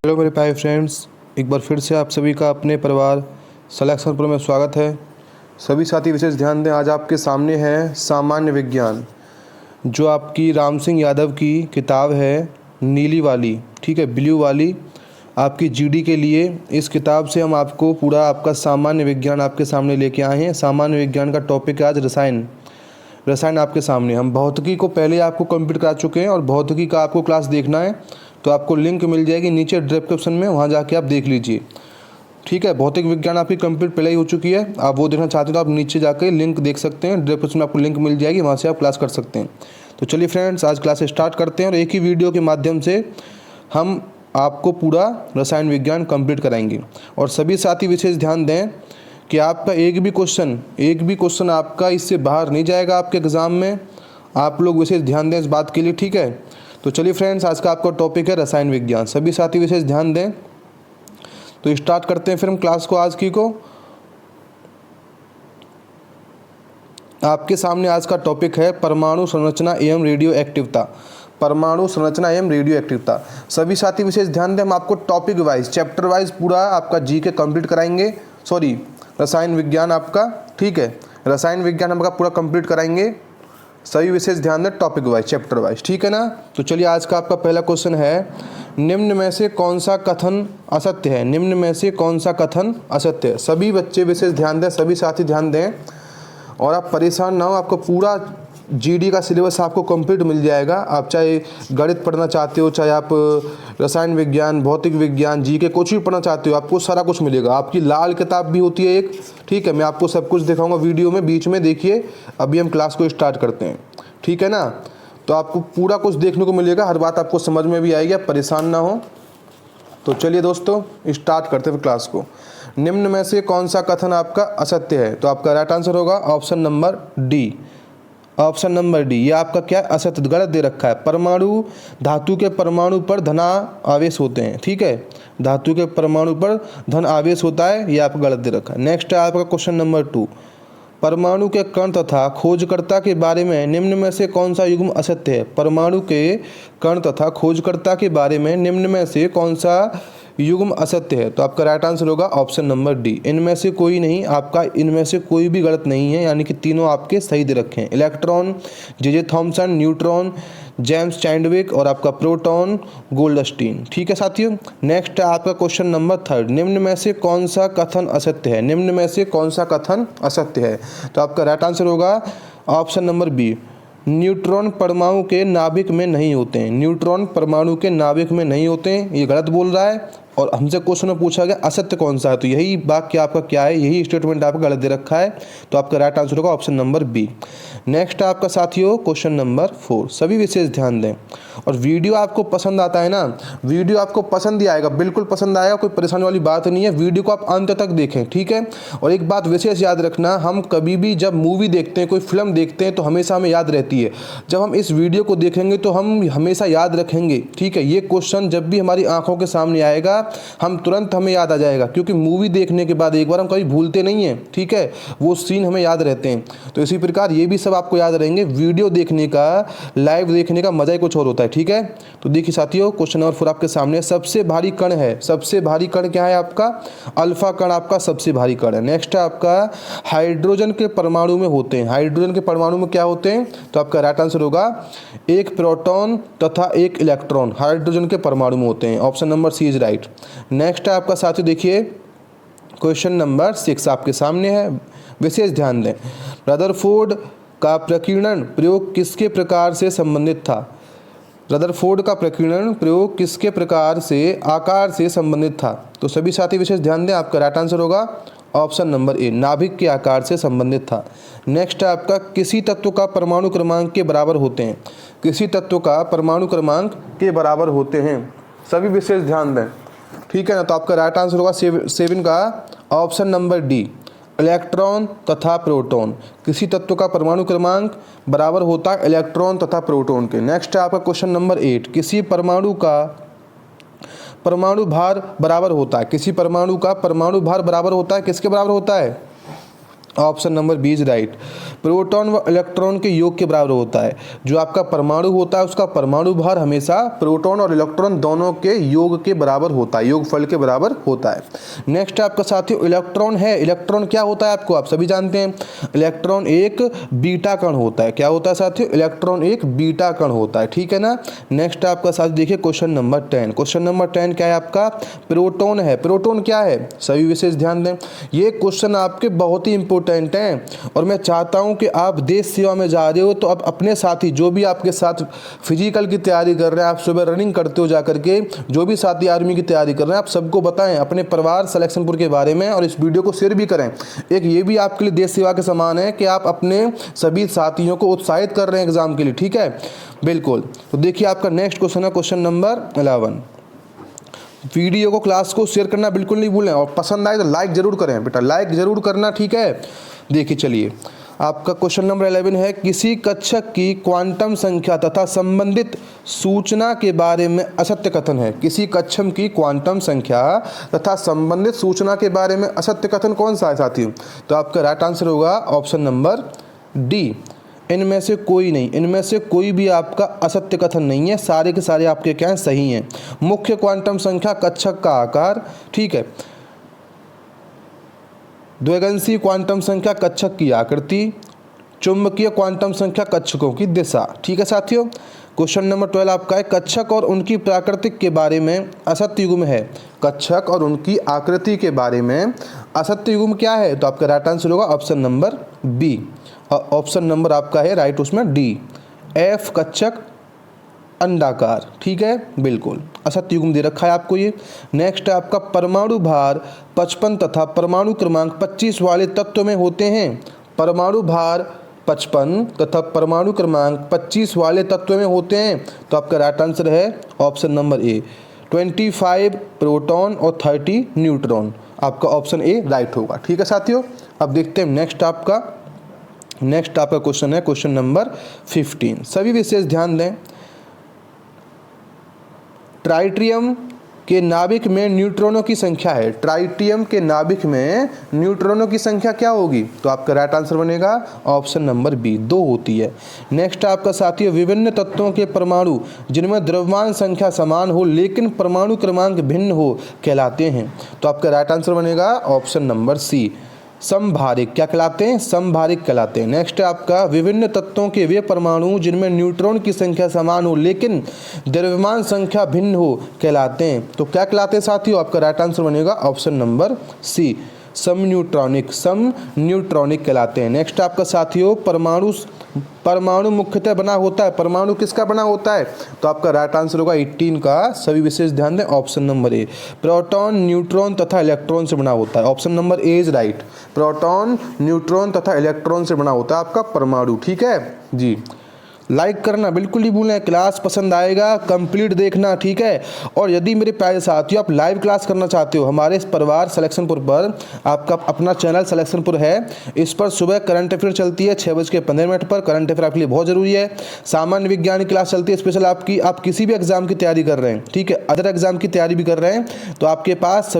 Hello मेरे प्यारे friends, एक बार फिर से आप सभी का अपने परिवार सिलेक्शन प्रो में स्वागत है। सभी साथी विशेष ध्यान दें, आज आपके सामने है सामान्य विज्ञान, जो आपकी राम सिंह यादव की किताब है, नीली वाली, ठीक है, ब्लू वाली, आपकी जीडी के लिए। इस किताब से हम आपको पूरा आपका सामान्य विज्ञान आपके सामने लेके आए हैं। सामान्य विज्ञान का टॉपिक है आज रसायन। रसायन आपके सामने, हम भौतिकी को पहले आपको कंप्लीट करा चुके हैं और भौतिकी का आपको क्लास देखना है तो आपको लिंक मिल जाएगी नीचे डिस्क्रिप्शन में, वहाँ जाके आप देख लीजिए, ठीक है। भौतिक विज्ञान आपकी कंप्लीट पहले ही हो चुकी है, आप वो देखना चाहते हो तो आप नीचे जाकर लिंक देख सकते हैं, डिस्क्रिप्शन में आपको लिंक मिल जाएगी, वहाँ से आप क्लास कर सकते हैं। तो चलिए फ्रेंड्स, आज क्लास स्टार्ट करते हैं और एक ही वीडियो के माध्यम से हम आपको पूरा रसायन विज्ञान कंप्लीट कराएंगे। और सभी साथी विशेष ध्यान दें कि आपका एक भी क्वेश्चन आपका इससे बाहर नहीं जाएगा आपके एग्ज़ाम में। आप लोग विशेष ध्यान दें इस बात के लिए, ठीक है। तो चलिए फ्रेंड्स, आज का आपका टॉपिक है रसायन विज्ञान। सभी साथी विशेष ध्यान दें। तो स्टार्ट करते हैं फिर हम क्लास को आज की को। आपके सामने आज का टॉपिक है परमाणु संरचना एवं रेडियो एक्टिवता। परमाणु संरचना एवं रेडियो एक्टिवता। सभी साथी विशेष ध्यान दें, हम आपको टॉपिक वाइज, चैप्टर वाइज पूरा आपका जीके कंप्लीट कराएंगे। सॉरी, रसायन विज्ञान आपका, ठीक है, रसायन विज्ञान आपका पूरा कंप्लीट कराएंगे। सभी विशेष ध्यान दें, टॉपिक वाइज, चैप्टर वाइज, ठीक है ना। तो चलिए, आज का आपका पहला क्वेश्चन है, निम्न में से कौन सा कथन असत्य है। निम्न में से कौन सा कथन असत्य है। सभी बच्चे विशेष ध्यान दें, सभी साथी ध्यान दें और आप परेशान ना हो, आपको पूरा जीडी का सिलेबस आपको कंप्लीट मिल जाएगा। आप चाहे गणित पढ़ना चाहते हो, चाहे आप रसायन विज्ञान, भौतिक विज्ञान, जीके कुछ भी पढ़ना चाहते हो, आपको सारा कुछ मिलेगा। आपकी लाल किताब भी होती है एक, ठीक है, मैं आपको सब कुछ दिखाऊंगा वीडियो में, बीच में देखिए। अभी हम क्लास को स्टार्ट करते हैं, ठीक है ना। तो आपको पूरा कुछ देखने को मिलेगा, हर बात आपको समझ में भी आएगी, आप परेशान ना हो। तो चलिए दोस्तों, स्टार्ट करते हैं क्लास को। निम्न में से कौन सा कथन आपका असत्य है। तो आपका राइट आंसर होगा option number D. Option number D, ये आपका क्या असत्य, गलत दे रखा है। परमाणु, धातु के परमाणु पर धन आवेश होते हैं, ठीक है, धातु के परमाणु पर धन आवेश होता है, ये आपका गलत दे रखा है। नेक्स्ट है आपका क्वेश्चन नंबर 2, परमाणु के कण तथा खोजकर्ता के बारे में निम्न में से कौन सा युग्म असत्य है। परमाणु के कण तथा खोजकर्ता के बारे में निम्न में से कौन सा युग्म असत्य है। तो आपका राइट आंसर होगा ऑप्शन नंबर डी। इनमें से कोई नहीं, आपका इनमें से कोई भी गलत नहीं है, यानी कि तीनों आपके सही दे रखे हैं। Electron J Thomson, neutron James Chadwick और आपका प्रोटॉन गोल्डस्टीन, ठीक है साथियों। नेक्स्ट है आपका क्वेश्चन नंबर 3, निम्न में से कौन सा कथन असत्य है। निम्न में से कौन सा कथन असत्य है। तो आपका राइट आंसर होगा ऑप्शन नंबर बी, न्यूट्रॉन परमाणु के नाभिक में नहीं होते हैं। न्यूट्रॉन परमाणु के नाभिक में नहीं होते हैं, ये गलत बोल रहा है। और हमसे क्वेश्चन में पूछा गया असत्य कौन सा है, तो यही वाक्य आपका क्या है, यही स्टेटमेंट आपका गलत दे रखा है। तो आपका राइट आंसर होगा ऑप्शन नंबर बी। नेक्स्ट आपका साथियों क्वेश्चन नंबर 4, सभी विशेष ध्यान दें। और वीडियो आपको पसंद आता है ना, वीडियो आपको पसंद ही आएगा, बिल्कुल पसंद आएगा, कोई परेशानी वाली बात नहीं है। वीडियो को आप अंत तक देखें, ठीक है। और एक बात विशेष याद रखना, हम कभी भी जब मूवी देखते हैं, कोई फिल्म देखते हैं, तो हमेशा हमें याद रहती है। जब हम इस वीडियो को देखेंगे तो हम हमेशा याद रखेंगे, ठीक है। ये क्वेश्चन जब भी हमारी आंखों के सामने आएगा, हम तुरंत हमें याद आ जाएगा, क्योंकि मूवी देखने के बाद एक बार हम कभी भूलते नहीं हैं, ठीक है, वो सीन हमें याद रहते हैं। तो इसी प्रकार ये भी सब आपको याद रहेंगे। वीडियो देखने का, लाइव देखने का मजा ही कुछ और होता है, ठीक है। तो देखिए साथियों, क्वेश्चन नंबर 4 आपके सामने, सबसे भारी कण है। सबसे भारी कण क्या है आपका, अल्फा कण आपका सबसे भारी कण है। नेक्स्ट है आपका, हाइड्रोजन के परमाणु में होते हैं। हाइड्रोजन के परमाणु में क्या होते हैं। तो आपका राइट आंसर होगा एक प्रोटॉन तथा एक इलेक्ट्रॉन हाइड्रोजन के परमाणु में होते हैं। Option number C is right. Next है आपका साथियों, देखिए क्वेश्चन नंबर 6 आपके सामने है, विशेष ध्यान दें। रदरफोर्ड का प्रकीर्णन प्रयोग किसके प्रकार से संबंधित था। रदरफोर्ड का प्रकीर्णन प्रयोग किसके प्रकार से, आकार से संबंधित था। तो सभी साथी विशेष ध्यान दें, आपका राइट आंसर होगा ऑप्शन नंबर ए, नाभिक के आकार से संबंधित था। नेक्स्ट है आपका, किसी तत्व का परमाणु क्रमांक के बराबर होते हैं। किसी तत्व का परमाणु क्रमांक के बराबर होते हैं, सभी विशेष ध्यान दें, ठीक है ना। तो आपका राइट आंसर होगा 7 का ऑप्शन नंबर डी, इलेक्ट्रॉन तथा प्रोटॉन। किसी तत्व का परमाणु क्रमांक बराबर होता है इलेक्ट्रॉन तथा प्रोटॉन के। नेक्स्ट है आपका क्वेश्चन नंबर 8, किसी परमाणु का परमाणु भार बराबर होता है। किसी परमाणु का परमाणु भार बराबर होता है, किसके बराबर होता है, option number B is right. Proton व इलेक्ट्रॉन के योग के बराबर होता है। जो आपका परमाणु होता है उसका परमाणु भार हमेशा प्रोटॉन और इलेक्ट्रॉन दोनों के योग के बराबर होता है, योगफल के बराबर होता है। नेक्स्ट आपका साथियों इलेक्ट्रॉन है। इलेक्ट्रॉन क्या होता है आपको आप सभी जानते हैं, इलेक्ट्रॉन एक बीटा कण होता है। क्या होता है साथियों, इलेक्ट्रॉन एक बीटा कण होता है, ठीक है ना। नेक्स्ट आपका साथ देखिए क्वेश्चन नंबर 10। क्वेश्चन नंबर 10 क्या है आपका, प्रोटॉन है। प्रोटॉन क्या है, सभी विशेष ध्यान दें, ये क्वेश्चन आपके बहुत ही इंपॉर्टेंट हैं और मैं चाहता हूं कि आप देश सेवा में जा रहे हो तो आप अपने साथी जो भी आपके साथ फिजिकल की तैयारी कर रहे हैं, आप सुबह रनिंग करते हो जाकर के, जो भी साथी आर्मी की तैयारी कर रहे हैं, आप सबको बताएं अपने परिवार सिलेक्शनपुर के बारे में और इस वीडियो को शेयर भी करें। एक ये भी आपके लिए देश सेवा के समान है कि आप अपने सभी साथियों को उत्साहित कर रहे हैं एग्जाम के लिए, ठीक है, बिल्कुल। तो देखिए आपका नेक्स्ट क्वेश्चन है क्वेश्चन नंबर 11। वीडियो को क्लास को शेयर करना बिल्कुल नहीं भूलें और पसंद आए तो लाइक जरूर करें बेटा, लाइक जरूर करना, ठीक है। देखिए चलिए आपका क्वेश्चन नंबर 11 है, किसी कक्षक की क्वांटम संख्या तथा संबंधित सूचना के बारे में असत्य कथन है। किसी कक्षक की क्वांटम संख्या तथा संबंधित सूचना के बारे में असत्य कथन कौन सा है साथियों, तो आपका राइट आंसर होगा ऑप्शन नंबर डी, इनमें से कोई नहीं, इनमें से कोई भी आपका असत्य कथन नहीं है, सारे के सारे आपके क्या हैं, सही हैं। मुख्य क्वांटम संख्या कक्षक का आकार, ठीक है, द्विगंशीय क्वांटम संख्या कक्षक की आकृति, चुंबकीय क्वांटम संख्या कक्षकों की दिशा, ठीक है साथियों। क्वेश्चन नंबर 12 आपका है, कक्षक और उनकी प्राकृतिक के बारे में असत्य युग्म है। कक्षक और उनकी आकृति के बारे में असत्य युग्म क्या है, तो आपका राइट आंसर होगा option number B, option number आपका है राइट उसमें डी, एफ कक्षक अंडाकार, ठीक है, बिल्कुल असत्य युग्म दे रखा है आपको ये। नेक्स्ट है आपका परमाणु भार 55 तथा परमाणु क्रमांक 25 वाले तत्व में होते हैं। परमाणु भार 55 तथा परमाणु क्रमांक 25 वाले तत्व में होते हैं, तो आपका राइट आंसर है ऑप्शन नंबर ए, 25 प्रोटॉन और 30 न्यूट्रॉन, आपका ऑप्शन ए राइट होगा, ठीक है साथियों। अब देखते हैं नेक्स्ट आपका क्वेश्चन है क्वेश्चन नंबर 15। सभी विशेष ध्यान दें, ट्राइटियम के नाभिक में न्यूट्रॉनों की संख्या है। ट्राइटियम के नाभिक में न्यूट्रॉनों की संख्या क्या होगी, तो आपका राइट आंसर बनेगा ऑप्शन नंबर बी, 2 होती है। नेक्स्ट आपका साथियों, विभिन्न तत्वों के परमाणु जिनमें द्रव्यमान संख्या समान हो लेकिन परमाणु क्रमांक भिन्न हो कहलाते हैं, तो आपका राइट आंसर बनेगा ऑप्शन नंबर सी, समभारिक, क्या कहलाते हैं, समभारिक कहलाते हैं। नेक्स्ट है आपका, विभिन्न तत्वों के वे परमाणु जिनमें न्यूट्रॉन की संख्या समान हो लेकिन द्रव्यमान संख्या भिन्न हो कहलाते हैं, तो क्या कहलाते हैं साथियों, आपका राइट आंसर बनेगा ऑप्शन नंबर सी, सम न्यूट्रॉनिक कहलाते हैं। नेक्स्ट आपका साथियों, परमाणु मुख्यतः बना होता है। परमाणु किसका बना होता है, तो आपका राइट आंसर होगा 18 का, सभी विशेष ध्यान दें, ऑप्शन नंबर ए, प्रोटॉन न्यूट्रॉन तथा इलेक्ट्रॉन से बना होता है। Option number A is right, proton neutron तथा इलेक्ट्रॉन से बना होता है आपका परमाणु, ठीक है जी। लाइक करना बिल्कुल नहीं भूलें, क्लास पसंद आएगा कंप्लीट देखना, ठीक है। और यदि मेरे प्यारे साथियों आप लाइव क्लास करना चाहते हो हमारे इस परिवार सिलेक्शनपुर पर, आपका अपना चैनल सिलेक्शनपुर है, इस पर सुबह करंट अफेयर चलती है 6:15 पर। करंट अफेयर आपके लिए बहुत ज़रूरी है। सामान्य विज्ञान की क्लास चलती है स्पेशल आपकी, आप किसी भी एग्जाम की तैयारी कर रहे हैं, ठीक है, अदर एग्जाम की तैयारी भी कर रहे हैं, तो आपके पास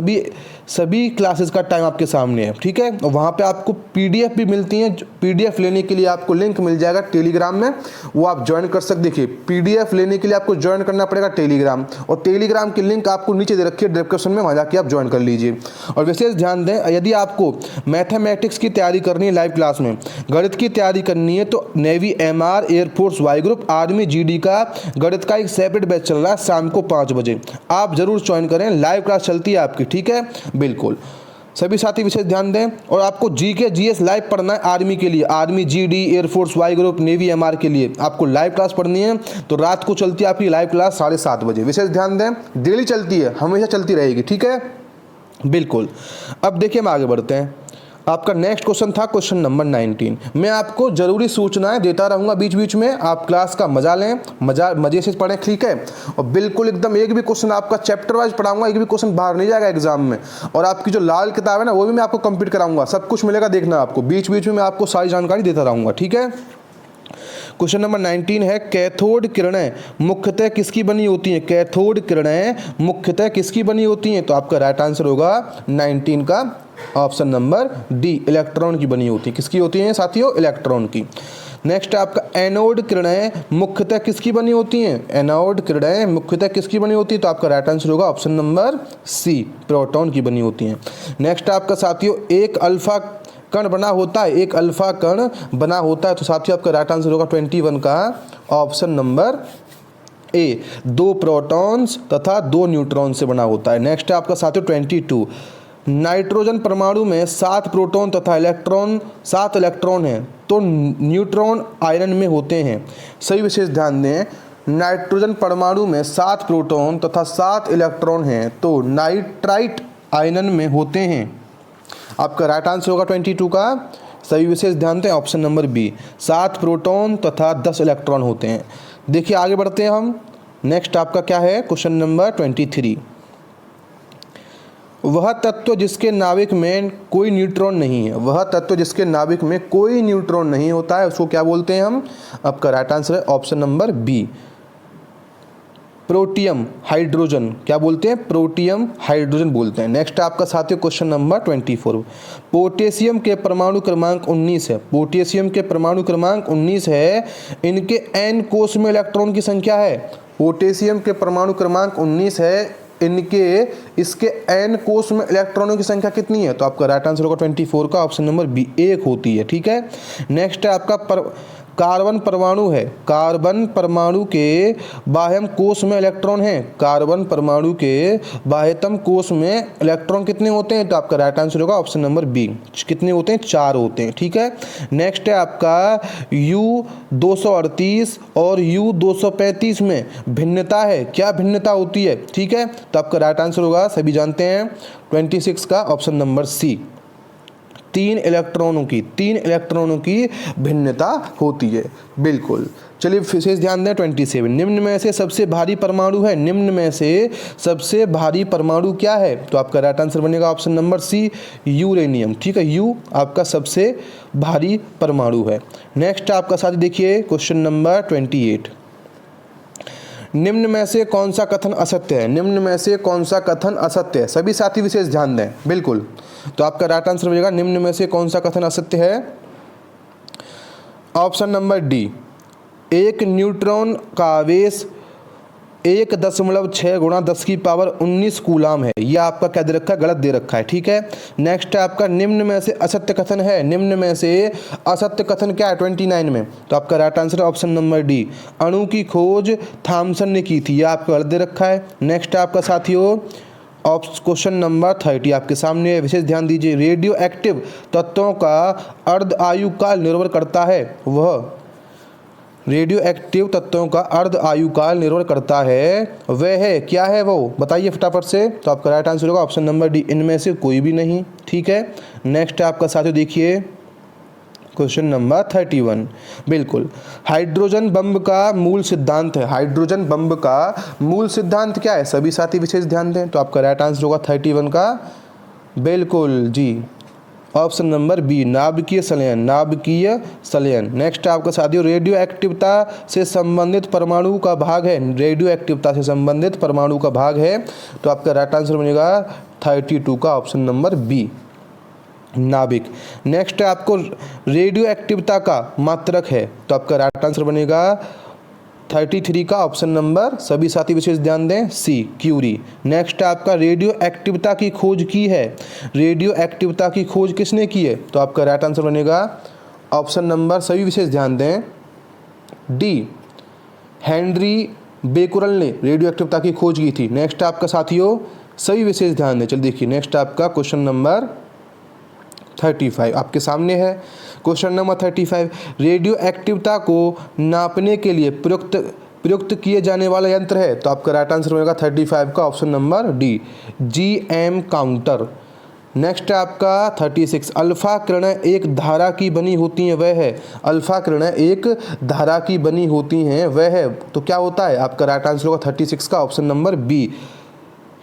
सभी क्लासेस का टाइम आपके सामने है, ठीक है। और वहाँ पे आपको PDF भी मिलती हैं, PDF लेने के लिए आपको लिंक मिल जाएगा टेलीग्राम में, वो आप ज्वाइन कर सकते। देखिए PDF लेने के लिए आपको ज्वाइन करना पड़ेगा टेलीग्राम, और टेलीग्राम की लिंक आपको नीचे दे रखी है डिस्क्रिप्शन में, वहाँ जाके आप ज्वाइन कर लीजिए। और विशेष ध्यान दें, यदि आपको मैथमेटिक्स की तैयारी करनी है लाइव क्लास में, गणित की तैयारी करनी है, तो navy MR air force Y group army GD का गणित का एक सेपरेट बैच चल रहा है शाम को 5 बजे, आप जरूर ज्वाइन करें, लाइव क्लास चलती है आपकी, ठीक है, बिल्कुल। सभी साथी विशेष ध्यान दें। और आपको GK GS लाइव पढ़ना है आर्मी के लिए, army GD air force Y group navy MR के लिए आपको लाइव क्लास पढ़नी है, तो रात को चलती है आपकी लाइव क्लास 7:30 बजे। विशेष ध्यान दें, डेली चलती है, हमेशा चलती रहेगी, ठीक है, बिल्कुल। अब देखिए हम आगे बढ़ते हैं। आपका नेक्स्ट क्वेश्चन था क्वेश्चन नंबर 19। मैं आपको जरूरी सूचनाएं देता रहूंगा बीच बीच में, आप क्लास का मजा लें, मजे से पढ़ें, ठीक है। और बिल्कुल एकदम एक भी क्वेश्चन आपका चैप्टर वाइज पढ़ाऊंगा, एक भी क्वेश्चन बाहर नहीं जाएगा एग्जाम में। और आपकी जो लाल किताब है ना, वो भी मैं आपको कंप्लीट कराऊंगा, सब कुछ मिलेगा, देखना आपको, बीच बीच में मैं आपको सारी जानकारी देता रहूंगा, ठीक है। क्वेश्चन नंबर 19 है, कैथोड किरणें मुख्यतः किसकी बनी होती हैं। कैथोड किरणें मुख्यतः किसकी बनी होती हैं, तो आपका राइट आंसर होगा 19 का ऑप्शन नंबर डी, इलेक्ट्रॉन की बनी होती है। किसकी होती है साथियों? इलेक्ट्रॉन की। नेक्स्ट आपका एनोड किरणें मुख्यतः किसकी बनी होती हैं? एनोड किरणें मुख्यतः किसकी बनी होती है? तो आपका राइट आंसर होगा ऑप्शन नंबर सी, प्रोटॉन की बनी होती हैं। नेक्स्ट आपका साथियों एक अल्फा कण बना होता है, एक अल्फा कण बना होता है, तो साथियों आपका राइट आंसर होगा 21 का ऑप्शन नंबर ए, 2 प्रोटॉन्स तथा 2 न्यूट्रॉन से बना होता है। नेक्स्ट है आपका साथियों 22, नाइट्रोजन परमाणु में 7 प्रोटॉन तथा 7 इलेक्ट्रॉन हैं, तो न्यूट्रॉन आयरन में होते हैं। सही विशेष ध्यान दें, नाइट्रोजन परमाणु में 7 प्रोटॉन तथा 7 इलेक्ट्रॉन हैं, तो नाइट्राइट आयरन में होते हैं। आपका राइट आंसर होगा 22 का। सही विशेष ध्यान दें ऑप्शन नंबर बी, 7 प्रोटॉन तथा 10 इलेक्ट्रॉन होते हैं। देखिए आगे बढ़ते हैं हम। नेक्स्ट आपका क्या है? क्वेश्चन नंबर 23, वह तत्व जिसके नाभिक में कोई न्यूट्रॉन नहीं है, वह तत्व जिसके नाभिक में कोई न्यूट्रॉन नहीं होता है, उसको क्या बोलते हैं हम? आपका राइट आंसर है option number B, protium hydrogen. क्या बोलते हैं? प्रोटियम हाइड्रोजन बोलते हैं। नेक्स्ट आपका साथियों क्वेश्चन नंबर 24, पोटेशियम के परमाणु क्रमांक 19 है, पोटेशियम के परमाणु क्रमांक 19 है, इनके n कोष में इलेक्ट्रॉन की संख्या है। पोटेशियम के परमाणु क्रमांक 19 है, इसके n कोष में इलेक्ट्रॉनों की संख्या कितनी है? तो आपका राइट आंसर होगा 24 का ऑप्शन नंबर बी, 1 होती है। ठीक है। नेक्स्ट है आपका कार्बन परमाणु है, कार्बन परमाणु के बाह्यतम कोष में इलेक्ट्रॉन है, कार्बन परमाणु के बाह्यतम कोष में इलेक्ट्रॉन कितने होते हैं? तो आपका राइट आंसर होगा ऑप्शन नंबर बी, कितने होते हैं? 4 होते हैं। ठीक है। नेक्स्ट है आपका U238 और U235 में भिन्नता है, क्या भिन्नता होती है? ठीक है, तो आपका राइट आंसर होगा, सभी जानते हैं, 26 का ऑप्शन नंबर सी, 3 इलेक्ट्रॉनों की भिन्नता होती है। बिल्कुल। चलिए विशेष ध्यान दें 27, निम्न में से सबसे भारी परमाणु है, निम्न में से सबसे भारी परमाणु क्या है? तो आपका राइट आंसर बनेगा ऑप्शन नंबर सी, यूरेनियम। ठीक है, यू आपका सबसे भारी परमाणु है। नेक्स्ट आपका साथ देखिए क्वेश्चन नंबर 28, निम्न में से कौन सा कथन असत्य है? निम्न में से कौन सा कथन असत्य है? सभी साथी विशेष ध्यान दें। बिल्कुल। तो आपका राइट आंसर बनेगा निम्न में से कौन सा कथन असत्य है? ऑप्शन नंबर डी, एक न्यूट्रॉन का आवेश 1.6 × 10⁻19 कूलाम है। यह आपका क्या दे रखा है? गलत दे रखा है। ठीक है। नेक्स्ट है आपका निम्न में से असत्य कथन है, निम्न में से असत्य कथन क्या है 29 में? तो आपका राइट आंसर है ऑप्शन नंबर डी, अणु की खोज थॉमसन ने की थी, यह आपका गलत दे रखा है। नेक्स्ट आपका साथियों क्वेश्चन नंबर 30 आपके सामने है, विशेष ध्यान दीजिए, रेडियो एक्टिव तत्वों का अर्ध आयु काल निर्भर करता है, वह रेडियो एक्टिव तत्वों का अर्ध आयु काल निर्भर करता है, वह है क्या है? वो बताइए फटाफट से। तो आपका राइट आंसर होगा ऑप्शन नंबर डी, इनमें से कोई भी नहीं। ठीक है। नेक्स्ट आपका साथियों देखिए क्वेश्चन नंबर 31, बिल्कुल, हाइड्रोजन बम का मूल सिद्धांत है, हाइड्रोजन बम का मूल सिद्धांत क्या है? सभी साथी विशेष ध्यान दें। तो आपका राइट आंसर होगा 31 का, बिल्कुल जी, ऑप्शन नंबर बी, नाभिकीय संलयन, नाभिकीय संलयन। नेक्स्ट आपका साथियों रेडियो एक्टिवता से संबंधित परमाणु का भाग है, रेडियो एक्टिवता से संबंधित परमाणु का भाग है, तो आपका राइट आंसर बनेगा 32 का ऑप्शन नंबर बी, नाभिक। नेक्स्ट आपको रेडियो एक्टिवता का मात्रक है, तो आपका राइट आंसर बनेगा 33 का ऑप्शन नंबर, सभी साथी विशेष ध्यान दें, सी, क्यूरी। नेक्स्ट आपका रेडियो एक्टिवता की खोज की है, रेडियो एक्टिवता की खोज किसने की है? तो आपका राइट आंसर बनेगा ऑप्शन नंबर, सभी विशेष ध्यान दें, डी, हेनरी बेकुरल ने रेडियो एक्टिवता की खोज की थी। नेक्स्ट आपका साथियों सभी विशेष ध्यान दें। चलिए देखिए नेक्स्ट आपका क्वेश्चन नंबर 35 आपके सामने है। क्वेश्चन नंबर 35, रेडियो एक्टिवता को नापने के लिए प्रयुक्त किए जाने वाला यंत्र है, तो आपका राइट आंसर होगा 35 का option number D, GM counter. Next है आपका 36, अल्फा किरणें एक धारा की बनी होती हैं, वह है, अल्फा किरणें एक धारा की बनी होती हैं, वह है, तो क्या होता है? आपका राइट आंसर होगा 36 का option number B,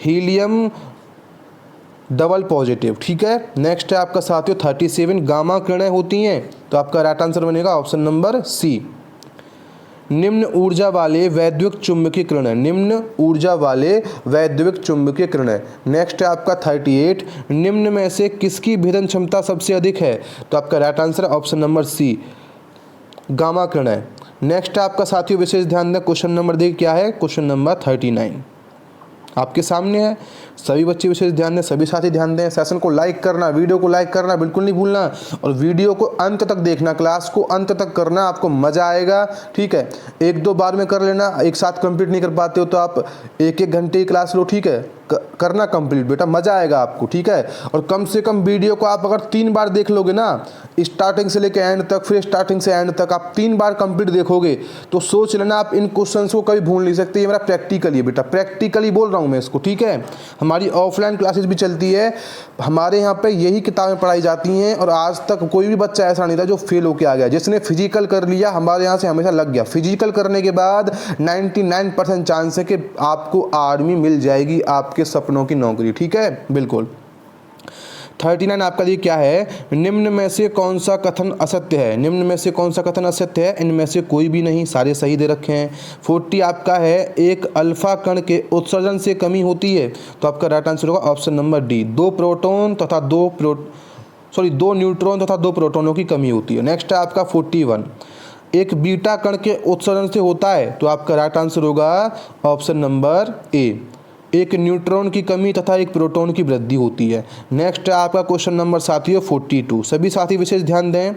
helium double positive. ठीक है। नेक्स्ट है आपका साथियों 37, गामा किरणें होती हैं, तो आपका राइट आंसर बनेगा ऑप्शन नंबर सी, निम्न ऊर्जा वाले वैद्युत चुंबकीय किरण है। निम्न ऊर्जा वाले वैद्युत चुंबकीय किरण है। नेक्स्ट है आपका 38, निम्न में से किसकी भेदन क्षमता सबसे अधिक है? तो आपका right answer option number C, gamma किरण है। नेक्स्ट है आपका साथियों विशेष ध्यान दें, क्वेश्चन नंबर देखिए क्या है, क्वेश्चन नंबर 39 आपके सामने है। सभी बच्चे विशेष ध्यान दें, सभी साथी ध्यान दें। सेशन को लाइक करना, वीडियो को लाइक करना बिल्कुल नहीं भूलना, और वीडियो को अंत तक देखना, क्लास को अंत तक करना, आपको मज़ा आएगा। ठीक है, एक दो बार में कर लेना, एक साथ कंप्लीट नहीं कर पाते हो तो आप एक घंटे की क्लास लो। ठीक है, करना कंप्लीट बेटा, मज़ा आएगा आपको। ठीक है, और कम से कम वीडियो को आप अगर 3 बार देख लोगे ना, स्टार्टिंग से लेकर एंड तक, फिर स्टार्टिंग से एंड तक आप 3 बार कंप्लीट देखोगे तो सोच लेना आप इन क्वेश्चंस को कभी भूल नहीं सकते। ये मेरा प्रैक्टिकली है बेटा, प्रैक्टिकली बोल रहा हूँ मैं इसको। ठीक है, हमारी ऑफलाइन क्लासेस भी चलती है, हमारे यहाँ पे यही किताबें पढ़ाई जाती हैं, और आज तक कोई भी बच्चा ऐसा नहीं था जो फेल होके आ गया। जिसने फिजिकल कर लिया हमारे यहाँ से हमेशा लग गया। फिजिकल करने के बाद 99% चांस है कि आपको आर्मी मिल जाएगी, आपके सपनों की नौकरी। ठीक है, बिल्कुल। 39 आपका ये क्या है, निम्न में से कौन सा कथन असत्य है? निम्न में से कौन सा कथन असत्य है? इनमें से कोई भी नहीं, सारे सही दे रखे हैं। 40 आपका है, एक अल्फा कण के उत्सर्जन से कमी होती है, तो आपका राइट आंसर होगा ऑप्शन नंबर डी, 2 प्रोटॉन तथा 2 न्यूट्रॉन तथा 2 प्रोटॉनों की कमी होती है। नेक्स्ट है आपका 41, एक बीटा कण के उत्सर्जन से होता है, तो आपका राइट आंसर होगा ऑप्शन नंबर ए, एक न्यूट्रॉन की कमी तथा एक प्रोटॉन की वृद्धि होती है। नेक्स्ट है आपका क्वेश्चन नंबर साथियों 42, सभी साथी विशेष ध्यान दें।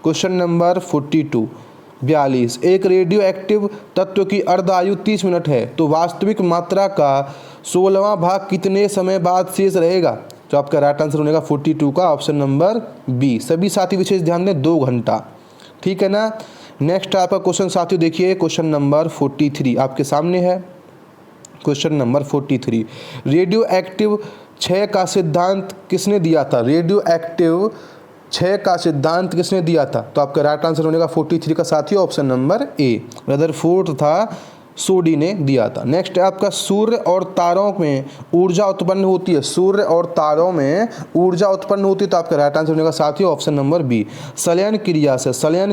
क्वेश्चन नंबर 42, एक रेडियो एक्टिव तत्व की अर्ध आयु 30 मिनट है, तो वास्तविक मात्रा का 16वां भाग कितने समय बाद शेष रहेगा? तो आपका राइट आंसर होगा 42 का ऑप्शन नंबर बी, सभी साथी विशेष ध्यान दें, 2 घंटा। ठीक है ना। नेक्स्ट आपका क्वेश्चन साथियों देखिए, क्वेश्चन नंबर 43 आपके सामने है। क्वेश्चन नंबर 43, रेडियो एक्टिव 6 का सिद्धांत किसने दिया था? रेडियो एक्टिव 6 का सिद्धांत किसने दिया था? तो आपका राइट आंसर होगा 43 का साथियों ऑप्शन नंबर ए, रदरफोर्ड तथा सोडी ने दिया था। नेक्स्ट है आपका सूर्य और तारों में ऊर्जा उत्पन्न होती है, सूर्य और तारों में ऊर्जा उत्पन्न होती है, तो आपका राइट आंसर होगा साथियों ऑप्शन नंबर बी, संलयन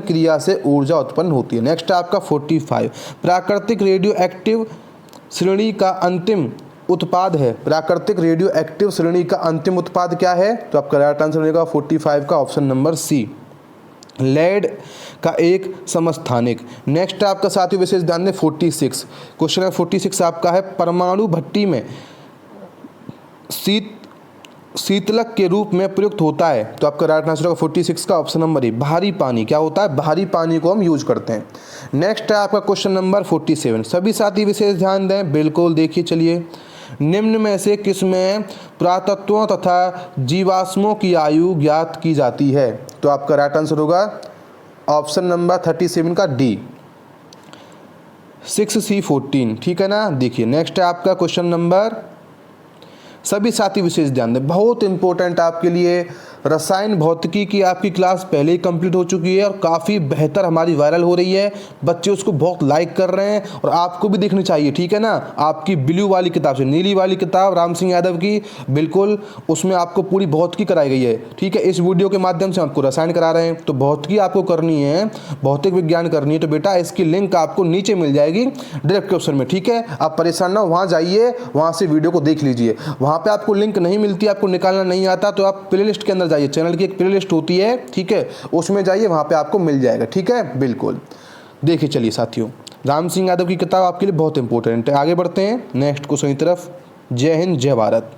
क्रिया से ऊर्जा उत्पन्न होती है। नेक्स्ट है आपका 45, प्राकृतिक रेडियो एक्टिव श्रेणी का अंतिम उत्पाद है, प्राकृतिक रेडियो एक्टिव श्रेणी का अंतिम उत्पाद क्या है? तो आपका राइट आंसर होगा 45 का ऑप्शन नंबर सी, लेड का एक समस्थानिक। नेक्स्ट आपका साथियों विशेष ध्यान दें 46, क्वेश्चन है 46 आपका है, परमाणु भट्टी में शीतलक के रूप में प्रयुक्त होता है, तो आपका राइट आंसर होगा 46 का ऑप्शन नंबर ए, भारी पानी। क्या होता है? भारी पानी को हम यूज करते हैं। नेक्स्ट है आपका क्वेश्चन नंबर 47, सभी साथी विशेष ध्यान दें, बिल्कुल देखिए। चलिए, निम्न में से किसमें पुरातत्वों तथा जीवाश्मों की आयु ज्ञात की जाती है? तो आपका राइट आंसर होगा ऑप्शन नंबर 37 का डी, 6C14। ठीक है ना। देखिए, नेक्स्ट है आपका क्वेश्चन नंबर, सभी साथी विशेष ध्यान दें, बहुत इंपॉर्टेंट आपके लिए, रसायन भौतिकी की आपकी क्लास पहले ही कंप्लीट हो चुकी है और काफ़ी बेहतर हमारी वायरल हो रही है, बच्चे उसको बहुत लाइक कर रहे हैं और आपको भी देखनी चाहिए। ठीक है ना। आपकी ब्लू वाली किताब से, नीली वाली किताब राम सिंह यादव की, बिल्कुल उसमें आपको पूरी भौतिकी कराई गई है। ठीक है, इस वीडियो के माध्यम से आपको रसायन करा रहे हैं, तो भौतिकी आपको करनी है, भौतिक विज्ञान करनी है, तो बेटा इसकी लिंक आपको नीचे मिल जाएगी डिस्क्रिप्शन में। ठीक है, आप परेशान ना हो, वहाँ जाइए, वहाँ से वीडियो को देख लीजिए। वहाँ पे आपको लिंक नहीं मिलती, आपको निकालना नहीं आता, तो आप प्लेलिस्ट के अंदर जाइए, चैनल की एक प्लेलिस्ट होती है। ठीक है, उसमें जाइए, वहाँ पे आपको मिल जाएगा। ठीक है, बिल्कुल देखिए। चलिए साथियों, राम सिंह यादव की किताब आपके लिए बहुत इंपॉर्टेंट है। आगे बढ़ते हैं नेक्स्ट क्वेश्चन की तरफ। जय हिंद, जय भारत।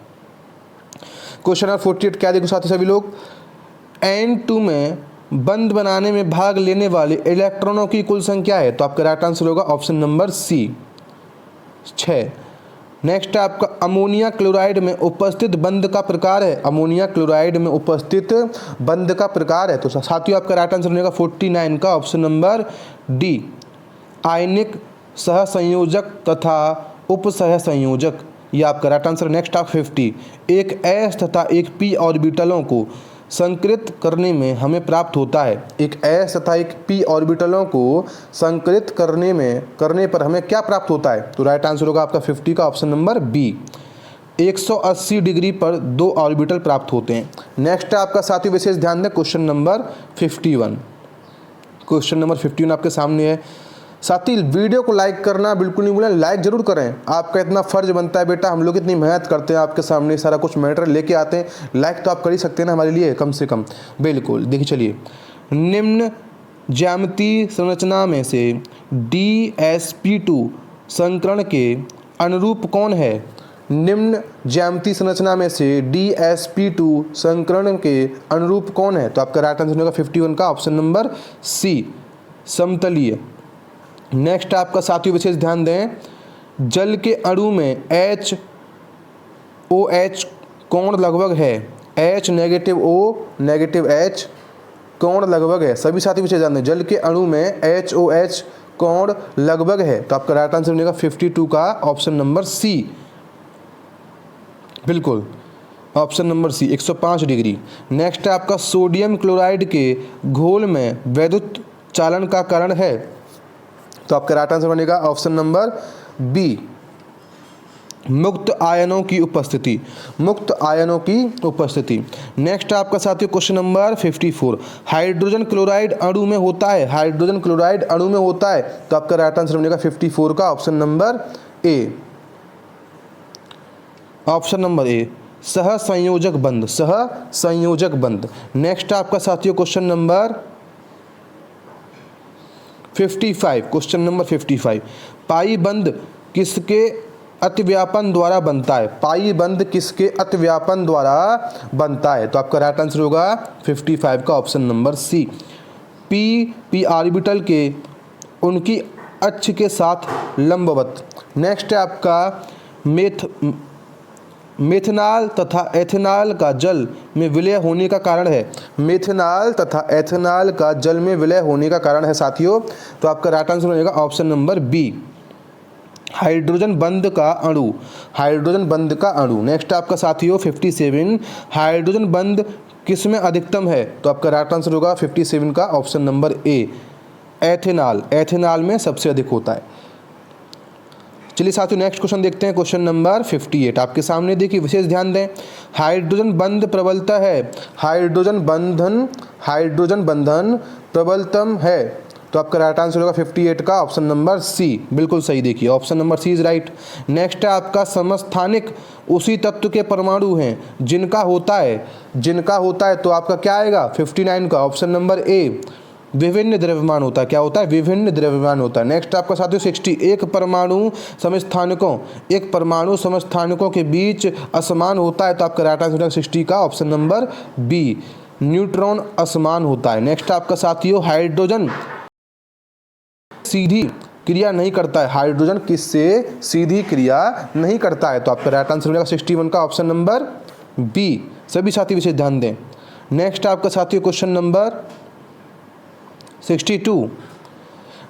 क्वेश्चन नंबर 48 क्या देखो साथी सभी लोग, N2 में बंद बनाने में भाग लेने वाले इलेक्ट्रॉनों की कुल संख्या है, तो आपका राइट आंसर होगा ऑप्शन नंबर सी, 6। नेक्स्ट है आपका, अमोनिया क्लोराइड में उपस्थित बंध का प्रकार है, अमोनिया क्लोराइड में उपस्थित बंध का प्रकार है, तो साथियों आपका राइट आंसर होगा 49 का ऑप्शन नंबर डी, आयनिक सहसंयोजक तथा उप सहसंयोजक, ये आपका राइट आंसर। नेक्स्ट आप 50, एक एस तथा एक पी ऑर्बिटलों को संकृत करने में हमें प्राप्त होता है, एक एस तथा एक पी ऑर्बिटलों को संकृत करने पर हमें क्या प्राप्त होता है? तो राइट आंसर होगा आपका 50 का ऑप्शन नंबर बी, 180 डिग्री पर 2 ऑर्बिटल प्राप्त होते हैं। नेक्स्ट है आपका साथियों विशेष ध्यान दें, क्वेश्चन नंबर 51, क्वेश्चन नंबर 51 आपके सामने है। साथी वीडियो को लाइक करना बिल्कुल नहीं भूलें, लाइक जरूर करें, आपका इतना फर्ज बनता है बेटा, हम लोग इतनी मेहनत करते हैं आपके सामने सारा कुछ मैटर लेके आते हैं, लाइक तो आप कर ही सकते हैं ना हमारे लिए कम से कम। बिल्कुल देखिए चलिए, निम्न ज्यामितीय संरचना में से DsP2 संकरण के अनुरूप कौन है? निम्न ज्यामितीय संरचना में से DsP2 संकरण के अनुरूप कौन है? तो आपका राइट आंसर होगा 51 का ऑप्शन नंबर सी, समतलीय। नेक्स्ट आपका साथियों विशेष ध्यान दें, जल के अणु में HOH कोण लगभग है, H negative O negative H कोण लगभग है। सभी साथी विशेष ध्यान दें, जल के अणु में HOH कोण लगभग है, तो आपका राइट आंसर बनेगा 52 का ऑप्शन नंबर सी, बिल्कुल option number C 105 degree. Next है आपका सोडियम क्लोराइड के घोल में वैद्युत चालन का कारण है, तो आपका राइट आंसर बनेगा ऑप्शन नंबर बी, मुक्त आयनों की उपस्थिति, मुक्त आयनों की उपस्थिति। नेक्स्ट आपका साथियों क्वेश्चन नंबर 54, हाइड्रोजन क्लोराइड अणु में होता है, हाइड्रोजन क्लोराइड अणु में होता है, तो आपका राइट आंसर बनेगा 54 का ऑप्शन नंबर ए, ऑप्शन नंबर ए, सह संयोजक बंध, सह संयोजक बंध। नेक्स्ट आपका साथियों क्वेश्चन नंबर 55, क्वेश्चन नंबर 55, पाई बंध किसके अतिव्यापन द्वारा बनता है? पाई बंध किसके अतिव्यापन द्वारा बनता है? तो आपका राइट आंसर होगा 55 का option number C, p orbital के उनकी अक्ष के साथ लंबवत। नेक्स्ट है आपका मेथनॉल तथा एथेनॉल का जल में विलय होने का कारण है, मेथनॉल तथा एथेनॉल का जल में विलय होने का कारण है साथियों, तो आपका राइट आंसर बनेगा ऑप्शन नंबर बी, हाइड्रोजन बंध का अणु, हाइड्रोजन बंध का अणु। नेक्स्ट आपका साथियों 57, हाइड्रोजन बंध किस में अधिकतम है? तो आपका राइट आंसर होगा 57 का ऑप्शन नंबर ए, एथेनॉल, एथेनॉल में सबसे अधिक होता है। चलिए साथियों नेक्स्ट क्वेश्चन देखते हैं, क्वेश्चन नंबर 58 आपके सामने देखिए, विशेष ध्यान दें, हाइड्रोजन बंध प्रबलता है, हाइड्रोजन बंधन प्रबलतम है, तो आपका राइट आंसर होगा 58 का ऑप्शन नंबर सी, बिल्कुल सही देखिए option number C is right. Next है आपका समस्थानिक उसी तत्व के परमाणु हैं जिनका होता है, तो आपका क्या आएगा 59 का ऑप्शन नंबर ए, विभिन्न द्रव्यमान होता है, क्या होता है? विभिन्न द्रव्यमान होता है। नेक्स्ट आपका साथियों 60, एक परमाणु समस्थानिकों के बीच असमान होता है, तो आपका राइट आंसर 60 का ऑप्शन नंबर बी, न्यूट्रॉन असमान होता है। नेक्स्ट आपका साथियों हाइड्रोजन सीधी क्रिया नहीं करता है, हाइड्रोजन किससे सीधी क्रिया नहीं करता है, तो आपका राइट आंसर मिलेगा 61 का ऑप्शन नंबर बी, सभी साथी विशेष ध्यान दें। नेक्स्ट आपका साथियों क्वेश्चन नंबर 62,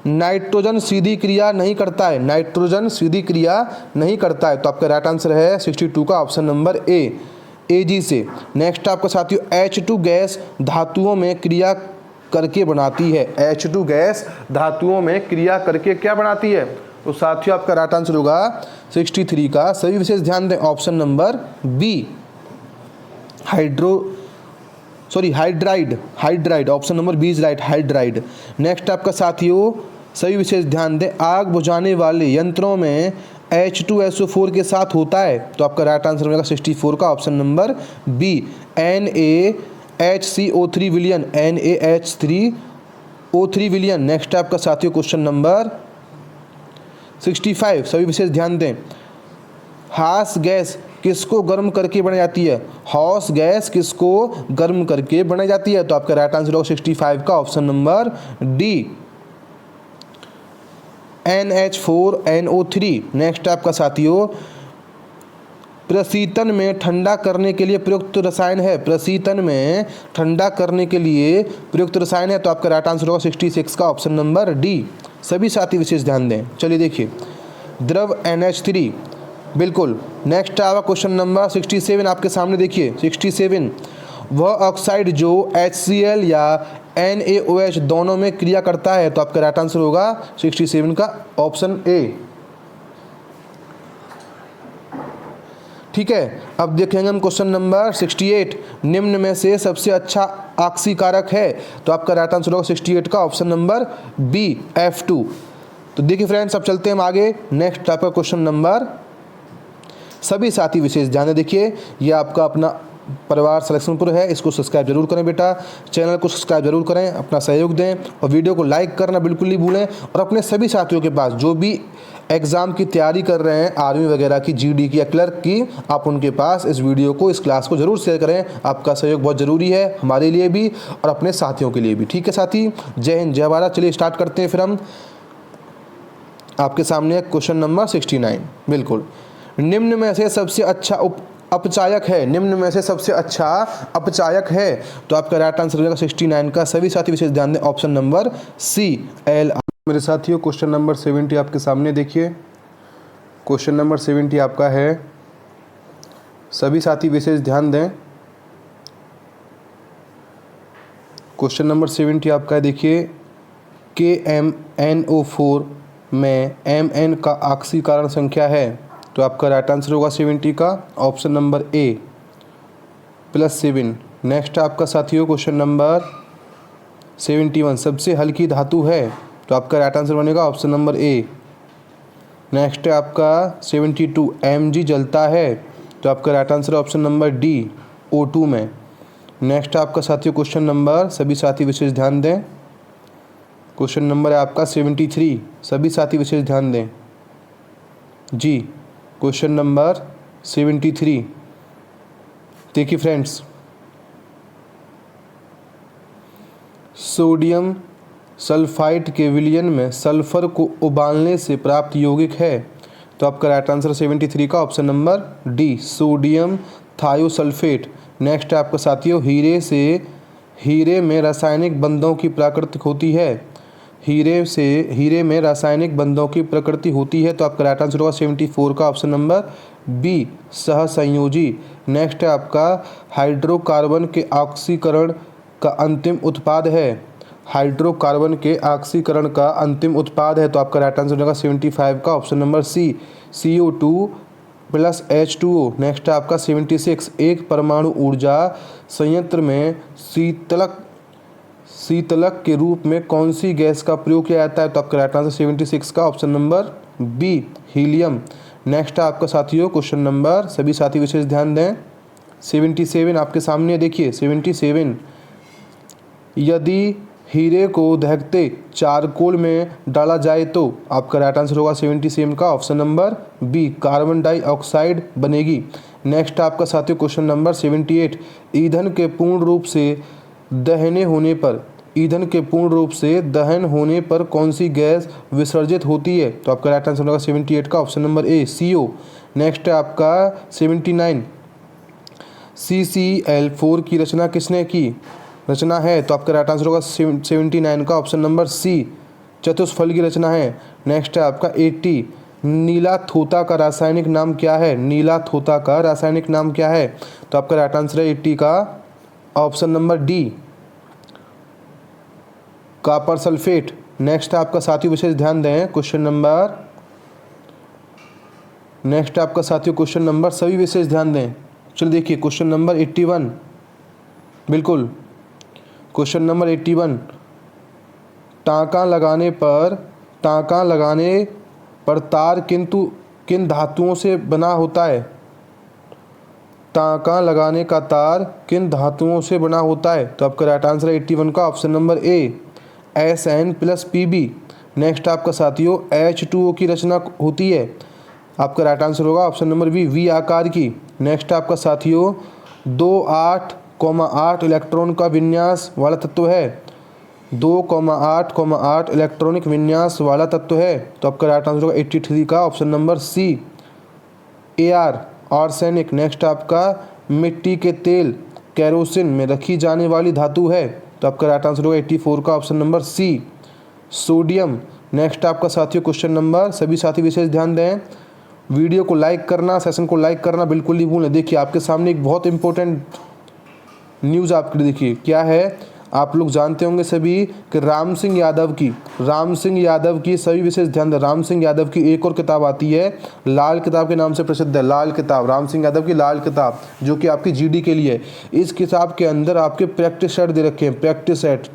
नाइट्रोजन सीधी क्रिया नहीं करता है, नाइट्रोजन सीधी क्रिया नहीं करता है, तो आपका राइट आंसर है 62 का ऑप्शन नंबर ए, एजी से। नेक्स्ट आपका साथियों H2 गैस धातुओं में क्रिया करके बनाती है, H2 गैस धातुओं में क्रिया करके क्या बनाती है? तो साथियों आपका राइट आंसर होगा 63 का, सभी विशेष ध्यान दें option number B, hydride, option number B is right, hydride. Next आपका साथियों सभी विशेष ध्यान दें, आग बुझाने वाले यंत्रों में H2SO4 के साथ होता है, तो आपका राइट आंसर होगा 64 का ऑप्शन नंबर बी, NaHCO3 विलियन, NaH3O3 विलियन। नेक्स्ट आपका साथियों क्वेश्चन नंबर 65, सभी विशेष ध्यान दें, हास गैस किसको गर्म करके बनाई जाती है? हॉस गैस किसको गर्म करके बनाई जाती है, तो आपका राइट आंसर होगा 65 का option number D, NH4NO3। Next आपका साथियों प्रशीतन में ठंडा करने के लिए प्रयुक्त रसायन है, प्रशीतन में ठंडा करने के लिए प्रयुक्त रसायन है, तो आपका राइट आंसर होगा 66 का ऑप्शन नंबर डी, सभी साथी विशेष ध्यान दें। चलिए देखिए, द्रव NH3, बिल्कुल। नेक्स्ट आवा क्वेश्चन नंबर 67 आपके सामने देखिए, 67, वह ऑक्साइड जो HCl या NaOH दोनों में क्रिया करता है, तो आपका राइट आंसर होगा 67 का ऑप्शन ए, ठीक है। अब देखेंगे हम क्वेश्चन नंबर 68, निम्न में से सबसे अच्छा ऑक्सीकारक है, तो आपका राइट आंसर होगा 68 का ऑप्शन नंबर बी, F2, तो देखिए फ्रेंड्स, अब चलते हैं हम आगे। नेक्स्ट आपका क्वेश्चन नंबर, सभी साथी विशेष ध्यान में देखिए, ये आपका अपना परिवार सिलेक्शनपुर है, इसको सब्सक्राइब जरूर करें बेटा, चैनल को सब्सक्राइब जरूर करें, अपना सहयोग दें और वीडियो को लाइक करना बिल्कुल नहीं भूलें। और अपने सभी साथियों के पास जो भी एग्ज़ाम की तैयारी कर रहे हैं, आर्मी वगैरह की, जीडी की या क्लर्क की, आप उनके पास इस वीडियो को, इस क्लास को जरूर शेयर करें। आपका सहयोग बहुत ज़रूरी है हमारे लिए भी और अपने साथियों के लिए भी। ठीक है साथी, जय हिंद जय भारत। चलिए स्टार्ट करते हैं फिर हम। आपके सामने क्वेश्चन नंबर 69, बिल्कुल, निम्न में से सबसे अच्छा अपचायक है, निम्न में से सबसे अच्छा अपचायक है, तो आपका राइट आंसर हो जाएगा 69 का। सभी साथी विशेष ध्यान दें, ऑप्शन नंबर सी, एल। मेरे साथियों, क्वेश्चन नंबर 70 आपके सामने देखिए। क्वेश्चन नंबर 70 आपका है, सभी साथी विशेष ध्यान दें। क्वेश्चन नंबर 70 आपका है, देखिए, KMnO4 में Mn का ऑक्सीकरण संख्या है, तो आपका राइट आंसर होगा 70 का, ऑप्शन नंबर ए, +7। नेक्स्ट आपका साथियों क्वेश्चन नंबर 71, सबसे हल्की धातु है, तो आपका राइट आंसर बनेगा ऑप्शन नंबर ए। नेक्स्ट है आपका 72, Mg जलता है, तो आपका right answer option number D, O2 में। नेक्स्ट आपका साथियों क्वेश्चन नंबर, सभी साथी विशेष ध्यान दें, क्वेश्चन नंबर है आपका 73, सभी साथी विशेष ध्यान दें जी। क्वेश्चन नंबर 73 देखिए फ्रेंड्स, सोडियम सल्फाइड के विलयन में सल्फर को उबालने से प्राप्त यौगिक है, तो आपका राइट आंसर 73 का, option number D, sodium thiosulphate. Next आपका साथियों, हीरे में रासायनिक बंधों की प्रकृति होती है, हीरे में रासायनिक बंधों की प्रकृति होती है, तो आपका राइट आंसर होगा 74 का, ऑप्शन नंबर बी, सहसंयोजी। नेक्स्ट है आपका, हाइड्रोकार्बन के ऑक्सीकरण का अंतिम उत्पाद है, हाइड्रोकार्बन के ऑक्सीकरण का अंतिम उत्पाद है, तो आपका राइट आंसर होगा 75 का, option number C, CO2 + H2O। Next है आपका 76, एक परमाणु ऊर्जा संयंत्र में शीतलक के रूप में कौन सी गैस का प्रयोग किया जाता है, तो आपका राइट आंसर 76 का, option number B, helium. Next है आपका साथियों क्वेश्चन नंबर, सभी साथी विशेष ध्यान दें, 77 आपके सामने देखिए। 77, यदि हीरे को दहकते चारकोल में डाला जाए तो आपका राइट आंसर होगा 77 का, option number B, carbon dioxide बनेगी। नेक्स्ट आपका साथियों क्वेश्चन नंबर 78, ईंधन के पूर्ण रूप से दहन होने पर कौन सी गैस विसर्जित होती है, तो आपका राइट आंसर होगा 78 का, ऑप्शन नंबर ए, CO। नेक्स्ट है आपका 79, CCl4 की रचना किसने की रचना है, तो आपका राइट आंसर होगा 79 का, ऑप्शन नंबर सी, चतुष्फल की रचना है। नेक्स्ट है आपका 80, नीला थोथा का रासायनिक नाम क्या है, नीला थोथा का रासायनिक नाम क्या है, तो आपका राइट आंसर है 80 का, option number D, copper sulphate. Next आपका साथियों विशेष ध्यान दें, क्वेश्चन नंबर, नेक्स्ट आपका साथियों क्वेश्चन नंबर, सभी विशेष ध्यान दें। चलिए देखिए क्वेश्चन नंबर 81, बिल्कुल, क्वेश्चन नंबर 81, टाँका लगाने पर तार किन धातुओं से बना होता है, टाँका लगाने का तार किन धातुओं से बना होता है, तो आपका राइट आंसर है 81 का, ऑप्शन नंबर ए, Sn + Pb। नेक्स्ट आपका साथियों H2O की रचना होती है, आपका राइट आंसर होगा ऑप्शन नंबर बी, V आकार की। नेक्स्ट आपका साथियों 2,8,8 इलेक्ट्रॉन का विन्यास वाला तत्व है, 2,8,8 इलेक्ट्रॉनिक विन्यास वाला तत्व है, तो आपका राइट आंसर होगा 83 का, option number C, Ar, arsenic. Next आपका मिट्टी के तेल कैरोसिन में रखी जाने वाली धातु है, तो आपका राइट आंसर होगा 84 का, option number C, sodium. Next आपका साथियों क्वेश्चन नंबर, सभी साथी विशेष ध्यान दें, वीडियो को लाइक करना, सेशन को लाइक करना बिल्कुल नहीं भूलें। देखिए आपके सामने एक बहुत इंपॉर्टेंट न्यूज़ आपके लिए, देखिए क्या है, आप लोग जानते होंगे सभी कि राम सिंह यादव की सभी विशेष ध्यान दें, राम सिंह यादव की एक और किताब आती है, लाल किताब के नाम से प्रसिद्ध है, लाल किताब, राम सिंह यादव की लाल किताब, जो कि आपकी जीडी के लिए है। इस किताब के अंदर आपके प्रैक्टिस सेट दे रखे हैं, प्रैक्टिस सेट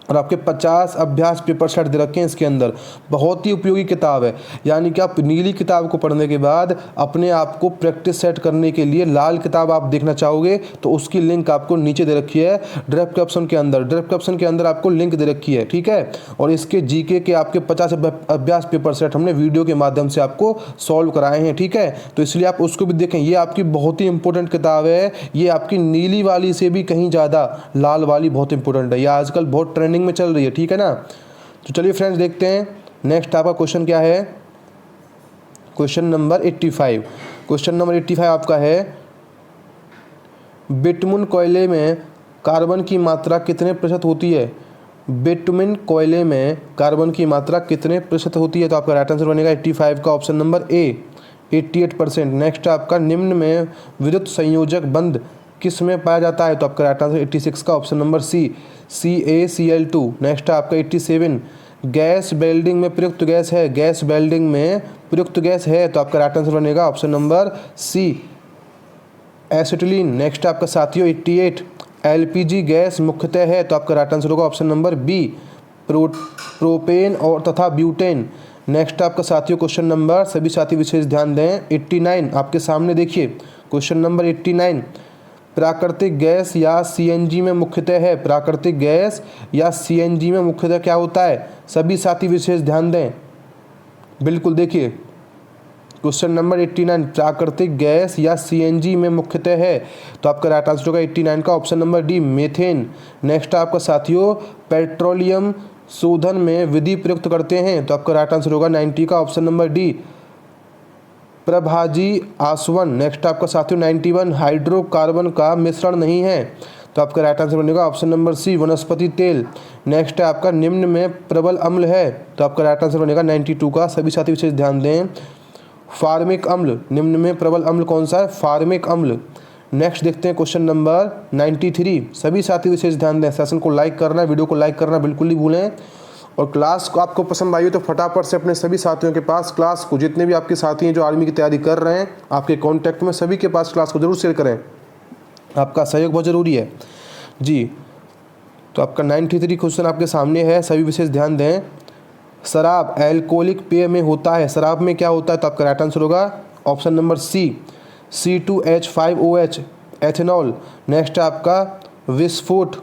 और आपके 50 अभ्यास पेपर सेट दे रखे हैं इसके अंदर। बहुत ही उपयोगी किताब है, यानी कि आप नीली किताब को पढ़ने के बाद अपने आप को प्रैक्टिस सेट करने के लिए लाल किताब आप देखना चाहोगे तो उसकी लिंक आपको नीचे दे रखी है डिस्क्रिप्शन के अंदर। डिस्क्रिप्शन के अंदर आपको लिंक दे रखी है, ठीक है। और इसके जीके के आपके 50 अभ्यास पेपर सेट हमने वीडियो के माध्यम से आपको सॉल्व कराए हैं, ठीक है। तो इसलिए आप उसको भी देखें। ये आपकी बहुत ही इंपॉर्टेंट किताब है, ये आपकी नीली वाली से भी कहीं ज़्यादा लाल वाली बहुत इंपॉर्टेंट है। ये आजकल बहुत ट्रेंडिंग में चल रही है, ठीक है ना। तो चलिए फ्रेंड्स देखते हैं नेक्स्ट आपका क्वेश्चन क्या है। Question number 85। क्वेश्चन नंबर 85 आपका है, बिटमुन कोयले में कार्बन की मात्रा कितने प्रतिशत होती है। बिटमुन कोयले में कार्बन की मात्रा कितने प्रतिशत होती है। तो आपका राइट आंसर बनेगा 85 का ऑप्शन नंबर ए 88%। नेक्स्ट आपका, निम्न में विद्युत संयोजक बंध किस में पाया जाता है। तो आपका राइट आंसर 86 का ऑप्शन नंबर सी CaCl2। नेक्स्ट आपका 87, गैस वेल्डिंग में प्रयुक्त गैस है। गैस वेल्डिंग में प्रयुक्त गैस है तो आपका राइट आंसर बनेगा option number C acetylene. Next आपका साथियों 88, LPG गैस मुख्यतः है तो आपका राइट आंसर होगा ऑप्शन नंबर बी प्रोपेन और तथा ब्यूटेन। नेक्स्ट आपका साथियों क्वेश्चन नंबर, सभी साथी विशेष ध्यान दें, 89 आपके सामने देखिए। क्वेश्चन नंबर 89, प्राकृतिक गैस या CNG में मुख्यतः है। प्राकृतिक गैस या CNG में मुख्यतः क्या होता है। सभी साथी विशेष ध्यान दें, बिल्कुल देखिए। क्वेश्चन नंबर 89, प्राकृतिक गैस या CNG में मुख्यतः है तो आपका राइट आंसर होगा 89 का option number D methane. Next आपका साथियों, पेट्रोलियम शोधन में विधि प्रयुक्त करते हैं तो आपका राइट आंसर होगा 90 का ऑप्शन नंबर डी प्रभाजी आसवन। नेक्स्ट आपका साथियों 91, हाइड्रोकार्बन का मिश्रण नहीं है तो आपका राइट आंसर बनेगा ऑप्शन नंबर सी वनस्पति तेल। नेक्स्ट है आपका, निम्न में प्रबल अम्ल है तो आपका राइट आंसर बनेगा 92 का। सभी साथी विशेष ध्यान दें, फार्मिक अम्ल। निम्न में प्रबल अम्ल कौन सा है, फार्मिक अम्ल। नेक्स्ट देखते हैं क्वेश्चन नंबर 93। सभी साथी विशेष ध्यान दें, सेशन को लाइक करना, वीडियो को लाइक करना बिल्कुल नहीं भूलें। और क्लास को आपको पसंद आई हो तो फटाफट से अपने सभी साथियों के पास क्लास को, जितने भी आपके साथी हैं जो आर्मी की तैयारी कर रहे हैं आपके कॉन्टैक्ट में, सभी के पास क्लास को जरूर शेयर करें। आपका सहयोग बहुत ज़रूरी है जी। तो आपका 93 क्वेश्चन आपके सामने है, सभी विशेष ध्यान दें। शराब एल्कोहलिक पेय में होता है, शराब में क्या होता है तो आपका राइट आंसर होगा option number C C2H5OH ethanol. Next आपका विस्फोट,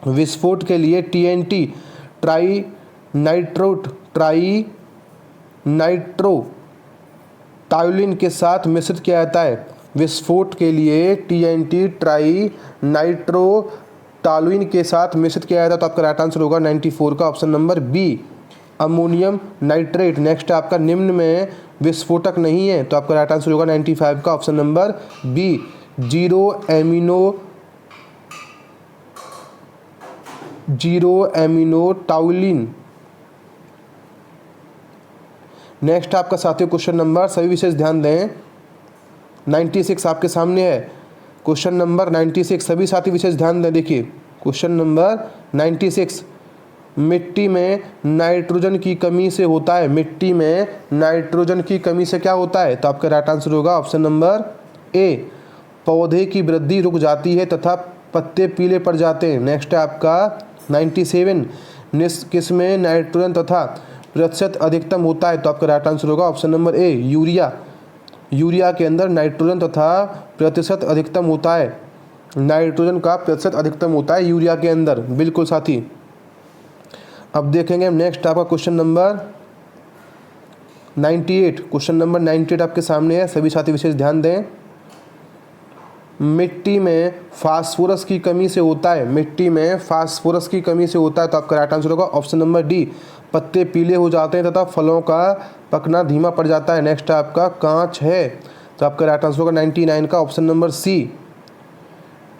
विस्फोट के लिए TNT ट्राई नाइट्रो टायोलिन के साथ मिश्रित किया जाता है। विस्फोट के लिए TNT ट्राई नाइट्रो टायोलिन के साथ मिश्रित किया जाता है तो आपका राइट आंसर होगा 94 का option number B ammonium nitrate. Next आपका, निम्न में विस्फोटक नहीं है तो आपका राइट आंसर होगा 95 का option number B zero amino toluene. Next आपका साथियों क्वेश्चन नंबर, सभी विशेष ध्यान दें, 96 आपके सामने है। क्वेश्चन नंबर 96, सभी साथी विशेष ध्यान दें। देखिए क्वेश्चन नंबर 96, मिट्टी में नाइट्रोजन की कमी से होता है। मिट्टी में नाइट्रोजन की कमी से क्या होता है तो आपका राइट आंसर होगा ऑप्शन नंबर ए पौधे की वृद्धि रुक जाती है तथा पत्ते पीले पड़ जाते हैं। नेक्स्ट है आपका 97, किसमें नाइट्रोजन तथा प्रतिशत अधिकतम होता है तो आपका राइट आंसर होगा ऑप्शन नंबर ए यूरिया। यूरिया के अंदर नाइट्रोजन तथा प्रतिशत अधिकतम होता है, नाइट्रोजन का प्रतिशत अधिकतम होता है यूरिया के अंदर, बिल्कुल साथी। अब देखेंगे नेक्स्ट आपका क्वेश्चन नंबर 98। क्वेश्चन नंबर 98 आपके सामने है, सभी साथी विशेष ध्यान दें। मिट्टी में फास्फोरस की कमी से होता है, मिट्टी में फास्फोरस की कमी से होता है तो आपका राइट आंसर होगा ऑप्शन नंबर डी पत्ते पीले हो जाते हैं तथा फलों का पकना धीमा पड़ जाता है। नेक्स्ट आपका कांच है तो आपका राइट आंसर होगा 99 का ऑप्शन नंबर सी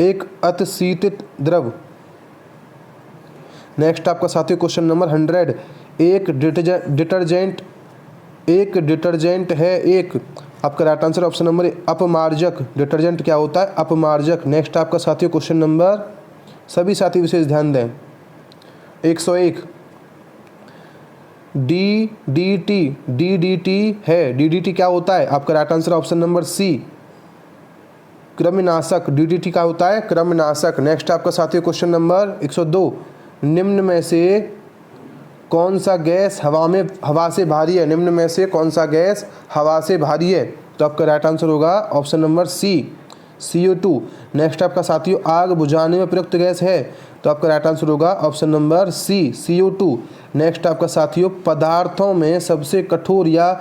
एक अतिशीतित द्रव। नेक्स्ट आपका साथियों क्वेश्चन नंबर 100, एक डिटर्जेंट है एक, आपका राइट आंसर ऑप्शन नंबर अपमार्जक। डिटर्जेंट क्या होता है, अपमार्जक। नेक्स्ट आपका साथियों क्वेश्चन नंबर, सभी साथी विशेष ध्यान दें, 101, DDT है। DDT क्या होता है, आपका right answer option number C कृमिनाशक। DDT क्या होता है, कृमिनाशक। नेक्स्ट आपका साथियों क्वेश्चन नंबर 102, निम्न में से कौन सा गैस हवा से भारी है? निम्न में से कौन सा गैस हवा से भारी है? तो आपका राइट आंसर होगा option number C, CO2। Next आपका साथियों, आग बुझाने में प्रयुक्त गैस है? तो आपका राइट आंसर होगा option number C, CO2। Next आपका साथियों, पदार्थों में सबसे कठोर या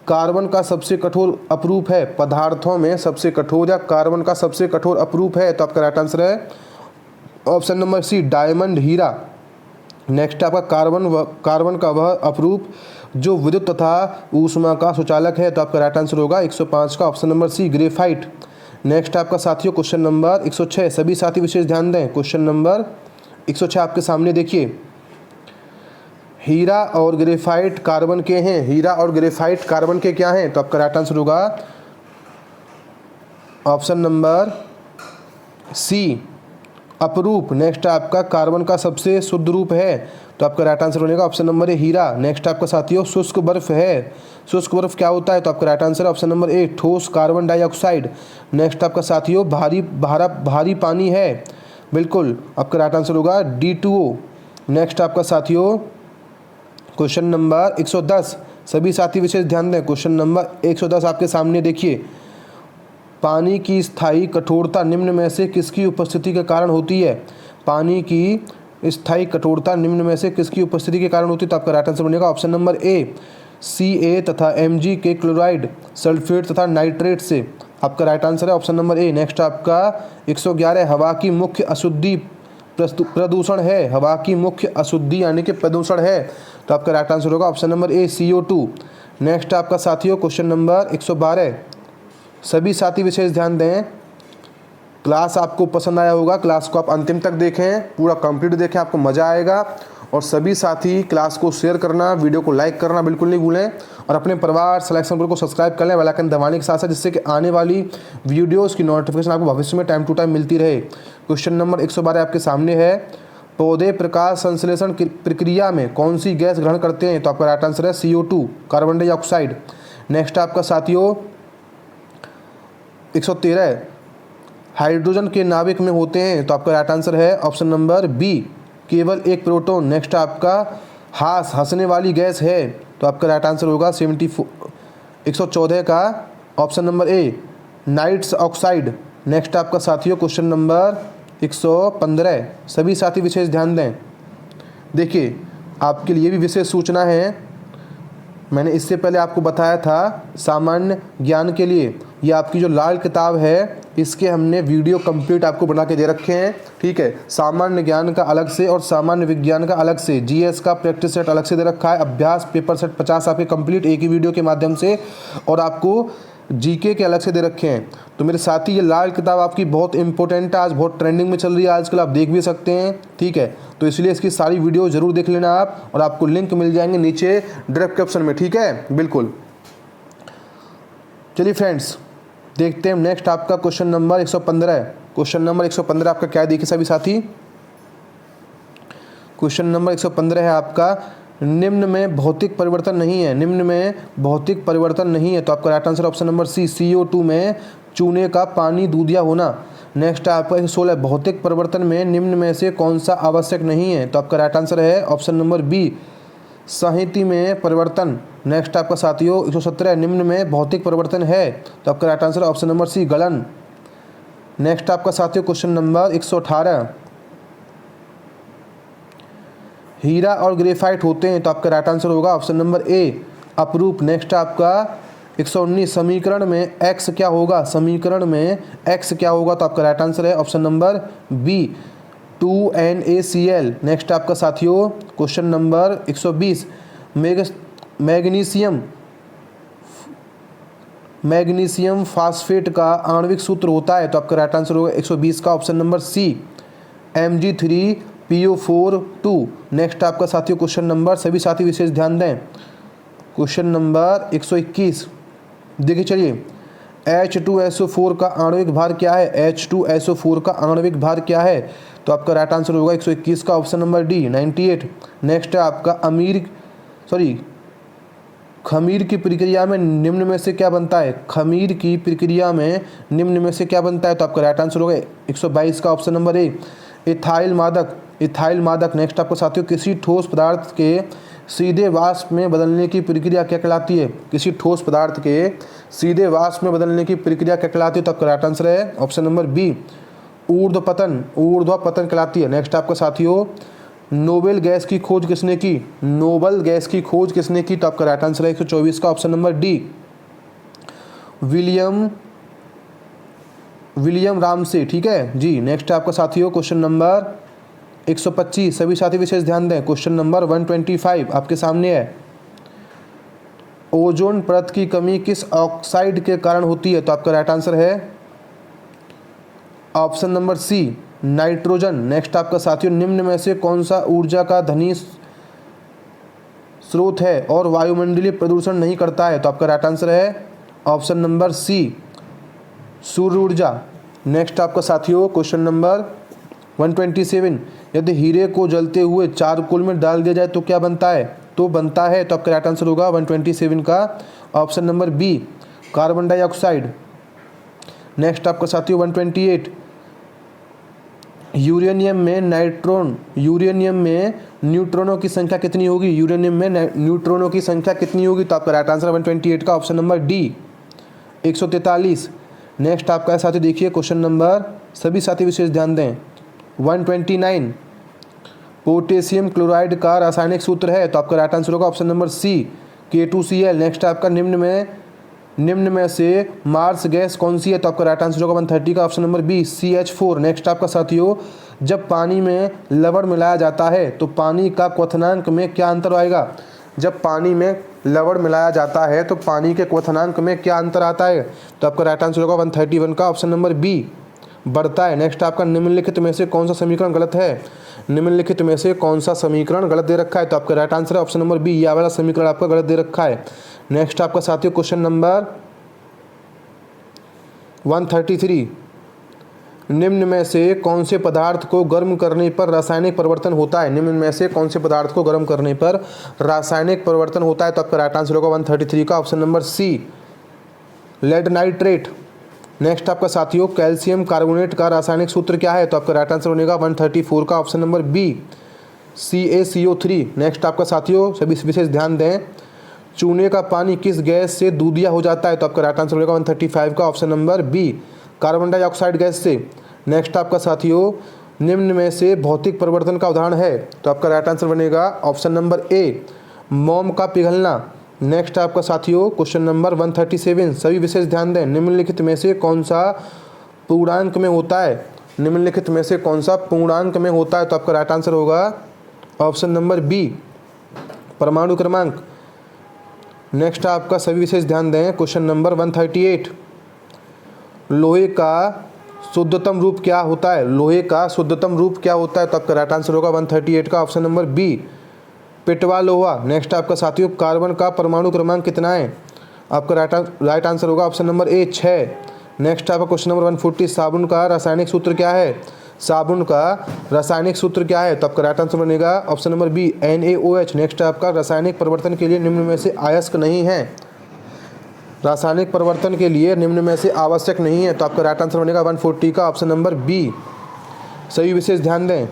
कार्बन का सबसे कठोर अपरूप है? पदार्थों में सबसे कठोर या कार्बन का सबसे कठोर अपरूप है? तो आपका राइट आंसर है ऑप्शन नंबर सी, डायमंड, हीरा। नेक्स्ट आपका कार्बन का वह अपरूप जो विद्युत तथा ऊष्मा का सुचालक है? तो आपका राइट आंसर होगा 105 का option number C, graphite. Next आपका साथियों, क्वेश्चन नंबर 106, सभी साथी विशेष ध्यान दें। क्वेश्चन नंबर 106 आपके सामने देखिए, हीरा और ग्रेफाइट कार्बन के हैं। हीरा और ग्रेफाइट कार्बन के क्या हैं? तो आपका राइट आंसर होगा ऑप्शन नंबर सी, अपरूप। नेक्स्ट आपका कार्बन का सबसे शुद्ध रूप है? तो आपका राइट आंसर होगा ऑप्शन नंबर ए, हीरा। नेक्स्ट आपका साथियों, शुष्क बर्फ है। शुष्क बर्फ क्या होता है? तो आपका राइट आंसर ऑप्शन नंबर ए, ठोस कार्बन डाइऑक्साइड। नेक्स्ट आपका साथियों, भारी पानी है। बिल्कुल, आपका राइट आंसर होगा D2O। नेक्स्ट आपका साथियों, क्वेश्चन नंबर 110, सभी साथी विशेष ध्यान दें। क्वेश्चन नंबर 110 आपके सामने देखिए, पानी की स्थायी कठोरता निम्न में से किसकी उपस्थिति के कारण होती है? पानी की स्थायी कठोरता निम्न में से किसकी उपस्थिति के कारण होती है? तो आपका राइट आंसर बनेगा ऑप्शन नंबर ए, Ca तथा Mg के क्लोराइड, सल्फेट तथा नाइट्रेट से। आपका राइट आंसर है ऑप्शन नंबर ए। नेक्स्ट आपका 111, हवा की मुख्य अशुद्धि प्रदूषण है? हवा की मुख्य अशुद्धि यानी कि प्रदूषण है? तो आपका राइट आंसर होगा ऑप्शन नंबर ए, CO2। नेक्स्ट आपका साथियों, क्वेश्चन नंबर 112, सभी साथी विशेष ध्यान दें। क्लास आपको पसंद आया होगा, क्लास को आप अंतिम तक देखें, पूरा कंप्लीट देखें, आपको मज़ा आएगा। और सभी साथी क्लास को शेयर करना, वीडियो को लाइक करना बिल्कुल नहीं भूलें, और अपने परिवार सिलेक्शन ग्रुप को सब्सक्राइब कर लें बेल आइकन दबाने के साथ साथ, जिससे कि आने वाली वीडियोज़ की नोटिफिकेशन आपको भविष्य में टाइम टू टाइम मिलती रहे। क्वेश्चन नंबर 112 आपके सामने है, पौधे प्रकाश संश्लेषण की प्रक्रिया में कौन सी गैस ग्रहण करते हैं? तो आपका राइट आंसर है CO2, कार्बन डाइऑक्साइड। नेक्स्ट आपका साथियों 113, हाइड्रोजन के नाभिक में होते हैं? तो आपका राइट आंसर है ऑप्शन नंबर बी, केवल एक प्रोटॉन। नेक्स्ट आपका हंसने वाली गैस है? तो आपका राइट आंसर होगा 114 का ऑप्शन नंबर ए, नाइट्रस ऑक्साइड। नेक्स्ट आपका साथियों, क्वेश्चन नंबर 115, सभी साथी विशेष ध्यान दें। देखिए, आपके लिए भी विशेष सूचना है, मैंने इससे पहले आपको बताया था सामान्य ज्ञान के लिए, ये आपकी जो लाल किताब है इसके हमने वीडियो कंप्लीट आपको बना के दे रखे हैं, ठीक है। सामान्य ज्ञान का अलग से और सामान्य विज्ञान का अलग से, जीएस का प्रैक्टिस सेट अलग से दे रखा है, अभ्यास पेपर सेट 50 आपके कंप्लीट एक ही वीडियो के माध्यम से, और आपको जीके के अलग से दे रखे हैं। तो मेरे साथी, ये लाल किताब आपकी बहुत इंपॉर्टेंट है, आज बहुत ट्रेंडिंग में चल रही है आजकल, आप देख भी सकते हैं, ठीक है। तो इसलिए इसकी सारी वीडियो जरूर देख लेना आप, और आपको लिंक मिल जाएंगे नीचे डिस्क्रिप्शन में, ठीक है, बिल्कुल। चलिए फ्रेंड्स, देखते हैं नेक्स्ट आपका क्वेश्चन नंबर 115 है। क्वेश्चन नंबर 115 आपका क्या है, देखिए सभी साथी। क्वेश्चन नंबर 115 है आपका, निम्न में भौतिक परिवर्तन नहीं है। निम्न में भौतिक परिवर्तन नहीं है, तो आपका right answer option number C, CO2 में चूने का पानी दूधिया होना। नेक्स्ट आपका 116, भौतिक परिवर्तन में निम्न में से कौन सा आवश्यक नहीं है? तो आपका राइट आंसर है ऑप्शन नंबर बी, साहित्य में परिवर्तन। नेक्स्ट आपका साथियों 117, निम्न में भौतिक परिवर्तन है, तो आपका right answer option number C, गलन। नेक्स्ट आपका साथियों क्वेश्चन नंबर 118, हीरा और ग्रेफाइट होते हैं, तो आपका राइट आंसर होगा ऑप्शन नंबर ए, अपरूप। नेक्स्ट आपका 119, समीकरण में x क्या होगा? समीकरण में x क्या होगा? तो आपका राइट आंसर है option number B, 2NaCl। Next आपका साथियों क्वेश्चन नंबर 120, मैग्नीशियम फास्फेट का आणविक सूत्र होता है, तो आपका राइट आंसर होगा 120 का ऑप्शन नंबर सी, Mg3PO4 2। नेक्स्ट आपका साथियों क्वेश्चन नंबर, सभी साथी विशेष ध्यान दें, क्वेश्चन नंबर 121, देखिए चलिए, H2SO4 का आणविक भार क्या है? H2SO4 का आणविक भार क्या है? तो आपका राइट आंसर होगा 121 का ऑप्शन नंबर डी, 98। नेक्स्ट है आपका खमीर की प्रक्रिया में निम्न में से क्या बनता है? खमीर की प्रक्रिया में निम्न में से क्या बनता है? तो आपका राइट आंसर होगा 122 का ऑप्शन नंबर ए, इथाइल मादक। इथाइल मादक। नेक्स्ट आपको साथियों किसी ठोस पदार्थ के सीधे वाष्प में बदलने की प्रक्रिया क्या कहलाती है? किसी ठोस पदार्थ के सीधे वाष्प में बदलने की प्रक्रिया क्या कहलाती है? तो आपका राइट आंसर है ऑप्शन नंबर बी, ऊर्ध्वपतन। ऊर्ध्वपतन कहलाती है। नेक्स्ट आपका साथियों नोबेल गैस की खोज किसने की? नोबेल गैस की खोज किसने की? तो आपका राइट आंसर है 124 का option number D, William Ramsay. ठीक है जी। नेक्स्ट आपका साथियों क्वेश्चन नंबर 125। सभी साथी विशेष ध्यान दें। क्वेश्चन नंबर 125 आपके सामने है। ओजोन परत की कमी किस ऑक्साइड के कारण होती है? तो आपका राइट आंसर है option number C, nitrogen. Next आपका साथियों निम्न में से कौन सा ऊर्जा का धनी स्रोत है और वायुमंडलीय प्रदूषण नहीं करता है? तो आपका राइट आंसर है ऑप्शन नंबर सी, सूर्य ऊर्जा। नेक्स्ट आपका साथियों क्वेश्चन नंबर 127। यदि हीरे को जलते हुए चारकोल में डाल दिया जाए तो क्या बनता है? तो बनता है, तो आपका राइट आंसर होगा 127 का option number B, carbon dioxide. Next आपका साथियों 128। यूरेनियम में न्यूट्रॉनों की संख्या कितनी होगी? यूरेनियम में न्यूट्रॉनों की संख्या कितनी होगी? तो आपका राइट आंसर 128 का ऑप्शन नंबर डी, 143। नेक्स्ट आपका साथी देखिए क्वेश्चन नंबर, सभी साथी विशेष ध्यान दें, 129। पोटेशियम क्लोराइड का रासायनिक सूत्र है? तो आपका राइट आंसर होगा option number C, K2Cl। Next आपका निम्न में से मार्स गैस कौन सी है? तो आपका राइट आंसर होगा 130 का option number B, CH4। Next आपका साथियों जब पानी में लवण मिलाया जाता है तो पानी का क्वथनांक में क्या अंतर आएगा? जब पानी में लवण मिलाया जाता है तो पानी के क्वथनांक में क्या अंतर आता है? तो आपका राइट आंसर होगा 131 का ऑप्शन नंबर बी, बढ़ता है। नेक्स्ट आपका निम्नलिखित में से कौन सा समीकरण गलत है? निम्नलिखित में से कौन सा समीकरण गलत दे रखा है? तो आपका राइट आंसर है ऑप्शन नंबर बी, यह वाला समीकरण आपका गलत दे रखा है। नेक्स्ट आपका साथियों क्वेश्चन नंबर 133। निम्न में से कौन से पदार्थ को गर्म करने पर रासायनिक परिवर्तन होता है? निम्न में से कौन से पदार्थ को गर्म करने पर रासायनिक परिवर्तन होता है? तो आपका राइट आंसर होगा 133 का option number C, lead nitrate. Next आपका साथियों कैल्शियम कार्बोनेट का रासायनिक सूत्र क्या है? तो आपका राइट आंसर बनेगा 134 का option number B, CaCO3। Next आपका साथियों सभी विशेष ध्यान दें, चूने का पानी किस गैस से दूधिया हो जाता है? तो आपका राइट आंसर बनेगा 135 का option number B, carbon dioxide gas से। नेक्स्ट आपका साथियों निम्न में से भौतिक परिवर्तन का उदाहरण है? तो आपका राइट आंसर बनेगा ऑप्शन नंबर ए, मोम का पिघलना। नेक्स्ट आपका साथियों क्वेश्चन नंबर 137। सभी विशेष ध्यान दें, निम्नलिखित में से कौन सा पूर्णांक में होता है? निम्नलिखित में से कौन सा पूर्णांक में होता है? तो आपका राइट आंसर होगा ऑप्शन नंबर बी, परमाणु क्रमांक। नेक्स्ट आपका सभी विशेष ध्यान दें, क्वेश्चन नंबर 138। लोहे का शुद्धतम रूप क्या होता है? लोहे का शुद्धतम रूप क्या होता है? तो आपका राइट आंसर होगा 138 का ऑप्शन नंबर बी, पिटवा लोहा। नेक्स्ट आपका साथियों कार्बन का परमाणु क्रमांक कितना है? आपका राइट आंसर होगा ऑप्शन नंबर ए, 6। नेक्स्ट आपका क्वेश्चन नंबर 140। साबुन का रासायनिक सूत्र क्या है? साबुन का रासायनिक सूत्र क्या है? तो आपका राइट आंसर बनेगा option number B, NaOH। Next आपका रासायनिक परिवर्तन के लिए निम्न में से अयस्क नहीं है? रासायनिक परिवर्तन के लिए निम्न में से आवश्यक नहीं है? तो आपका राइट आंसर बनेगा 140 का ऑप्शन नंबर बी। सभी विशेष ध्यान दें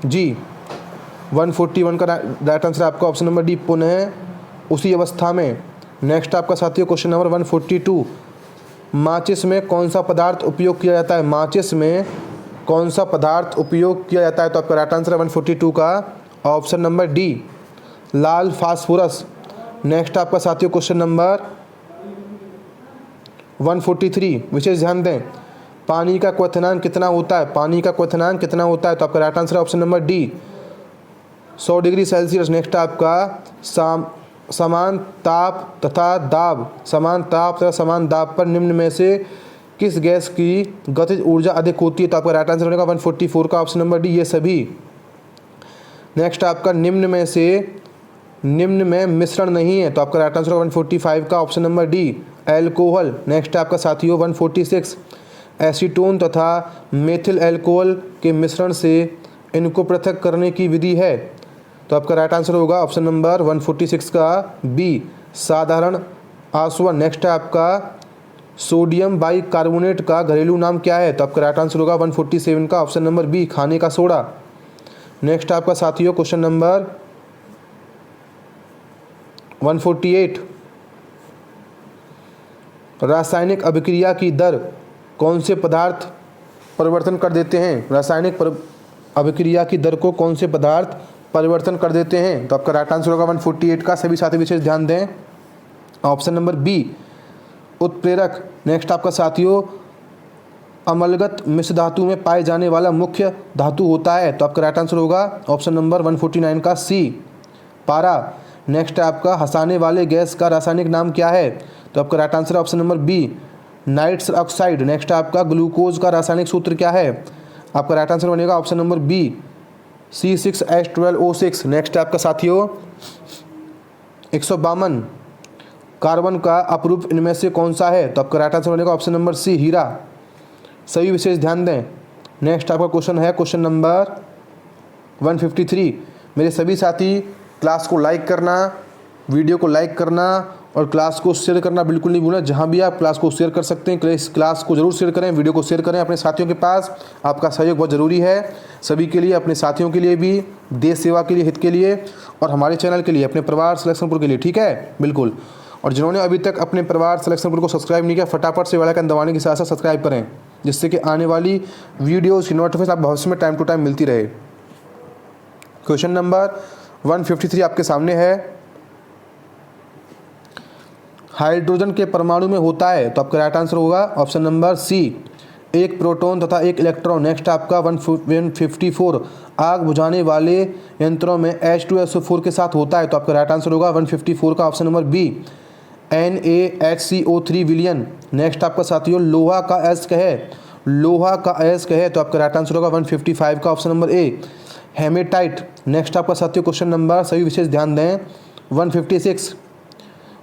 जी, 141 का राइट आंसर आपका ऑप्शन नंबर डी, पुनः उसी अवस्था में। नेक्स्ट आपका साथियों क्वेश्चन नंबर 142। माचिस में कौन सा पदार्थ उपयोग किया जाता है? माचिस में कौन सा पदार्थ उपयोग किया जाता है? तो आपका राइट आंसर है 142 का ऑप्शन नंबर डी, लाल फास्फोरस। नेक्स्ट आपका साथियों क्वेश्चन नंबर 143। विशेष ध्यान दें, पानी का क्वथनांक कितना होता है? पानी का क्वथनांक कितना होता है? तो आपका राइट आंसर है option number D, 100 degree Celsius. Next आपका समान ताप तथा दाब पर निम्न में से किस गैस की गतिज ऊर्जा अधिक होती है? तो आपका राइट आंसर बनेगा 144 का ऑप्शन नंबर डी, ये सभी। नेक्स्ट आपका निम्न में मिश्रण नहीं है? तो आपका राइट आंसर 145 का option number D, alcohol. Next आपका साथियों 146। एसीटोन तथा मेथिल एल्कोहल के मिश्रण से इनको पृथक करने की विधि है? तो आपका राइट आंसर होगा ऑप्शन नंबर 146 का बी, साधारण आसवन। नेक्स्ट है आपका सोडियम बाइकार्बोनेट का घरेलू नाम क्या है? तो आपका राइट आंसर होगा 147 का ऑप्शन नंबर बी, खाने का सोडा। नेक्स्ट आपका साथियों क्वेश्चन नंबर 148, रासायनिक अभिक्रिया की दर कौन से पदार्थ परिवर्तन कर देते हैं? रासायनिक अभिक्रिया की दर को कौन से पदार्थ परिवर्तन कर देते हैं? तो आपका राइट आंसर होगा 148 का। सभी साथी विशेष ध्यान दें, ऑप्शन नंबर बी उत्प्रेरक। नेक्स्ट आपका साथियों अम्लगत मिश्र धातु में पाए जाने वाला मुख्य धातु होता है, तो आपका राइट आंसर होगा ऑप्शन नंबर 149 का सी, पारा। नेक्स्ट है आपका हंसाने वाले गैस का रासायनिक नाम क्या है? तो आपका right answer option number B nitrous oxide. Next आपका ग्लूकोज का रासायनिक सूत्र क्या है? आपका राइट आंसर बनेगा option number B C6H12O6। Next आपका साथियों 152 कार्बन का अपरूप इनमें से कौन सा है? तो आपका राइट आंसर बनेगा ऑप्शन नंबर सी, हीरा। सभी विशेष ध्यान दें। नेक्स्ट आपका क्वेश्चन है क्वेश्चन नंबर 153। मेरे सभी साथी क्लास को लाइक करना, वीडियो को लाइक करना और क्लास को शेयर करना बिल्कुल नहीं भूलना। जहां भी आप क्लास को शेयर कर सकते हैं क्लास को जरूर शेयर करें, वीडियो को शेयर करें अपने साथियों के पास। आपका सहयोग बहुत ज़रूरी है सभी के लिए, अपने साथियों के लिए भी, देश सेवा के लिए, हित के लिए और हमारे चैनल के लिए, अपने परिवार सिलेक्शन पुर के लिए, ठीक है बिल्कुल। और जिन्होंने अभी तक अपने परिवार सिलेक्शन पुर को सब्सक्राइब नहीं किया, फटाफट से वाला आइकन दबाने के साथ साथ सब्सक्राइब करें, जिससे कि आने वाली वीडियोज़ की नोटिफिकेशन आप भविष्य में टाइम टू टाइम मिलती रहे। क्वेश्चन नंबर 153 आपके सामने है, हाइड्रोजन के परमाणु में होता है, तो आपका राइट आंसर होगा ऑप्शन नंबर सी, एक प्रोटॉन तथा एक इलेक्ट्रॉन। नेक्स्ट आपका 154 आग बुझाने वाले यंत्रों में H2SO4 के साथ होता है, तो आपका राइट आंसर होगा 154 का ऑप्शन नंबर बी NaHCO3 विलियन। नेक्स्ट आपका साथियों लोहा का अयस्क है, लोहा का अयस्क है, तो आपका राइट आंसर होगा 155 का option number A, hematite. Next आपका साथियों क्वेश्चन नंबर, सभी विशेष ध्यान दें, 156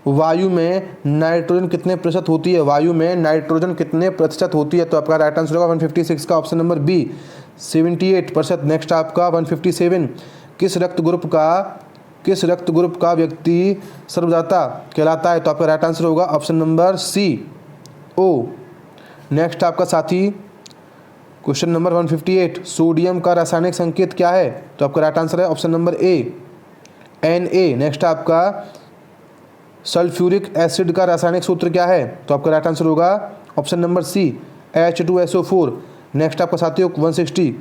वायु में नाइट्रोजन कितने प्रतिशत होती है? वायु में नाइट्रोजन कितने प्रतिशत होती है? तो आपका राइट आंसर होगा 156 का ऑप्शन नंबर बी 78%। नेक्स्ट आपका 157 किस रक्त ग्रुप का व्यक्ति सर्वदाता कहलाता है? तो आपका राइट आंसर होगा ऑप्शन नंबर सी, ओ। नेक्स्ट आपका साथी क्वेश्चन नंबर 158 सोडियम का रासायनिक संकेत क्या है? तो आपका राइट आंसर है option number A, Na। Next आपका सल्फ्यूरिक एसिड का रासायनिक सूत्र क्या है? तो आपका राइट आंसर होगा option number C, H2SO4। Next आपका साथियों 160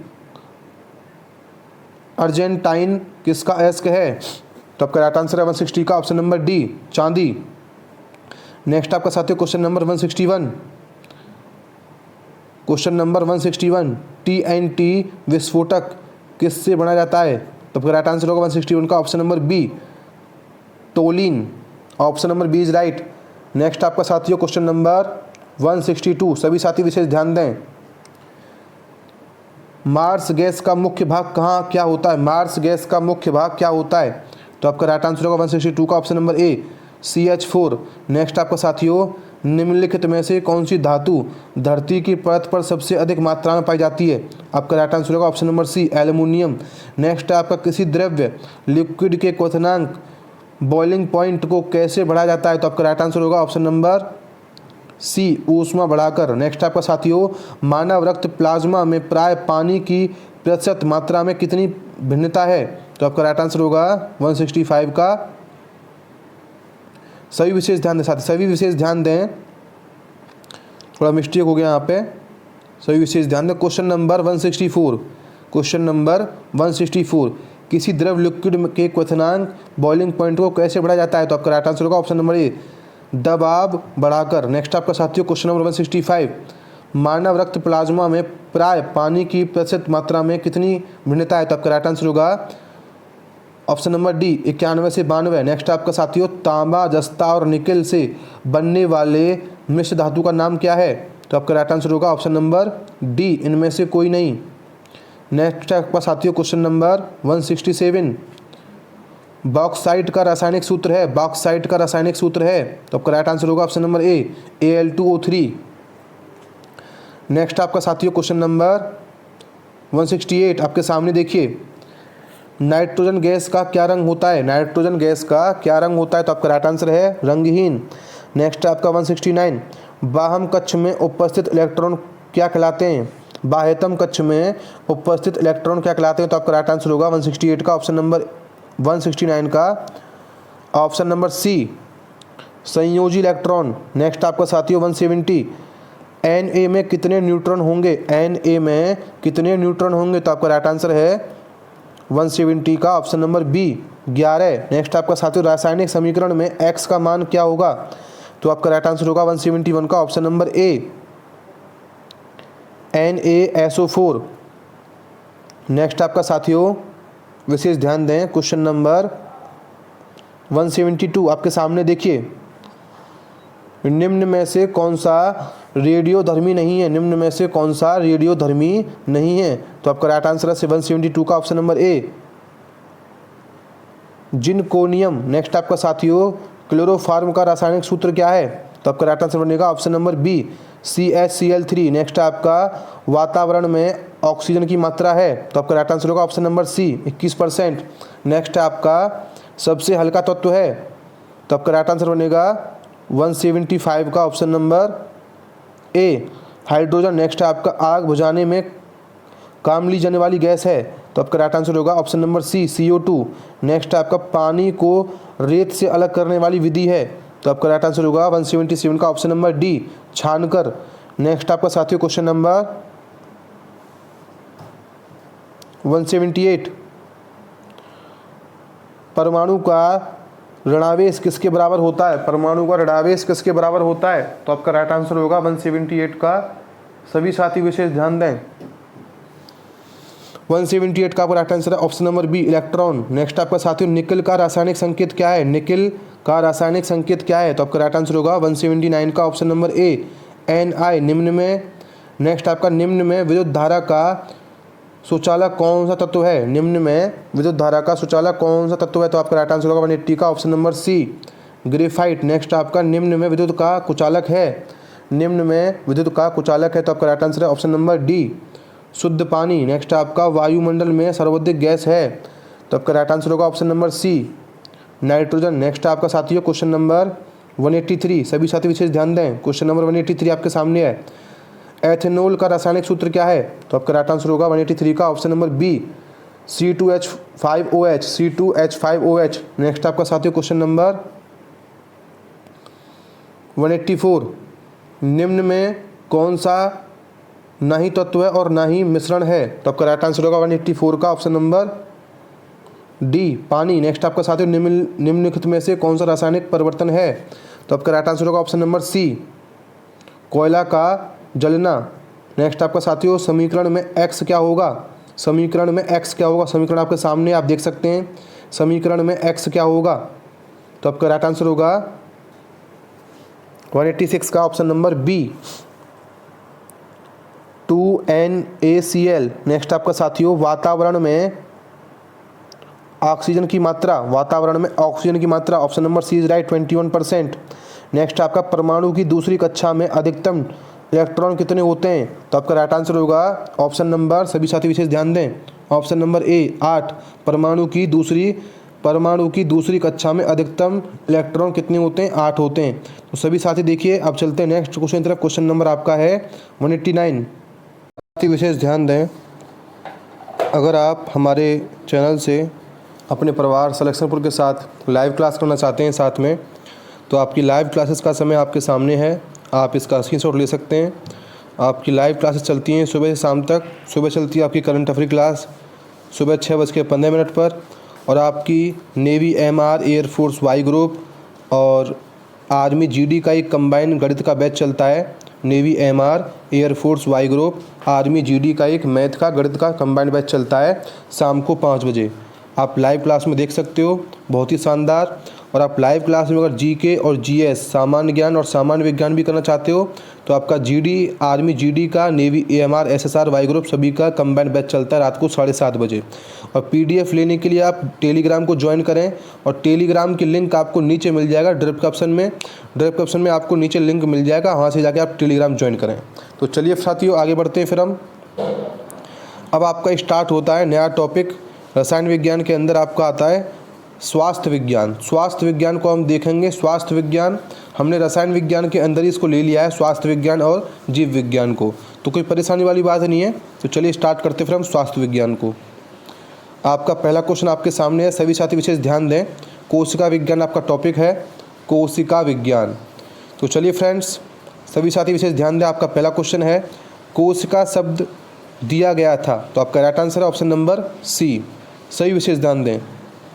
अर्जेंटाइन किसका अयस्क है? तो आपका राइट आंसर है 160 का ऑप्शन नंबर डी, चांदी। नेक्स्ट आपका साथियों question number 161, question number 161 TNT विस्फोटक किससे बनाया जाता है? तो आपका राइट आंसर होगा 161 का option number B, toluene. Option number B is right. Next आपका साथियों क्वेश्चन नंबर 162, सभी साथी विशेष ध्यान दें, मार्स गैस का मुख्य भाग कहाँ क्या होता है? मार्स गैस का मुख्य भाग क्या होता है? तो आपका राइट आंसर होगा 162 का ऑप्शन नंबर ए, CH4। नेक्स्ट आपका साथियों निम्नलिखित में से कौन सी धातु धरती की परत पर सबसे अधिक मात्रा में पाई जाती है? आपका राइट आंसर होगा option number C, aluminium. Next आपका किसी द्रव्य लिक्विड के क्वथनांक बॉइलिंग पॉइंट को कैसे बढ़ाया जाता है? तो आपका राइट आंसर होगा ऑप्शन नंबर सी, ऊष्मा बढ़ाकर। नेक्स्ट आपका साथियों मानव रक्त प्लाज्मा में प्राय पानी की प्रतिशत मात्रा में कितनी भिन्नता है? तो आपका राइट आंसर होगा 165 का। सभी विशेष ध्यान दें साथी, सभी विशेष ध्यान दें, थोड़ा मिस्टेक हो गया यहाँ पे, सभी विशेष ध्यान दें। क्वेश्चन नंबर 164, क्वेश्चन नंबर 164 किसी द्रव लिक्विड के क्वथनांक बॉइलिंग पॉइंट को कैसे बढ़ाया जाता है? तो आपका राइट आंसर होगा ऑप्शन नंबर ए, दबाव बढ़ाकर। नेक्स्ट आपका साथियों क्वेश्चन नंबर 165 मानव रक्त प्लाज्मा में प्राय पानी की प्रतिशत मात्रा में कितनी भिन्नता है? तो आपका राइट आंसर होगा ऑप्शन नंबर डी, 91 से 92। नेक्स्ट आपका साथियों तांबा, जस्ता और निकेल से बनने वाले मिश्र धातु का नाम क्या है? तो आपका राइट आंसर होगा ऑप्शन नंबर डी, इनमें से कोई नहीं। नेक्स्ट आपका साथियों क्वेश्चन नंबर 167 बॉक्साइट का रासायनिक सूत्र है, बॉक्साइट का रासायनिक सूत्र है, तो आपका राइट आंसर होगा ऑप्शन नंबर ए, Al2O3। नेक्स्ट आपका साथियों क्वेश्चन नंबर 168 आपके सामने देखिए, नाइट्रोजन गैस का क्या रंग होता है? नाइट्रोजन गैस का क्या रंग होता है? तो आपका राइट आंसर है रंगहीन। नेक्स्ट आपका 169 बाह्य कक्ष में उपस्थित इलेक्ट्रॉन क्या कहलाते हैं? बाह्यतम कक्ष में उपस्थित इलेक्ट्रॉन क्या कहलाते हैं? तो आपका राइट आंसर होगा 168 का ऑप्शन नंबर 169 का ऑप्शन नंबर सी संयोजी इलेक्ट्रॉन। नेक्स्ट आपका साथियों 170 Na में कितने न्यूट्रॉन होंगे? Na में कितने न्यूट्रॉन होंगे? तो आपका राइट आंसर है 170 का ऑप्शन नंबर बी 11। नेक्स्ट आपका साथियों रासायनिक समीकरण में X का मान क्या होगा? तो आपका राइट आंसर होगा 171 का ऑप्शन नंबर ए NaSO4। नेक्स्ट आपका साथियों विशेष ध्यान दें, क्वेश्चन नंबर 172 आपके सामने देखिए, निम्न में से कौन सा रेडियोधर्मी नहीं है? निम्न में से कौन सा रेडियोधर्मी नहीं है? तो आपका राइट आंसर है 172 का ऑप्शन नंबर ए जिनकोनियम। नेक्स्ट आपका साथियों क्लोरोफॉर्म का रासायनिक सूत्र क्या है? तो आपका राइट आंसर बनेगा option number B CH_Cl3। Next आपका वातावरण में ऑक्सीजन की मात्रा है, तो आपका राइट आंसर होगा ऑप्शन नंबर सी 21%। नेक्स्ट आपका सबसे हल्का तत्व है, तो आपका राइट आंसर बनेगा 175 का ऑप्शन नंबर ए हाइड्रोजन। नेक्स्ट आपका आग बुझाने में काम ली जाने वाली गैस है, तो आपका राइट आंसर होगा option number C CO2। Next आपका पानी को रेत से अलग करने वाली विधि है, तो आपका राइट आंसर होगा 177 का ऑप्शन नंबर डी छानकर। नेक्स्ट आपका साथियों क्वेश्चन नंबर 178 परमाणु का ऋणावेश किसके बराबर होता है? परमाणु का ऋणावेश किसके बराबर होता है? तो आपका राइट आंसर होगा 178 का। सभी साथी विशेष ध्यान दें, 178 का आपका राइट आंसर है option number B electron. Next आपका साथियों निकल का रासायनिक संकेत क्या है? निकल का रासायनिक संकेत क्या है? तो आपका राइट आंसर होगा 179 का ऑप्शन नंबर ए Ni। निम्न में नेक्स्ट आपका निम्न में विद्युत धारा का सुचालक कौन सा तत्व है? निम्न में विद्युत धारा का सुचालक कौन सा तत्व है? तो आपका राइट आंसर होगा 180 का option number C graphite. Next आपका निम्न में विद्युत का कुचालक है, निम्न में विद्युत का कुचालक है, तो आपका राइट आंसर है ऑप्शन नंबर डी शुद्ध पानी। नेक्स्ट आपका वायुमंडल में सर्वाधिक गैस है, तो आपका राइट आंसर होगा option number C nitrogen. Next आपका साथियों क्वेश्चन नंबर 183, सभी साथी विशेष ध्यान दें, क्वेश्चन नंबर 183 आपके सामने है। एथेनॉल का रासायनिक सूत्र क्या है? तो आपका राइट आंसर होगा 183 का option number B C2H5OH। Next आपका साथियों क्वेश्चन नंबर 184 निम्न में कौन सा ना ही तत्व है और ना ही मिश्रण है? तो आपका राइट आंसर होगा 184 का ऑप्शन नंबर डी पानी। नेक्स्ट आपका साथियों निम्नलिखित में से कौन सा रासायनिक परिवर्तन है? तो आपका राइट आंसर होगा ऑप्शन नंबर सी कोयला का जलना। नेक्स्ट आपका साथियों समीकरण में X क्या होगा? समीकरण में X क्या होगा? समीकरण आपके सामने आप देख सकते हैं, समीकरण में X क्या होगा? तो आपका राइट आंसर होगा 186 का option number B 2NaCl। Next आपका साथियों वातावरण में ऑक्सीजन की मात्रा, वातावरण में ऑक्सीजन की मात्रा option number C is right 21%। Next आपका परमाणु की दूसरी कक्षा में अधिकतम इलेक्ट्रॉन कितने होते हैं? तो आपका राइट आंसर होगा ऑप्शन नंबर, सभी साथी विशेष ध्यान दें, ऑप्शन नंबर ए 8। परमाणु की दूसरी कक्षा में अधिकतम इलेक्ट्रॉन कितने होते हैं? 8 होते हैं। तो सभी साथी देखिए अब चलते हैं नेक्स्ट क्वेश्चन तरफ। क्वेश्चन नंबर आपका है 189। साथी विशेष ध्यान दें, अगर आप हमारे चैनल से अपने परिवार सिलेक्शनपुर के साथ लाइव क्लास करना चाहते हैं साथ में, तो आपकी लाइव क्लासेस का समय आपके सामने है, आप इसका स्क्रीनशॉट ले सकते हैं। आपकी लाइव क्लासेस चलती हैं सुबह से शाम तक। सुबह चलती है आपकी करंट अफेयर क्लास सुबह 6:15 पर, और आपकी navy MR air force Y group और आर्मी GD का एक कंबाइंड गणित का बैच चलता है। Navy MR air force Y group army GD का एक मैथ का गणित का कंबाइंड बैच चलता है शाम को 5 बजे। आप लाइव क्लास में देख सकते हो, बहुत ही शानदार। और आप लाइव क्लास में अगर GK और GS सामान्य ज्ञान और सामान्य विज्ञान भी करना चाहते हो, तो आपका GD आर्मी GD का navy AMR SSR Y group सभी का कंबाइंड बैच चलता है रात को 7:30 बजे। और PDF लेने के लिए आप टेलीग्राम को ज्वाइन करें, और टेलीग्राम की लिंक आपको नीचे मिल जाएगा डिस्क्रिप्शन में आपको नीचे लिंक मिल जाएगा, वहाँ से जाके आप टेलीग्राम ज्वाइन करें। तो चलिए साथियों आगे बढ़ते हैं। फिर हम अब आपका स्टार्ट होता है नया टॉपिक। रसायन विज्ञान के अंदर आपका आता है स्वास्थ्य विज्ञान। स्वास्थ्य विज्ञान को हम देखेंगे। स्वास्थ्य विज्ञान हमने रसायन विज्ञान के अंदर ही इसको ले लिया है, स्वास्थ्य विज्ञान और जीव विज्ञान को, तो कोई परेशानी वाली बात नहीं है। तो चलिए स्टार्ट करते फिर हम स्वास्थ्य विज्ञान को। आपका पहला क्वेश्चन आपके सामने है, सभी साथी विशेष ध्यान दें। कोशिका विज्ञान आपका टॉपिक है, कोशिका विज्ञान। तो चलिए फ्रेंड्स सभी साथी विशेष ध्यान दें, आपका पहला क्वेश्चन है, कोशिका शब्द दिया गया था, तो आपका राइट आंसर है ऑप्शन नंबर सी। सभी विशेष ध्यान दें,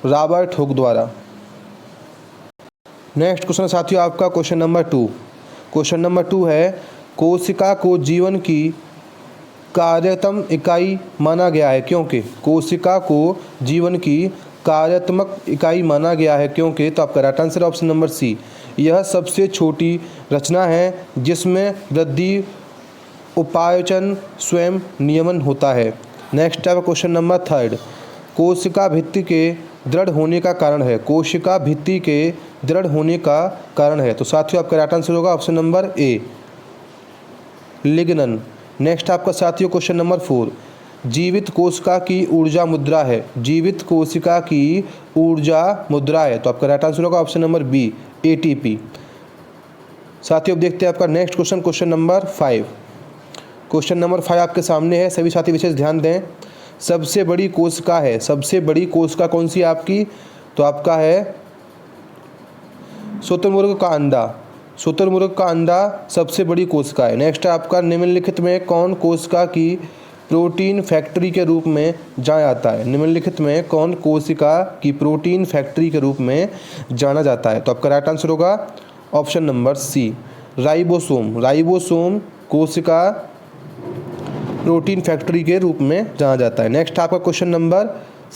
रॉबर्ट हुक द्वारा। नेक्स्ट क्वेश्चन साथियों आपका क्वेश्चन नंबर 2। क्वेश्चन नंबर 2 है, कोशिका को जीवन की कार्यात्मक इकाई माना गया है क्योंकि। कोशिका को जीवन की कार्यात्मक इकाई माना गया है क्योंकि, तो आपका right answer option number C. यह सबसे छोटी रचना है जिसमें वृद्धि, उपायचन, स्वयं नियमन होता है। नेक्स्ट है क्वेश्चन नंबर 3, कोशिका भित्ति के दृढ़ होने का कारण है। कोशिका भित्ति के दृढ़ होने का कारण है, तो साथियों आपका राइट आंसर होगा ऑप्शन नंबर ए, लिग्नन। नेक्स्ट आपका साथियों क्वेश्चन नंबर 4, जीवित कोशिका की ऊर्जा मुद्रा है। जीवित कोशिका की ऊर्जा मुद्रा है, तो आपका राइट आंसर होगा ऑप्शन नंबर बी, एटीपी। साथियों अब देखते हैं आपका next question, question number 5। Question number 5 आपके सामने है, सभी साथी विशेष ध्यान दें। सबसे बड़ी कोशिका है, सबसे बड़ी कोशिका कौन सी है आपकी, तो आपका है शुतुरमुर्ग का अंडा। शुतुरमुर्ग का अंडा सबसे बड़ी कोशिका है। नेक्स्ट है आपका, निम्नलिखित में कौन कोशिका की प्रोटीन फैक्ट्री के रूप में जाना जाता है। निम्नलिखित में कौन कोशिका की प्रोटीन फैक्ट्री के रूप में जाना जाता है, तो आपका राइट आंसर होगा option number C, ribosome. Ribosome कोशिका प्रोटीन फैक्ट्री के रूप में जाना जाता है। नेक्स्ट आपका क्वेश्चन नंबर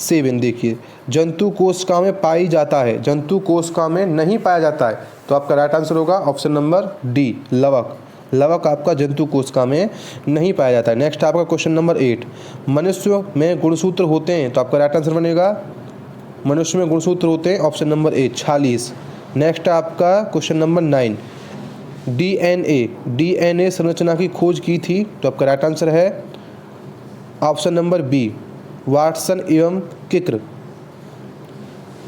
7 देखिए, जंतु कोशिका में पाई जाता है, जंतु कोशिका में नहीं पाया जाता है, तो आपका राइट आंसर होगा ऑप्शन नंबर डी, लवक। लवक आपका जंतु कोशिका में नहीं पाया जाता है। नेक्स्ट आपका क्वेश्चन नंबर 8, मनुष्य में गुणसूत्र होते हैं, तो आपका राइट आंसर बनेगा मनुष्य में गुणसूत्र होते हैं, ऑप्शन नंबर ए, 46। नेक्स्ट आपका क्वेश्चन नंबर 9, डीएनए। डीएनए संरचना की खोज की थी, तो आपका राइट आंसर है ऑप्शन नंबर बी, वाटसन एवं किक्र।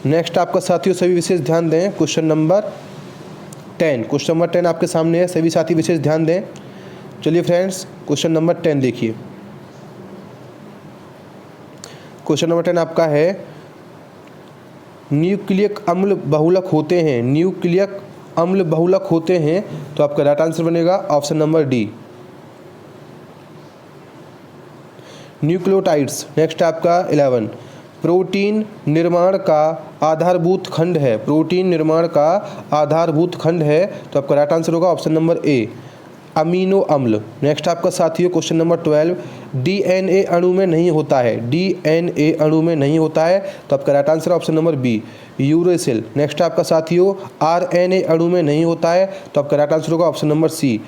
नेक्स्ट आपका साथियों सभी विशेष ध्यान दें, क्वेश्चन नंबर 10। क्वेश्चन नंबर 10 आपके सामने है, सभी साथी विशेष ध्यान दें। चलिए फ्रेंड्स क्वेश्चन नंबर 10 देखिए। क्वेश्चन नंबर 10 आपका है, न्यूक्लियक अम्ल बहुलक होते हैं। न्यूक्लियक अम्ल बहुलक होते हैं, तो आपका राइट आंसर बनेगा option number D, nucleotides. Next आपका 11, प्रोटीन निर्माण का आधारभूत खंड है। प्रोटीन निर्माण का आधारभूत खंड है, तो आपका राइट आंसर होगा ऑप्शन नंबर ए, अमीनो अम्ल। नेक्स्ट आपका साथियों क्वेश्चन नंबर 12, डीएनए अणु में नहीं होता है। डीएनए अणु में नहीं होता है, तो आपका right answer option number B, uracil. Next आपका साथियों आरएनए अणु में नहीं होता है, तो आपका राइट आंसर होगा option number C,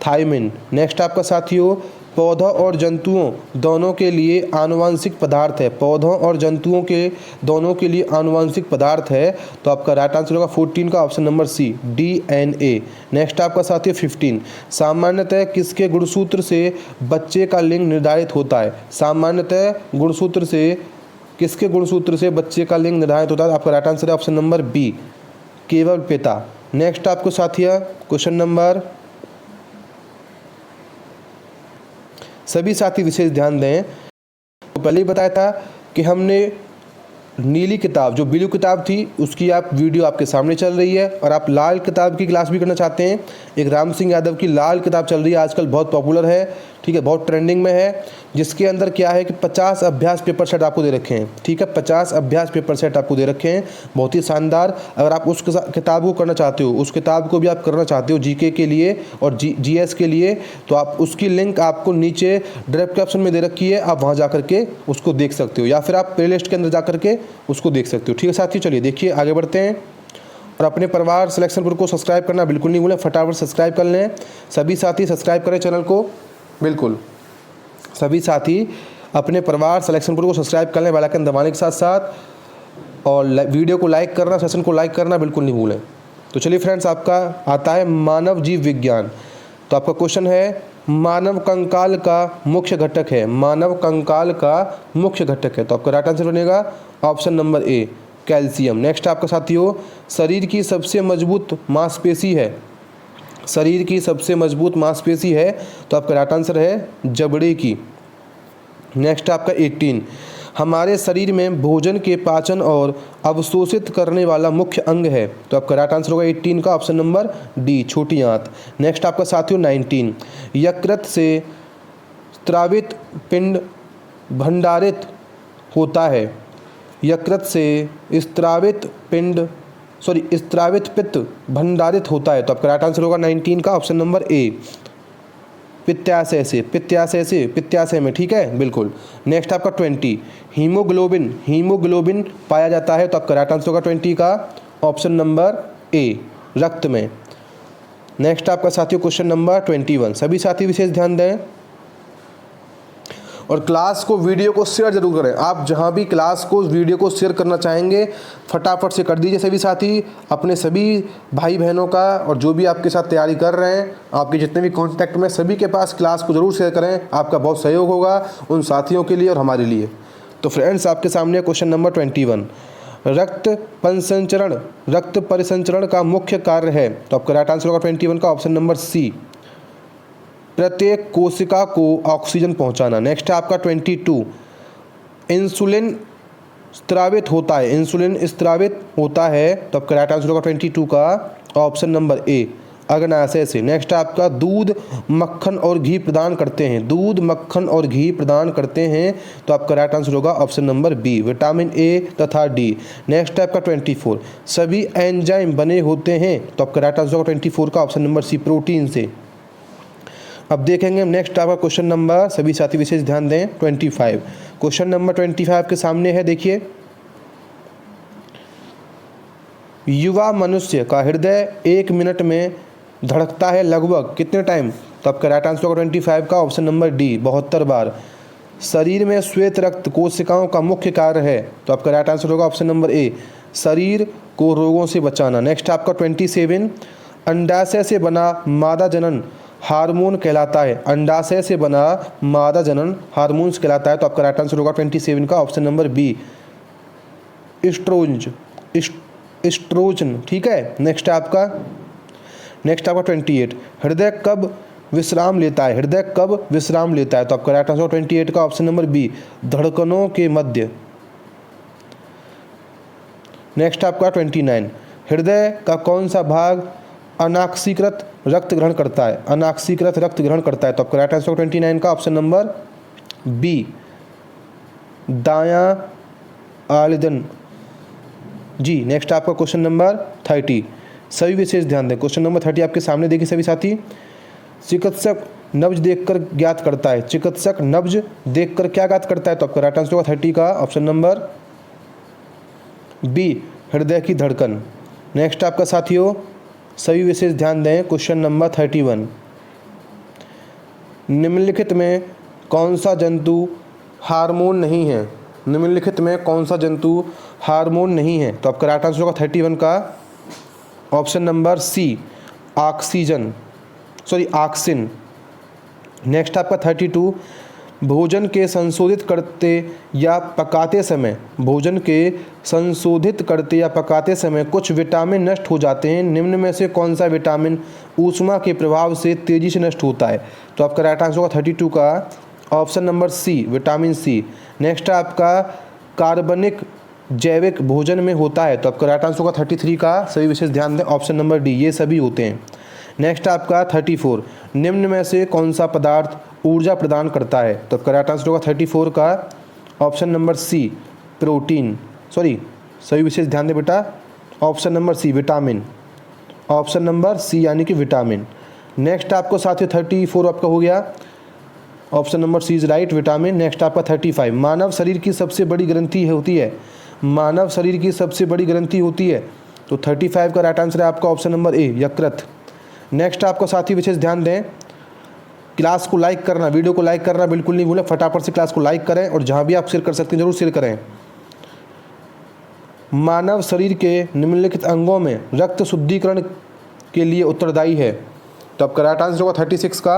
thymine. Next आपका साथियों पौधों और जंतुओं दोनों के लिए आनुवांशिक पदार्थ है। पौधों और जंतुओं के दोनों के लिए आनुवांशिक पदार्थ है, तो आपका राइट आंसर होगा 14 का option number C, DNA. Next आपका साथियों 15, सामान्यतः किसके गुणसूत्र से बच्चे का लिंग निर्धारित होता है। सामान्यतः गुणसूत्र से किसके गुणसूत्र से बच्चे का लिंग निर्धारित होता है, आपका राइट आंसर है ऑप्शन नंबर बी, केवल पिता। नेक्स्ट आपको साथियों क्वेश्चन नंबर, सभी साथी विशेष ध्यान दें। तो पहले ही बताया था कि हमने नीली किताब जो ब्लू किताब थी उसकी आप वीडियो आपके सामने चल रही है, और आप लाल किताब की क्लास भी करना चाहते हैं। एक राम सिंह यादव की लाल किताब चल रही है, आजकल बहुत पॉपुलर है, ठीक है, बहुत ट्रेंडिंग में है, जिसके अंदर क्या है कि 50 अभ्यास पेपर सेट आपको दे रखे हैं, ठीक है, 50 अभ्यास पेपर सेट आपको दे रखे हैं, बहुत ही शानदार। अगर आप उस किताब को करना चाहते हो, उस किताब को भी आप करना चाहते हो जीके के लिए और जीएस के लिए, तो आप उसकी लिंक आपको नीचे डिस्क्रिप्शन में दे रखी है, आप वहाँ जा करके उसको देख सकते हो, या फिर आप प्ले लिस्ट के अंदर जा करके उसको देख सकते हो, ठीक है साथियों। चलिए देखिए आगे बढ़ते हैं, और अपने परिवार सिलेक्शनपुर को सब्सक्राइब करना बिल्कुल नहीं भूलें, फटाफट सब्सक्राइब कर लें। सभी साथी सब्सक्राइब करें चैनल को, बिल्कुल सभी साथी अपने परिवार सिलेक्शनपुर को सब्सक्राइब कर लें बेल आइकन दबाने के साथ साथ, और वीडियो को लाइक करना, सेशन को लाइक करना बिल्कुल नहीं भूलें। तो चलिए फ्रेंड्स आपका आता है मानव जीव विज्ञान। तो आपका क्वेश्चन है मानव कंकाल का मुख्य घटक है। मानव कंकाल का मुख्य घटक है, तो आपका राइट आंसर बनेगा ऑप्शन नंबर ए, कैल्शियम। नेक्स्ट आपका साथियों, शरीर की सबसे मजबूत मांसपेशी है, शरीर की सबसे मजबूत मांसपेशी है, तो आपका राइट आंसर है जबड़े की। नेक्स्ट आपका 18, हमारे शरीर में भोजन के पाचन और अवशोषित करने वाला मुख्य अंग है, तो आपका राइट आंसर होगा 18 का ऑप्शन नंबर डी, छोटी आंत। नेक्स्ट आपका साथियों 19, यकृत से स्रावित पिंड भंडारित होता है, यकृत से स्रावित पित्त भंडारित होता है, तो आपका राइट आंसर होगा 19 का ऑप्शन नंबर ए, पित्ताशय में, ठीक है, बिल्कुल। नेक्स्ट आपका 20, हीमोग्लोबिन पाया जाता है, तो आपका राइट आंसर होगा 20 का ऑप्शन नंबर ए, रक्त में। नेक्स्ट आपका साथियों क्वेश्चन नंबर 21, सभी साथी विशेष ध्यान दें और क्लास को, वीडियो को शेयर जरूर करें। आप जहां भी क्लास को, वीडियो को शेयर करना चाहेंगे फटाफट से कर दीजिए सभी साथी, अपने सभी भाई बहनों का, और जो भी आपके साथ तैयारी कर रहे हैं, आपके जितने भी कॉन्टैक्ट में, सभी के पास क्लास को जरूर शेयर करें। आपका बहुत सहयोग होगा उन साथियों के लिए और हमारे लिए। तो फ्रेंड्स, आपके सामने क्वेश्चन नंबर 21, रक्त परिसंचरण का मुख्य कार्य है, तो आपका राइट आंसर होगा 21 का ऑप्शन नंबर सी, प्रत्येक कोशिका को ऑक्सीजन पहुंचाना। नेक्स्ट है आपका 22, इंसुलिन स्रावित होता है, तो आपका राइट आंसर होगा 22 का ऑप्शन नंबर ए, अग्नाशय से। नेक्स्ट आपका दूध, मक्खन और घी प्रदान करते हैं, तो आपका राइट आंसर होगा option number B, vitamin A तथा डी। नेक्स्ट आपका 24, सभी एंजाइम बने होते हैं, तो आपका राइट आंसर होगा 24 का ऑप्शन नंबर सी, प्रोटीन से। अब देखेंगे नेक्स्ट आपका क्वेश्चन नंबर, सभी साथी विशेष ध्यान दें, 25। क्वेश्चन नंबर 25 के सामने है, देखिए, युवा मनुष्य का हृदय 1 मिनट में धड़कता है लगभग कितने टाइम, तो आपका राइट आंसर होगा 25 का ऑप्शन नंबर डी, 72 बार। शरीर में श्वेत रक्त कोशिकाओं का मुख्य कार्य है, तो आपका राइट आंसर होगा ऑप्शन नंबर ए, शरीर को रोगों से बचाना। नेक्स्ट आपका 27, अंडाशय से बना मादा जनन हार्मोन कहलाता है, अंडाशय से बना मादा जनन हार्मोन्स कहलाता है, तो आपका राइट आंसर होगा 27 का ऑप्शन नंबर बी, एस्ट्रोजन, ठीक है। नेक्स्ट आपका 28, हृदय कब विश्राम लेता है, तो आपका राइट आंसर 28 का ऑप्शन नंबर बी, धड़कनों के मध्य। नेक्स्ट आपका 29, हृदय का कौन सा भाग अनाक्सीकृत रक्त ग्रहण करता है, तो आपका राइट आंसर 29 का ऑप्शन नंबर बी, दायां आलिदन जी। नेक्स्ट आपका क्वेश्चन नंबर 30, सभी विशेष ध्यान दें, क्वेश्चन नंबर 30 आपके सामने देखिए सभी साथी, चिकित्सक नब्ज देखकर क्या ज्ञात करता है, तो आपका राइट आंसर होगा 30 का ऑप्शन नंबर बी, हृदय की धड़कन। नेक्स्ट आपका साथियों सभी विशेष ध्यान दें, क्वेश्चन नंबर 31, निम्नलिखित में कौन सा जंतु हार्मोन नहीं है, तो आपका राइट आंसर होगा 31 का option number C, auxin. Next आपका 32, भोजन के संशोधित करते या पकाते समय कुछ विटामिन नष्ट हो जाते हैं, निम्न में से कौन सा विटामिन ऊष्मा के प्रभाव से तेजी से नष्ट होता है, तो आपका राइट आंसर होगा 32 का option number C, vitamin C. Next आपका कार्बनिक जैविक भोजन में होता है, तो आपका राइट आंसर होगा 33 का, सभी विशेष ध्यान दें, ऑप्शन नंबर डी, ये सभी होते हैं। नेक्स्ट आपका 34, निम्न में से कौन सा पदार्थ ऊर्जा प्रदान करता है, तो आपका राइट आंसर होगा 34 का ऑप्शन नंबर सी, प्रोटीन, सभी विशेष ध्यान दें बेटा, option number C, vitamin, option number C यानी कि विटामिन। नेक्स्ट आपको साथियों 34 आपका हो गया, option number C is right, vitamin. Next आपका 35, मानव शरीर की सबसे बड़ी ग्रंथि होती है, तो 35 का राइट आंसर है आपका ऑप्शन नंबर ए, यकृत। नेक्स्ट आपको साथी विशेष ध्यान दें, क्लास को लाइक करना, वीडियो को लाइक करना बिल्कुल नहीं भूलें, फटाफट से क्लास को लाइक करें और जहां भी आप शेयर कर सकते हैं जरूर शेयर करें। मानव शरीर के निम्नलिखित अंगों में रक्त शुद्धिकरण के लिए उत्तरदायी है, तो आपका राइट आंसर होगा 36 का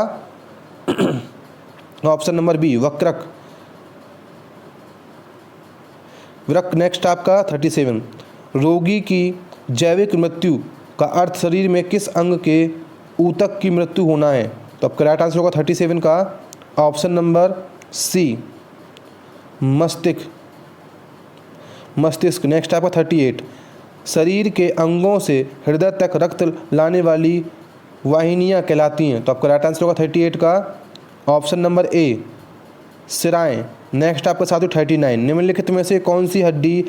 ऑप्शन नंबर बी, वक्रक। नेक्स्ट आपका 37, रोगी की जैविक मृत्यु का अर्थ शरीर में किस अंग के ऊतक की मृत्यु होना है। तो आपका राइट आंसर होगा 37 का ऑप्शन नंबर सी, मस्तिष्क। नेक्स्ट आपका 38, शरीर के अंगों से हृदय तक रक्त लाने वाली वाहिनियाँ कहलाती हैं। तो आपका राइट आंसर होगा 38 का ऑप्शन नंबर ए, सिराएँ। नेक्स्ट आपका साथियों 39, निम्नलिखित में से कौन सी हड्डी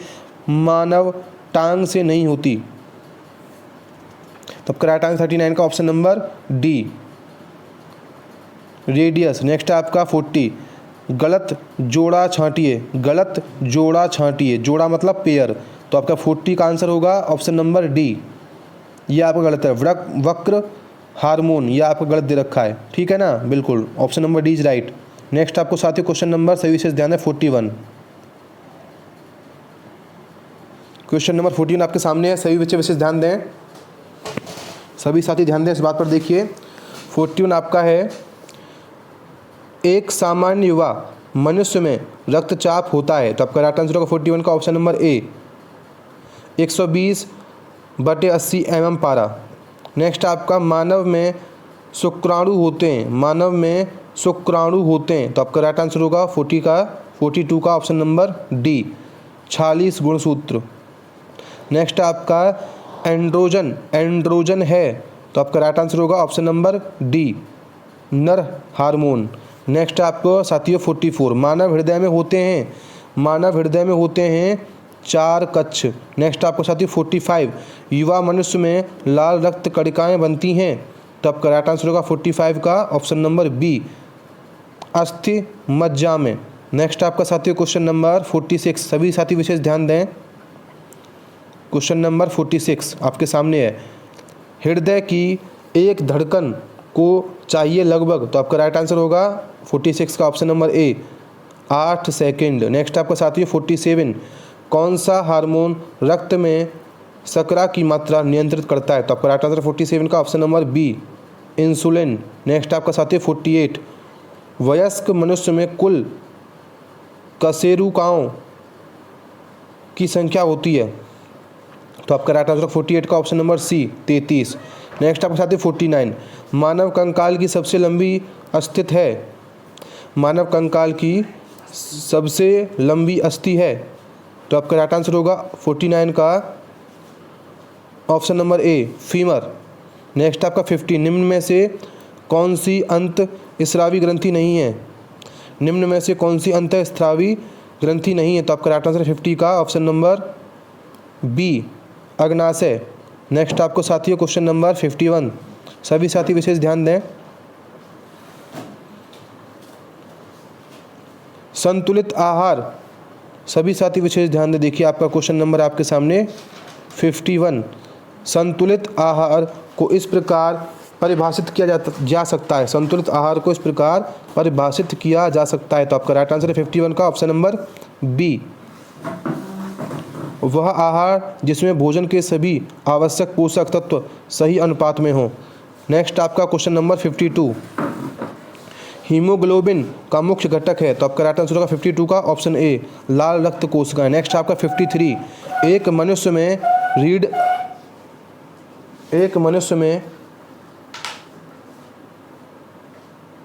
मानव टांग से नहीं होती। तो आपका राइट आंसर 39 का option number D, radius. Next आपका 40, गलत जोड़ा छांटिए, गलत जोड़ा छांटिए, जोड़ा मतलब पेयर। तो आपका 40 का आंसर होगा ऑप्शन नंबर डी, ये आपका गलत है, वक्र हार्मोन, ये आपका गलत दे रखा है, ठीक है ना, बिल्कुल option number D is right. Next आपको साथियों क्वेश्चन नंबर सही विशेष ध्यान है 41, क्वेश्चन नंबर 14 आपके सामने है, सभी बच्चे विशेष ध्यान दें, सभी साथी ध्यान दें इस बात पर। देखिए 41 आपका है, एक सामान्य युवा मनुष्य में रक्तचाप होता है। तो आपका राइट आंसर होगा 41 का ऑप्शन नंबर ए, 120/80 mm पारा। नेक्स्ट आपका मानव में शुक्राणु होते हैं, मानव में शुक्राणु होते हैं। तो आपका राइट आंसर होगा 42 का ऑप्शन नंबर डी, 46 गुणसूत्र। नेक्स्ट आपका एंड्रोजन है। तो आपका राइट आंसर होगा ऑप्शन नंबर डी, नर हार्मोन। नेक्स्ट आपको साथियों 44, मानव हृदय में होते हैं, मानव हृदय में होते हैं 4 कक्ष। नेक्स्ट आपको साथियों 45, युवा मनुष्य में लाल रक्त कणिकाएँ बनती हैं। तो आपका राइट आंसर होगा 45 का ऑप्शन नंबर बी, अस्थि मज्जा में। नेक्स्ट आपका साथियों क्वेश्चन नंबर 46, सभी साथी विशेष ध्यान दें, क्वेश्चन नंबर 46 आपके सामने है, हृदय की एक धड़कन को चाहिए लगभग। तो आपका राइट आंसर होगा 46 का ऑप्शन नंबर ए, 8 सेकंड। नेक्स्ट आपका साथियों 47, कौन सा हार्मोन रक्त में शर्करा की मात्रा नियंत्रित करता है। तो आपका राइट आंसर 47 का option number B, insulin. Next आपका साथियों 48, वयस्क मनुष्य में कुल कशेरुकाओं की संख्या होती है। तो आपका राइट आंसर 48 का ऑप्शन नंबर सी, 33। नेक्स्ट आपके साथ ही 49, मानव कंकाल की सबसे लंबी अस्थित है, मानव कंकाल की सबसे लंबी अस्थि है। तो आपका राइट आंसर होगा 49 का ऑप्शन नंबर ए, फीमर। नेक्स्ट आपका 50, निम्न में से कौन सी अंत स्रावी ग्रंथि नहीं है, निम्न में से कौन सी अंत स्रावी ग्रंथि नहीं है। तो आपका राइट आंसर 50 का ऑप्शन नंबर बी, अग्नाशय। नेक्स्ट आपको साथियों क्वेश्चन नंबर 51, सभी साथी विशेष ध्यान दें, संतुलित आहार, सभी साथी विशेष ध्यान दें। देखिए आपका क्वेश्चन नंबर आपके सामने 51, संतुलित आहार को इस प्रकार परिभाषित किया जा सकता है, संतुलित आहार को इस प्रकार परिभाषित किया जा सकता है। तो आपका राइट आंसर है 51 का ऑप्शन नंबर बी, वह आहार जिसमें भोजन के सभी आवश्यक पोषक तत्व सही अनुपात में हो। नेक्स्ट आपका क्वेश्चन नंबर 52, हीमोग्लोबिन का मुख्य घटक है। तो आपका राइट आंसर होगा 52 का ऑप्शन ए, लाल रक्त कोशिकाएं। नेक्स्ट आपका 53, एक मनुष्य में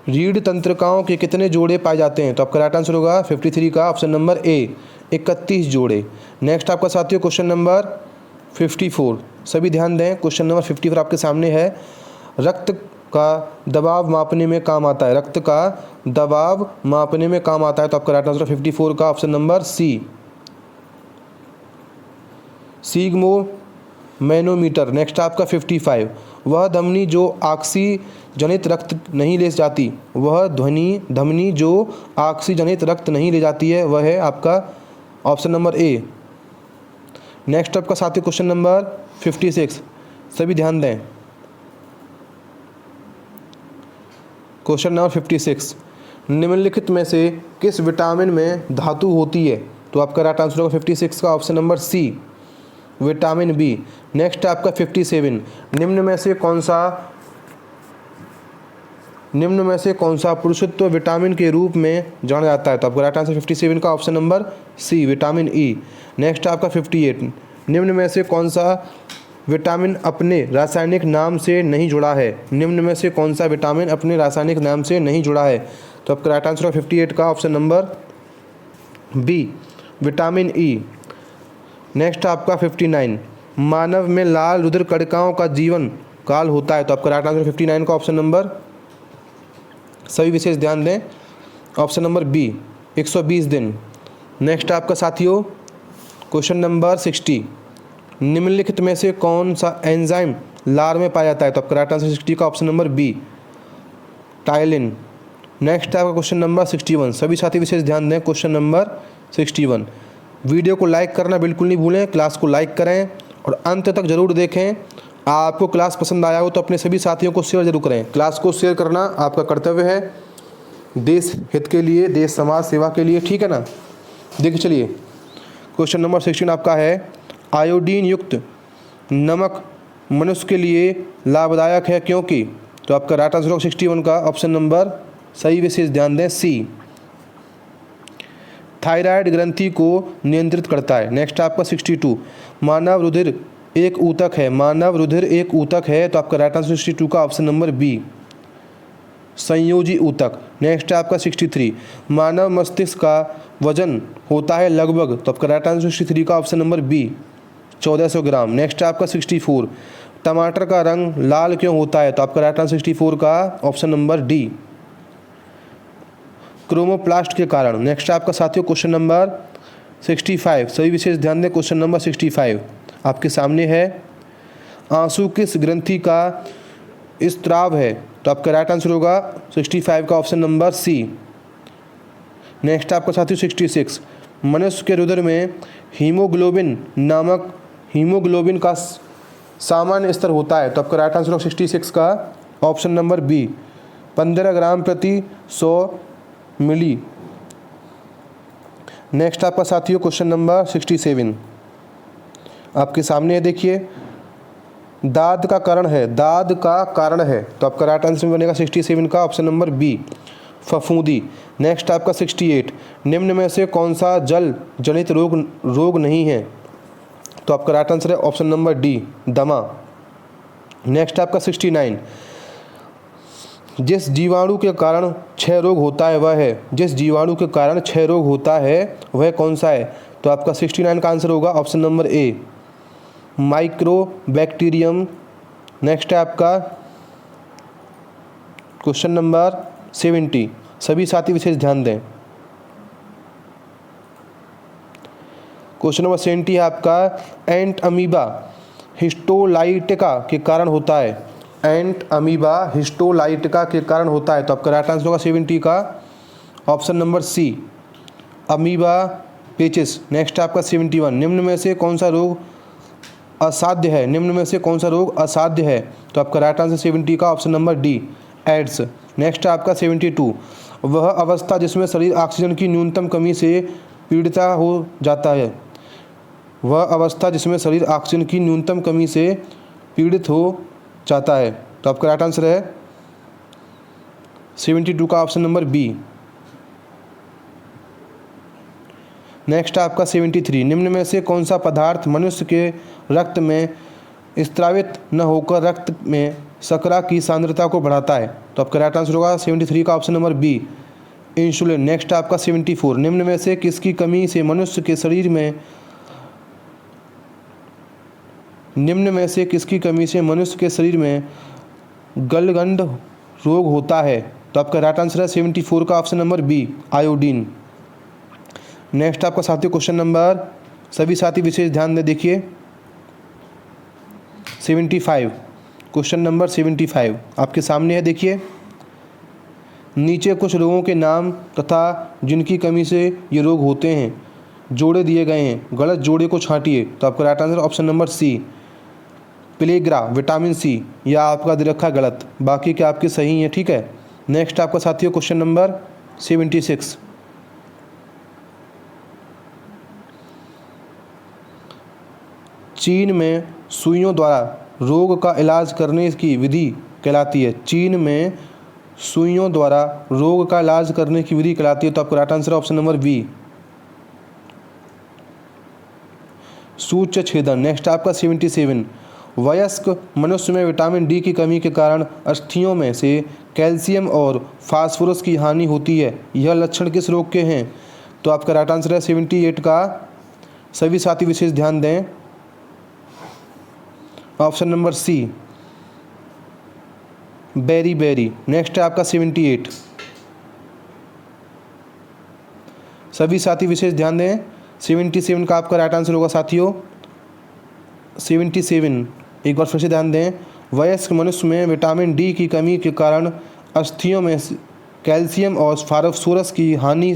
रीढ़ तंत्रिकाओं के कितने जोड़े पाए जाते हैं। तो आपका राइट आंसर होगा 53 का ऑप्शन नंबर ए, 31 जोड़े। नेक्स्ट आपका साथियों क्वेश्चन नंबर 54, सभी ध्यान दें, क्वेश्चन नंबर 54 आपके सामने है, रक्त का दबाव मापने में काम आता है, रक्त का दबाव मापने में काम आता है। तो आपका राइट आंसर 54 का option number C, sphygmomanometer. Next आपका 55, वह धमनी जो ऑक्सीजनित रक्त नहीं ले जाती, वह धमनी जो ऑक्सीजनित रक्त नहीं ले जाती है, वह है आपका ऑप्शन नंबर ए। नेक्स्ट आपका साथी क्वेश्चन नंबर 56, सभी ध्यान दें, क्वेश्चन नंबर 56, निम्नलिखित में से किस विटामिन में धातु होती है। तो आपका राइट आंसर होगा 56 का option number C, vitamin B. Next आपका 57, निम्न में से कौन सा निम्न में से कौन सा पुरुषत्व विटामिन के रूप में जाना जाता है? तो आपका राइट आंसर 57 का option number C, vitamin E. Next आपका 58, निम्न में से कौन सा विटामिन अपने रासायनिक नाम से नहीं जुड़ा है? निम्न में से कौन सा विटामिन अपने रासायनिक नाम से नहीं जुड़ा है? तो आपका राइट आंसर 58 का option number B, vitamin E. Next आपका 59, मानव में लाल रुधिर कणिकाओं का जीवन काल होता है? तो आपका राइट आंसर 59 का ऑप्शन नंबर, सभी विशेष ध्यान दें, ऑप्शन नंबर बी, 120 दिन। नेक्स्ट आपका साथियों क्वेश्चन नंबर 60, निम्नलिखित में से कौन सा एंजाइम लार में पाया जाता है? तो आपका राइट आंसर 60 का option number B, ptyalin. Next आपका क्वेश्चन नंबर 61, सभी साथी विशेष ध्यान दें, क्वेश्चन नंबर 61। वीडियो को लाइक करना बिल्कुल नहीं भूलें, क्लास को लाइक करें और अंत तक जरूर देखें। आपको क्लास पसंद आया हो तो अपने सभी साथियों को शेयर जरूर करें। क्लास को शेयर करना आपका कर्तव्य है, देश हित के लिए, देश समाज सेवा के लिए, ठीक है ना। देखिए चलिए क्वेश्चन नंबर 16 आपका है, आयोडीन युक्त नमक मनुष्य के लिए लाभदायक है क्योंकि? तो आपका राइट आंसर 61 का ऑप्शन नंबर, सही विशेष ध्यान दें, सी, थायराइड ग्रंथि को नियंत्रित करता है। नेक्स्ट आपका 62, मानव रुधिर एक ऊतक है? मानव रुधिर एक ऊतक है, तो आपका राइट आंसर 62 का ऑप्शन नंबर बी, संयोजी ऊतक। नेक्स्ट आपका 63, मानव मस्तिष्क का वजन होता है लगभग? तो आपका राइट आंसर 63 का ऑप्शन नंबर बी, 1400 ग्राम। नेक्स्ट आपका 64, टमाटर का रंग लाल क्यों होता है? तो आपका राइट आंसर 64 का ऑप्शन नंबर डी, क्रोमोप्लास्ट के कारण। नेक्स्ट आपका साथियों क्वेश्चन नंबर 65, सभी विशेष ध्यान दें, क्वेश्चन नंबर 65 आपके सामने है, आंसू किस ग्रंथि का स्त्राव है? तो आपका राइट आंसर होगा 65 का ऑप्शन नंबर सी। नेक्स्ट आपका साथियों 66, मनुष्य के रुधिर में हीमोग्लोबिन नामक हीमोग्लोबिन का सामान्य स्तर होता है? तो आपका राइट आंसर 66 का ऑप्शन नंबर बी, 15 ग्राम प्रति 100 मिली। नेक्स्ट आपका साथियों क्वेश्चन नंबर 67 आपके सामने है, देखिए, दाद का कारण है? दाद का कारण है, तो आपका राइट आंसर बनेगा 67 का ऑप्शन नंबर बी, फफूंदी। नेक्स्ट आपका 68, निम्न में से कौन सा जल जनित रोग नहीं है? तो आपका राइट आंसर है ऑप्शन नंबर डी, दमा। नेक्स्ट आपका 69, जिस जीवाणु के कारण क्षय रोग होता है वह है? जिस जीवाणु के कारण क्षय रोग होता है वह कौन सा है? तो आपका 69 का आंसर होगा ऑप्शन नंबर ए, माइक्रोबैक्टीरियम। नेक्स्ट है आपका क्वेश्चन नंबर 70, सभी साथी विशेष ध्यान दें, क्वेश्चन नंबर 70 है आपका, एंट अमीबा हिस्टोलाइटिका के कारण होता है? एंट अमीबा हिस्टोलाइटिका के कारण होता है, तो आपका राइट आंसर होगा 70 का ऑप्शन नंबर सी, अमीबा पेचिस। नेक्स्ट आपका 71, निम्न में से कौन सा रोग असाध्य है? निम्न में से कौन सा रोग असाध्य है? तो आपका राइट आंसर 70 का option number D, AIDS. Next आपका 72, वह अवस्था जिसमें शरीर ऑक्सीजन की न्यूनतम कमी से पीड़ित हो जाता है? वह अवस्था जिसमें शरीर ऑक्सीजन की न्यूनतम कमी से पीड़ित हो जाता है, तो आपका राइट आंसर है 72 का ऑप्शन नंबर बी। नेक्स्ट आपका 73, निम्न में से कौन सा पदार्थ मनुष्य के रक्त में स्त्रावित न होकर रक्त में शर्करा की सांद्रता को बढ़ाता है? तो आपका राइट आंसर होगा 73 का option number B, insulin. Next आपका 74, निम्न में से किसकी कमी से मनुष्य के शरीर में निम्न में से किसकी कमी से मनुष्य के शरीर में गलगंड रोग होता है? तो आपका राइट आंसर है 74 का option number B, iodine. Next आपका साथियों क्वेश्चन नंबर, सभी साथी विशेष ध्यान दें, देखिए 75, क्वेश्चन नंबर 75 आपके सामने है, देखिए, नीचे कुछ रोगों के नाम तथा जिनकी कमी से ये रोग होते हैं जोड़े दिए गए हैं, गलत जोड़े को छांटिए। तो आपका right answer option number C, pellagra, vitamin C, या आपका दे रखा गलत, बाकी के आपके सही हैं, ठीक है। नेक्स्ट आपका साथियों क्वेश्चन नंबर 76, चीन में सुइयों द्वारा रोग का इलाज करने की विधि कहलाती है? चीन में सुइयों द्वारा रोग का इलाज करने की विधि कहलाती है। तो आपका राइट आंसर है ऑप्शन नंबर बी, सूच्य छेदन। नेक्स्ट आपका 77, वयस्क मनुष्य में विटामिन डी की कमी के कारण अस्थियों में से कैल्शियम और फास्फोरस की हानि होती है, यह लक्षण किस रोग के हैं? तो आपका राइट आंसर है 78 का, सभी साथी विशेष ध्यान दें, option number C, beriberi. Next है आपका 78, सभी साथी विशेष ध्यान दें, 77 का आपका राइट आंसर होगा साथियों 77। एक बार फिर से ध्यान दें, वयस्क मनुष्य में विटामिन डी की कमी के कारण अस्थियों में कैल्शियम और फास्फोरस की हानि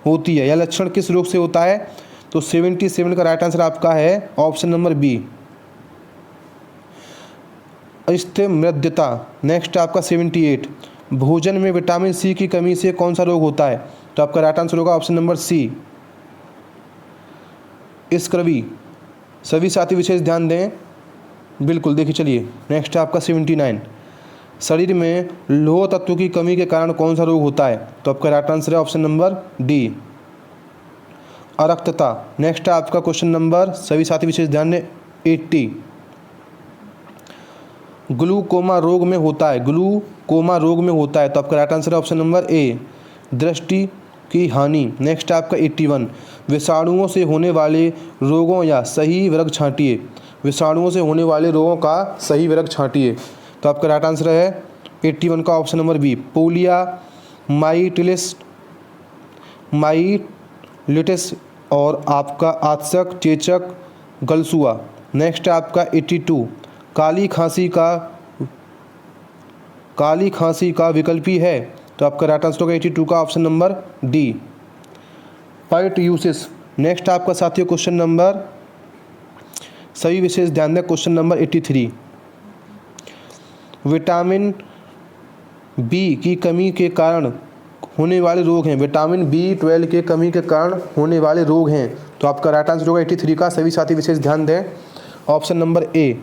होती है, यह लक्षण किस रोग से होता है? तो 77 का राइट आंसर आपका है ऑप्शन नंबर बी, अस्थिमज्जता। नेक्स्ट आपका 78, भोजन में विटामिन सी की कमी से कौन सा रोग होता है? तो आपका राइट आंसर होगा ऑप्शन नंबर सी, स्क्रवी। सभी साथी विशेष ध्यान दें, बिल्कुल देखिए। चलिए नेक्स्ट है आपका 79, शरीर में लौह तत्व की कमी के कारण कौन सा रोग होता है? तो आपका राइट आंसर है ऑप्शन नंबर डी, अरक्तता। नेक्स्ट है आपका क्वेश्चन नंबर, सभी साथी विशेष ध्यान दें, 80, ग्लूकोमा रोग में होता है, ग्लूकोमा रोग में होता है। तो आपका राइट आंसर है ऑप्शन नंबर ए, दृष्टि की हानि। नेक्स्ट है आपका 81, विषाणुओं से होने वाले रोगों या सही वर्ग छांटिए, विषाणुओं से होने वाले रोगों का सही वर्ग छांटिए। तो आपका राइट आंसर है 81 का option number B, polio myelitis, myelitis और आपका आतशक, चेचक, गलसुआ। नेक्स्ट है आपका 82, काली खांसी का विकल्पी है। तो आपका राइट आंसर होगा 82 का option number D, pertussis. Next आपका साथियों क्वेश्चन नंबर, सभी विशेष ध्यान दें, क्वेश्चन नंबर 83, विटामिन बी की कमी के कारण होने वाले रोग हैं, विटामिन B12 के कमी के कारण होने वाले रोग हैं। तो आपका राइट आंसर होगा 83 का, सभी साथी विशेष ध्यान दें, ऑप्शन नंबर ए,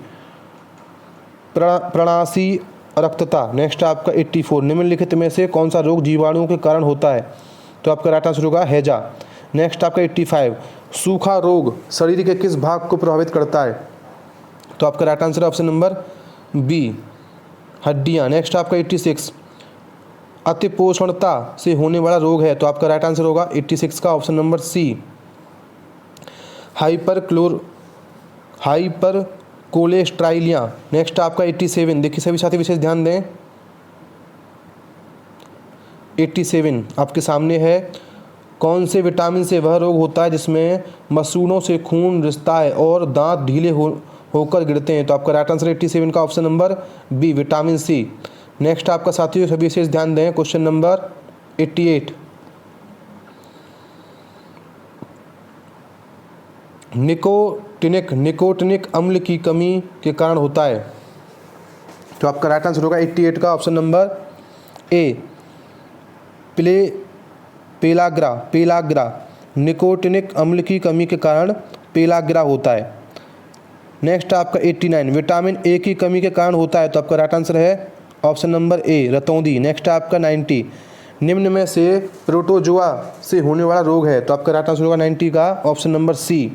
प्रणासी रक्तता। नेक्स्ट आपका 84, निम्नलिखित में से कौन सा रोग जीवाणुओं के कारण होता है? तो आपका राइट आंसर होगा हैजा। नेक्स्ट आपका 85, सूखा रोग शरीर के किस भाग को प्रभावित करता है? तो आपका right answer option number B, हड्डियाँ। नेक्स्ट आपका 86, अतिपोषणता से होने वाला रोग है। तो आपका राइट आंसर होगा 86 का option number C, hyper cholesterolemia. Next आपका 87, देखिए सभी साथी विशेष ध्यान दें, 87 आपके सामने है, कौन से विटामिन से वह रोग होता है जिसमें मसूड़ों से खून रिसता है और दांत ढीले होकर गिरते हैं? तो आपका राइट आंसर 87 का option number B, vitamin C. Next आपका साथियों सभी विशेष ध्यान दें, क्वेश्चन नंबर 88, निकोटिनिक अम्ल की कमी के कारण होता है। तो आपका राइट आंसर होगा 88 का ऑप्शन नंबर ए, पेलाग्रा। निकोटिनिक अम्ल की कमी के कारण पेलाग्रा होता है। नेक्स्ट आपका 89, विटामिन ए की कमी के कारण होता है। तो आपका राइट आंसर है ऑप्शन नंबर ए, रतौंधी। नेक्स्ट आपका 90, निम्न में से प्रोटोजोआ से होने वाला रोग है। तो आपका राइट आंसर होगा 90 का option number C,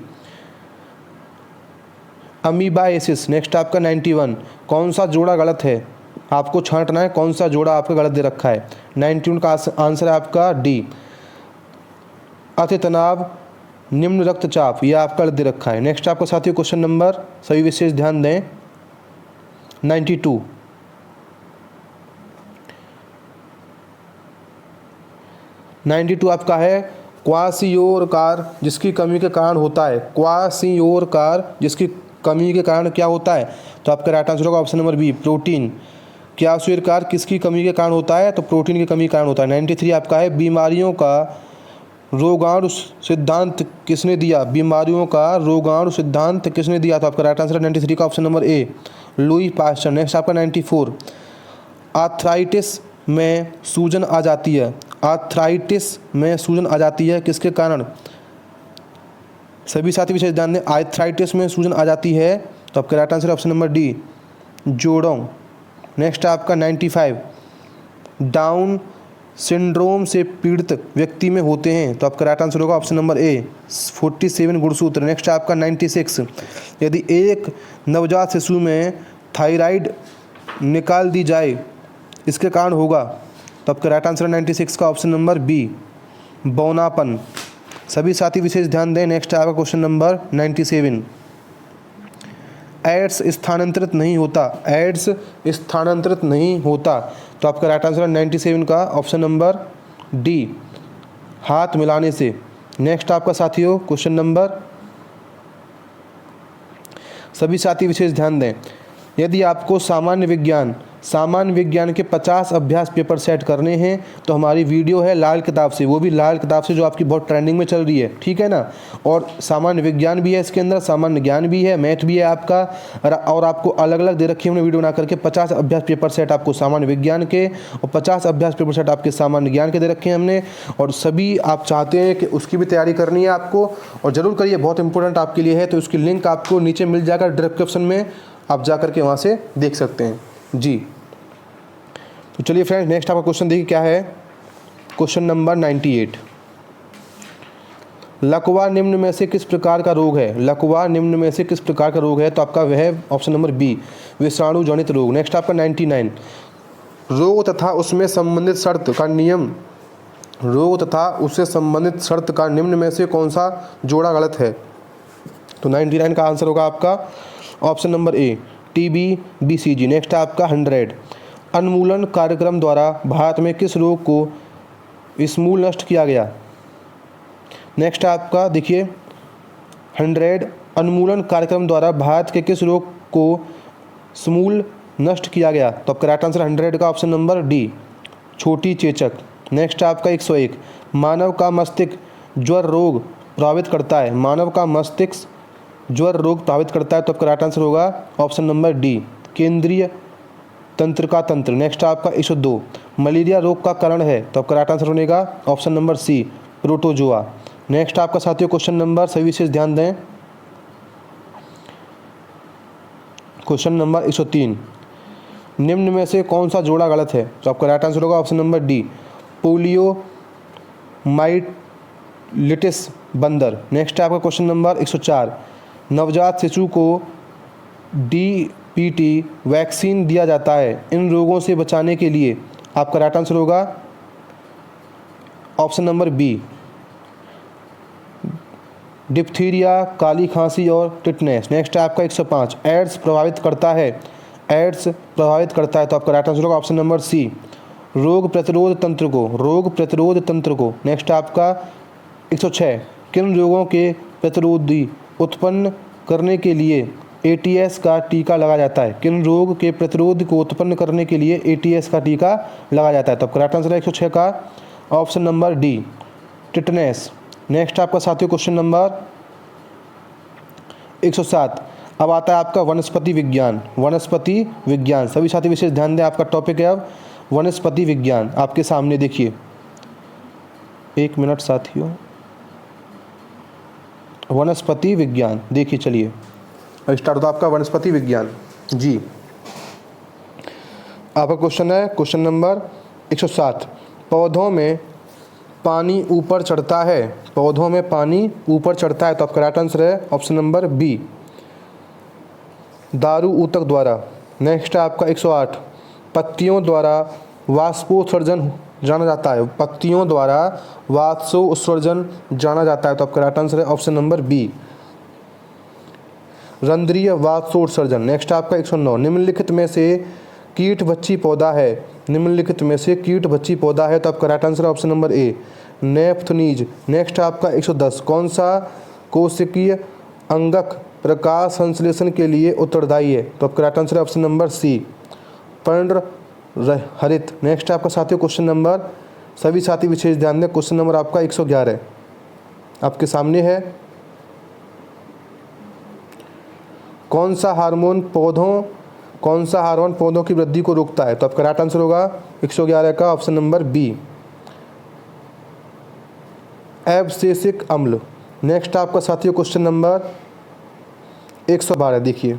amoebiasis. Next आपका 91, कौन सा जोड़ा गलत है? आपको छांटना है कौन सा जोड़ा आपका गलत दे रखा है। 91 का आंसर है आपका डी, अति तनाव, निम्न रक्तचाप, यह आपका गलत दे रखा है। नेक्स्ट आपका साथियों क्वेश्चन नंबर, सभी विशेष ध्यान दें, 92 आपका है, क्वासियोरकार जिसकी कमी के कारण होता है, क्वासियोरकार जिसकी कमी के कारण क्या होता है? तो आपका राइट आंसर होगा ऑप्शन नंबर बी, प्रोटीन। क्वासियोरकार किसकी कमी के कारण होता है? तो प्रोटीन की कमी के कारण होता है। 93 आपका है, बीमारियों का रोगाणु सिद्धांत किसने दिया? बीमारियों का रोगाणु सिद्धांत किसने दिया? तो आपका राइट आंसर है 93 का ऑप्शन नंबर ए, लुई पास्चर। नेक्स्ट आपका 94, आर्थराइटिस में सूजन आ जाती है, आर्थराइटिस में सूजन आ जाती है किसके कारण? सभी साथी विशेष ध्यान दें, आर्थराइटिस में सूजन आ जाती है। तो आपका right answer option number D, जोड़ों। नेक्स्ट आपका 95, डाउन सिंड्रोम से पीड़ित व्यक्ति में होते हैं? तो आपका राइट आंसर होगा ऑप्शन नंबर ए 47 गुणसूत्र। नेक्स्ट है आपका 96, यदि एक नवजात शिशु में थायराइड निकाल दी जाए इसके कारण होगा? तो आपका राइट आंसर 96 का ऑप्शन नंबर बी बौनापन। सभी साथी विशेष ध्यान दें। नेक्स्ट है आपका क्वेश्चन नंबर 97, एड्स स्थानांतरित नहीं होता, एड्स स्थानांतरित नहीं होता। तो आपका राइट आंसर 97 का ऑप्शन नंबर डी हाथ मिलाने से। नेक्स्ट आपका साथियों क्वेश्चन नंबर, सभी साथी विशेष ध्यान दें। यदि आपको सामान्य विज्ञान के 50 अभ्यास पेपर सेट करने हैं तो हमारी वीडियो है लाल किताब से, वो भी लाल किताब से जो आपकी बहुत ट्रेंडिंग में चल रही है, ठीक है ना। और सामान्य विज्ञान भी है इसके अंदर, सामान्य ज्ञान भी है, मैथ भी है आपका, और आपको अलग अलग दे रखी है हमने वीडियो बना करके। 50 अभ्यास पेपर सेट आपको सामान्य विज्ञान के और 50 अभ्यास पेपर सेट आपके सामान्य ज्ञान के दे रखे हैं हमने। और सभी आप चाहते हैं कि उसकी भी तैयारी करनी है आपको, और ज़रूर करिए, बहुत इंपॉर्टेंट आपके लिए है। तो उसकी लिंक आपको नीचे मिल जाएगा डिस्क्रिप्शन में, आप जा करके वहाँ से देख सकते हैं जी। तो चलिए फ्रेंड्स नेक्स्ट आपका क्वेश्चन देखिए क्या है। क्वेश्चन नंबर 98, लकवा निम्न में से किस प्रकार का रोग है? लकवा निम्न में से किस प्रकार का रोग है? तो आपका वह है ऑप्शन नंबर बी विषाणु जनित रोग। नेक्स्ट आपका 99, रोग तथा उसमें संबंधित शर्त का नियम, रोग तथा उससे संबंधित शर्त का निम्न में से कौन सा जोड़ा गलत है? तो 99 का आंसर होगा आपका ऑप्शन नंबर ए टीबी बीसीजी। नेक्स्ट आपका 100, उन्मूलन कार्यक्रम द्वारा भारत में किस रोग को समूल नष्ट किया गया? नेक्स्ट आपका देखिए 100, उन्मूलन कार्यक्रम द्वारा भारत के किस रोग को समूल नष्ट किया गया? तो आपका राइट आंसर 100 का ऑप्शन नंबर डी छोटी चेचक। नेक्स्ट आपका 101, मानव का मस्तिष्क ज्वर रोग प्रभावित करता है, मानव का मस्तिष्क ज्वर रोग प्रभावित करता है। तो आपका राइट आंसर होगा ऑप्शन नंबर डी केंद्रीय तंत्र का तंत्र। नेक्स्ट आपका 102, मलेरिया रोग का कारण है? तो आपका राइट आंसर होगा option number C protozoa. Next आपका साथियों क्वेश्चन नंबर, सभी विशेष ध्यान दें, क्वेश्चन नंबर 103, निम्न में से कौन सा जोड़ा गलत है? तो आपका राइट आंसर होगा option number D polio myelitis बंदर। नेक्स्ट आपका क्वेश्चन नंबर 104, नवजात शिशु को डीपीटी वैक्सीन दिया जाता है इन रोगों से बचाने के लिए? आपका राइट आंसर होगा ऑप्शन नंबर बी डिप्थीरिया, काली खांसी और टिटनेस। नेक्स्ट आपका 105, एड्स प्रभावित करता है, एड्स प्रभावित करता है। तो आपका राइट आंसर होगा ऑप्शन नंबर सी रोग प्रतिरोध तंत्र को, रोग प्रतिरोध तंत्र को। नेक्स्ट आपका 106, किन रोगों के प्रतिरोधी उत्पन्न करने के लिए एटीएस का टीका लगाया जाता है? किन रोग के प्रतिरोध को उत्पन्न करने के लिए एटीएस का टीका लगाया जाता है? तो आपका राइट आंसर है 106 का option number D tetanus. Next आपका साथियों क्वेश्चन नंबर 107, अब आता है आपका वनस्पति विज्ञान। वनस्पति विज्ञान, सभी साथी विशेष ध्यान दें, आपका टॉपिक है अब वनस्पति विज्ञान। आपके सामने देखिए, एक मिनट साथियों, वनस्पति विज्ञान देखिए, चलिए स्टार्ट होता आपका वनस्पति विज्ञान जी। आपका क्वेश्चन है क्वेश्चन नंबर 107, पौधों में पानी ऊपर चढ़ता है, पौधों में पानी ऊपर चढ़ता है। तो आपका राइट आंसर है ऑप्शन नंबर बी दारू ऊतक द्वारा। नेक्स्ट है आपका 108, पत्तियों द्वारा वाष्पोत्सर्जन जाना जाता है, पत्तियों द्वारा वाष्पोत्सर्जन जाना जाता है। तो आपका राइट आंसर है ऑप्शन नंबर बी रंध्रीय वाष्पोत्सर्जन। नेक्स्ट आपका 109, निम्नलिखित में से कीटभक्षी पौधा है, निम्नलिखित में से कीटभक्षी पौधा है। तो आपका right answer option number A Nepenthes. Next आपका 110, कौन सा कोशिकीय अंगक प्रकाश संश्लेषण के लिए उत्तरदायी है? तो आपका राइट आंसर है ऑप्शन नंबर सी पर्ण हरित। नेक्स्ट आपका साथियों क्वेश्चन नंबर, सभी साथी विशेष ध्यान दें, क्वेश्चन नंबर आपका 111 आपके सामने है, कौन सा हार्मोन पौधों की वृद्धि को रोकता है? तो आपका राइट आंसर होगा 111 का ऑप्शन नंबर बी एब्सिसिक अम्ल। नेक्स्ट आपका साथियों क्वेश्चन नंबर 112 देखिए,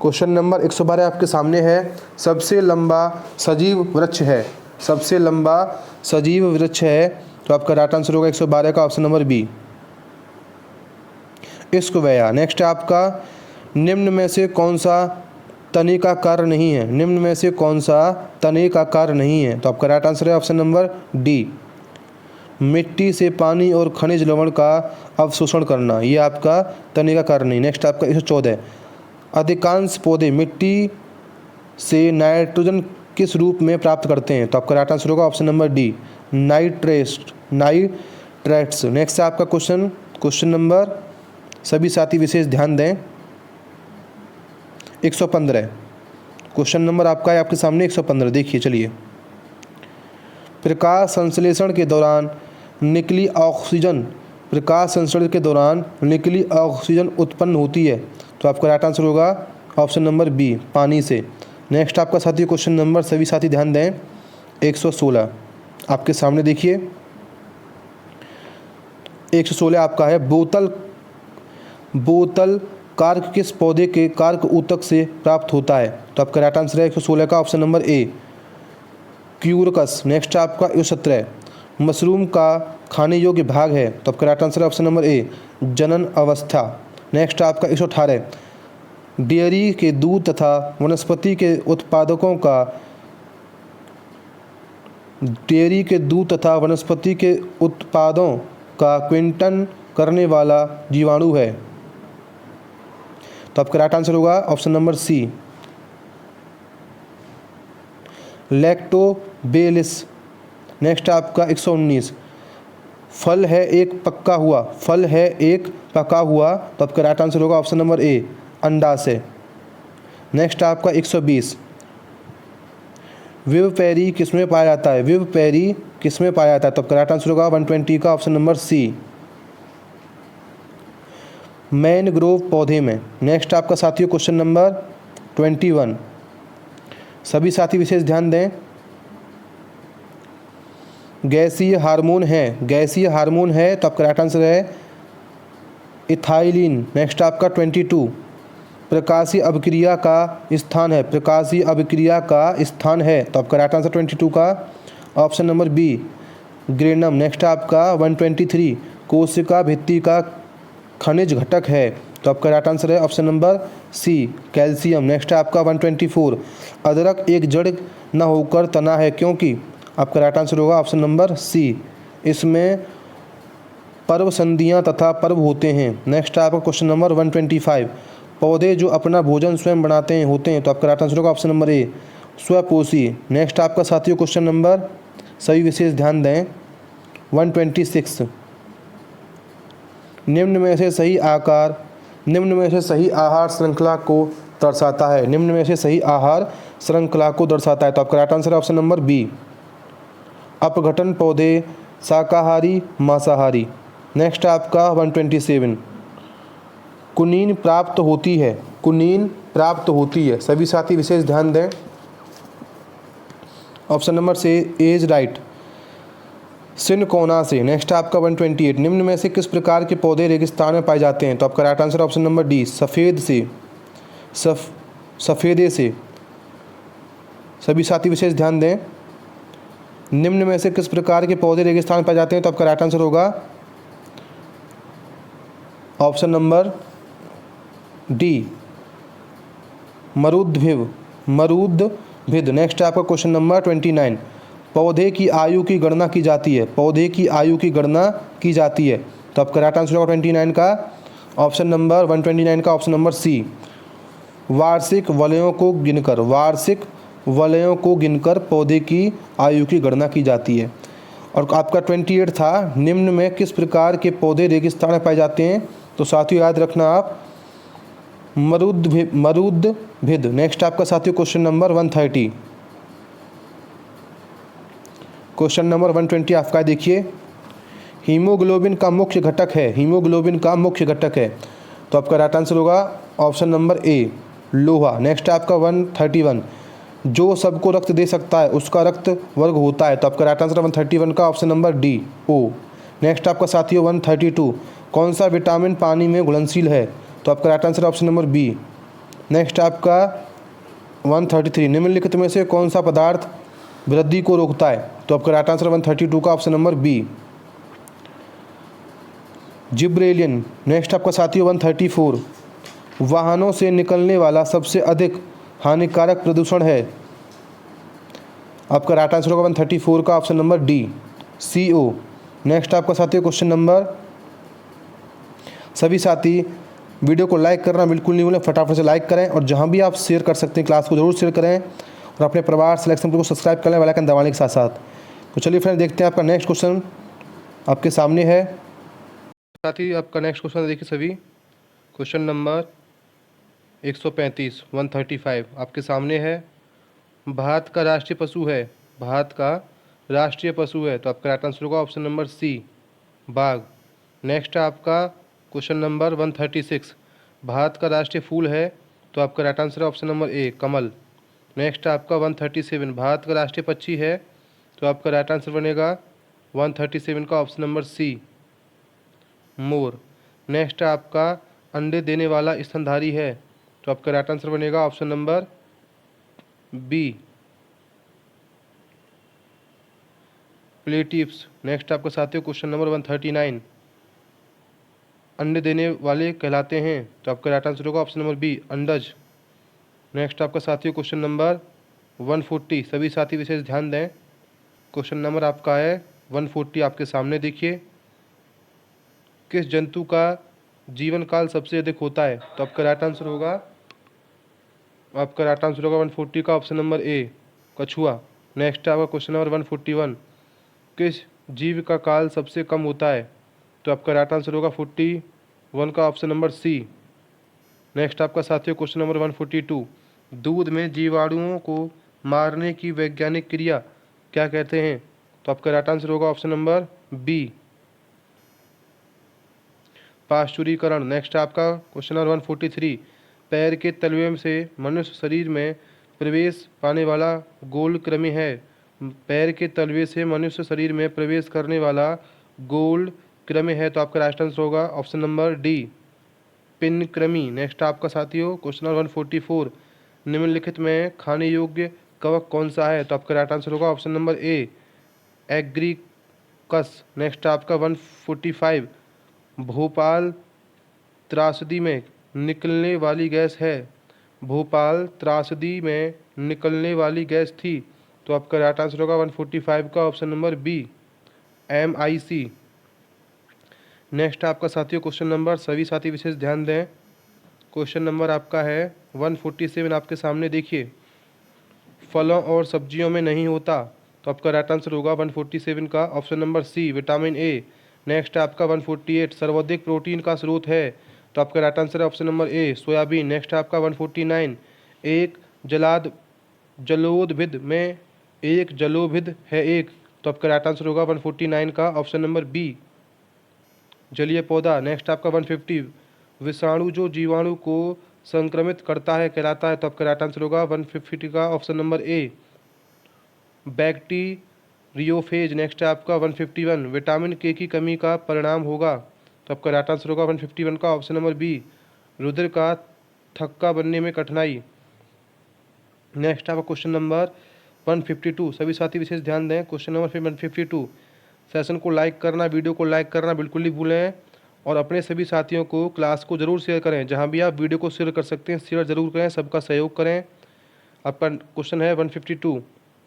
क्वेश्चन नंबर 112 आपके सामने है, सबसे लंबा सजीव वृक्ष है, सबसे लंबा सजीव वृक्ष है, तो आपका राइट आंसर होगा 112 का ऑप्शन नंबर बी, स्क्वेया। नेक्स्ट है आपका, निम्न में से कौन सा तने का कार्य नहीं है, निम्न में से कौन सा तने का कार्य नहीं है, तो आपका राइट आंसर है ऑप्शन नंबर डी, मिट्टी से पानी और खनिज लवण का अवशोषण करना, ये आपका तने का कार्य नहीं। नेक्स्ट आपका 114, अधिकांश पौधे मिट्टी से नाइट्रोजन किस रूप में प्राप्त करते हैं, तो आपका राइट आंसर होगा option number D, nitrates. Next है आपका क्वेश्चन नंबर, सभी साथी विशेष ध्यान दें, 115 क्वेश्चन नंबर आपका है आपके सामने 115। देखिए चलिए, प्रकाश संश्लेषण के दौरान निकली ऑक्सीजन, प्रकाश संश्लेषण के दौरान निकली ऑक्सीजन उत्पन्न होती है, तो आपका राइट आंसर होगा ऑप्शन नंबर बी, पानी से। नेक्स्ट आपका साथी क्वेश्चन नंबर, सभी साथी ध्यान दें, 116 आपके सामने देखिए, 116 आपका है, बोतल कार्क किस पौधे के कार्क ऊतक से प्राप्त होता है, तो आपका राइट आंसर है 116 का ऑप्शन नंबर ए, क्यूरकस। नेक्स्ट आपका 117, मशरूम का खाने योग्य भाग है, तो आपका राइट आंसर है ऑप्शन नंबर ए, जनन अवस्था। नेक्स्ट आपका 118, डेयरी के दूध तथा वनस्पति के उत्पादकों का, डेयरी के दूध तथा वनस्पति के उत्पादों का क्विंटन करने वाला जीवाणु है, तो आपका राइट आंसर होगा ऑप्शन नंबर सी, लैक्टोबेलिस। नेक्स्ट आपका 119, फल है एक पका हुआ, फल है एक पका हुआ, तो आपका राइट आंसर होगा ऑप्शन नंबर ए, अंडाशय। नेक्स्ट आपका 120, विवपैरी किसमें पाया जाता है, विवपैरी किसमें पाया जाता है, तो आपका राइट आंसर होगा 120 का ऑप्शन नंबर सी, मैनग्रोव पौधे में। नेक्स्ट आपका साथियों क्वेश्चन नंबर 21, सभी साथी विशेष ध्यान दें, गैसीय हार्मोन है, गैसीय हार्मोन है, तो आपका राइट आंसर है इथाइलिन। नेक्स्ट आपका 22, प्रकाशीय अभिक्रिया का स्थान है, प्रकाशीय अभिक्रिया का स्थान है, तो आपका राइट आंसर 22 का option number B, granum. Next आपका 123, कोशिका भित्ति का खनिज घटक है, तो आपका राइट आंसर है option number C, calcium. Next आपका 124, अदरक एक जड़ न होकर तना है क्योंकि, आपका राइट आंसर होगा ऑप्शन नंबर सी, इसमें पर्व संधियाँ तथा पर्व होते हैं। नेक्स्ट आपका क्वेश्चन नंबर 125, पौधे जो अपना भोजन स्वयं बनाते हैं होते हैं, तो आपका राइट आंसर होगा ऑप्शन नंबर ए, स्वपोषी। नेक्स्ट आपका साथियों क्वेश्चन नंबर, सभी विशेष ध्यान दें, 126, निम्न में से सही आहार श्रृंखला को दर्शाता है, निम्न में से सही आहार श्रृंखला को दर्शाता है, तो आपका right answer option number B, अपघटन पौधे शाकाहारी मांसाहारी। नेक्स्ट आपका 127, कुनीन प्राप्त होती है, कुनीन प्राप्त होती है, सभी साथी विशेष ध्यान दें, ऑप्शन नंबर से इज राइट, सिनकोना से। नेक्स्ट आपका 128, निम्न में से किस प्रकार के पौधे रेगिस्तान में पाए जाते हैं, तो आपका right answer option number D, सफ़ेदे से। सभी साथी विशेष ध्यान दें, निम्न में से किस प्रकार के पौधे रेगिस्तान में पाए जाते हैं, तो आपका राइट आंसर होगा ऑप्शन नंबर डी, मरूदभिद। नेक्स्ट आपका क्वेश्चन नंबर 29, पौधे की आयु की गणना की जाती है, पौधे की आयु की गणना की जाती है, तो आपका राइट आंसर होगा 29 का ऑप्शन नंबर 129 का ऑप्शन नंबर सी, वार्षिक वलयों को गिनकर पौधे की आयु की गणना की जाती है। और आपका 28 था, निम्न में किस प्रकार के पौधे रेगिस्तान में पाए जाते हैं, तो साथियों याद रखना आप, मरूदभिद। नेक्स्ट आपका साथियों क्वेश्चन नंबर 130, क्वेश्चन नंबर 120 आपका देखिए, हीमोग्लोबिन का मुख्य घटक है, हीमोग्लोबिन का मुख्य घटक है, तो आपका राइट आंसर होगा ऑप्शन नंबर ए, लोहा। नेक्स्ट आपका 131, जो सबको रक्त दे सकता है उसका रक्त वर्ग होता है, तो आपका राइट आंसर 131 का ऑप्शन नंबर डी, ओ। नेक्स्ट आपका साथियों 132, कौन सा विटामिन पानी में घुलनशील है, तो आपका right answer option number B, next आपका 133, निम्नलिखित में से कौन सा पदार्थ वृद्धि को रोकता है? तो आपका राइट आंसर 132 का ऑप्शन नंबर बी, जिब्रेलियन। नेक्स्ट आपका साथियों 134, वाहनों से निकलने वाला सबसे अधिक हानिकारक प्रदूषण है? आपका राइट आंसर होगा 134 का option number D, CO। Next आपका साथियों क्वेश्चन नंबर, सभी साथी वीडियो को लाइक करना बिल्कुल नहीं भूलें, फटाफट से लाइक करें और जहां भी आप शेयर कर सकते हैं क्लास को जरूर शेयर करें और अपने परिवार सिलेक्शन को सब्सक्राइब कर लें बेल आइकन दबाने के साथ साथ। तो चलिए फ्रेंड देखते हैं आपका नेक्स्ट क्वेश्चन आपके सामने है। साथी आपका नेक्स्ट क्वेश्चन देखिए सभी, क्वेश्चन नंबर 135 135 आपके सामने है। भारत का राष्ट्रीय पशु है, भारत का राष्ट्रीय पशु है, तो आपका राइट आंसर होगा ऑप्शन नंबर सी, बाघ। नेक्स्ट आपका क्वेश्चन नंबर 136, भारत का राष्ट्रीय फूल है, तो आपका राइट आंसर है ऑप्शन नंबर ए, कमल। नेक्स्ट आपका 137, भारत का राष्ट्रीय पक्षी है, तो आपका राइट आंसर बनेगा 137 का ऑप्शन नंबर सी, मोर। नेक्स्ट आपका अंडे देने वाला स्तनधारी है, तो आपका राइट आंसर बनेगा ऑप्शन नंबर बी, प्लेटिव्स। नेक्स्ट आपका साथियों क्वेश्चन नंबर 139, अंडे देने वाले कहलाते हैं, तो आपका राइट आंसर होगा ऑप्शन नंबर बी, अंडज। नेक्स्ट आपका साथियों क्वेश्चन नंबर 140, सभी साथी विशेष ध्यान दें, क्वेश्चन नंबर आपका है 140 आपके सामने देखिए। किस जंतु का जीवन काल सबसे अधिक होता है? तो आपका राइट आंसर होगा 140 का ऑप्शन नंबर ए, कछुआ। नेक्स्ट आपका क्वेश्चन नंबर 141, किस जीव का काल सबसे कम होता है? तो आपका राइट आंसर होगा 41 का ऑप्शन नंबर सी। नेक्स्ट आपका साथियों क्वेश्चन नंबर 142, दूध में जीवाणुओं को मारने की वैज्ञानिक क्रिया क्या कहते हैं? तो आपका राइट आंसर होगा ऑप्शन नंबर बी, पाश्चुरीकरण। नेक्स्ट आपका क्वेश्चन नंबर 143, पैर के तलवे से मनुष्य शरीर में प्रवेश पाने वाला गोल कृमि है, पैर के तलवे से मनुष्य शरीर में प्रवेश करने वाला गोल कृमि है, तो आपका राइट आंसर होगा ऑप्शन नंबर डी, पिन कृमि। नेक्स्ट आपका साथियों क्वेश्चन नंबर 144, निम्नलिखित में खाने योग्य कवक कौन सा है? तो आपका राइट आंसर होगा ऑप्शन नंबर ए, एग्रीकस। नेक्स्ट आपका 145, भोपाल त्रासदी में निकलने वाली गैस है, भोपाल त्रासदी में निकलने वाली गैस थी, तो आपका राइट आंसर होगा 145 का option number B, MIC। Next आपका साथियों क्वेश्चन नंबर, सभी साथी विशेष ध्यान दें, क्वेश्चन नंबर आपका है 147 आपके सामने देखिए। फलों और सब्जियों में नहीं होता, तो आपका राइट आंसर होगा 147 का option number C, vitamin A. Next आपका 148, सर्वाधिक प्रोटीन का स्रोत है, तो आपका राइट आंसर है option number A, soybean. Next आपका 149, एक जलोद्भिद में एक जलोभिद है एक, तो आपका राइट आंसर होगा 149 का ऑप्शन नंबर बी, जलीय पौधा। नेक्स्ट आपका 150, विषाणु जो जीवाणु को संक्रमित करता है कहलाता है, तो आपका राइट आंसर होगा 150 का ऑप्शन नंबर ए, बैक्टीरियोफेज। नेक्स्ट आपका 151, विटामिन के की कमी का परिणाम होगा, तो आपका राइट आंसर होगा 151 का ऑप्शन नंबर बी, रुधिर का थक्का बनने में कठिनाई। नेक्स्ट आपका क्वेश्चन नंबर 152, सभी साथी विशेष ध्यान दें, क्वेश्चन नंबर 152, सेशन को लाइक करना, वीडियो को लाइक करना बिल्कुल नहीं भूलें और अपने सभी साथियों को क्लास को ज़रूर शेयर करें, जहां भी आप वीडियो को शेयर कर सकते हैं शेयर ज़रूर करें, सबका सहयोग करें। आपका क्वेश्चन है 152,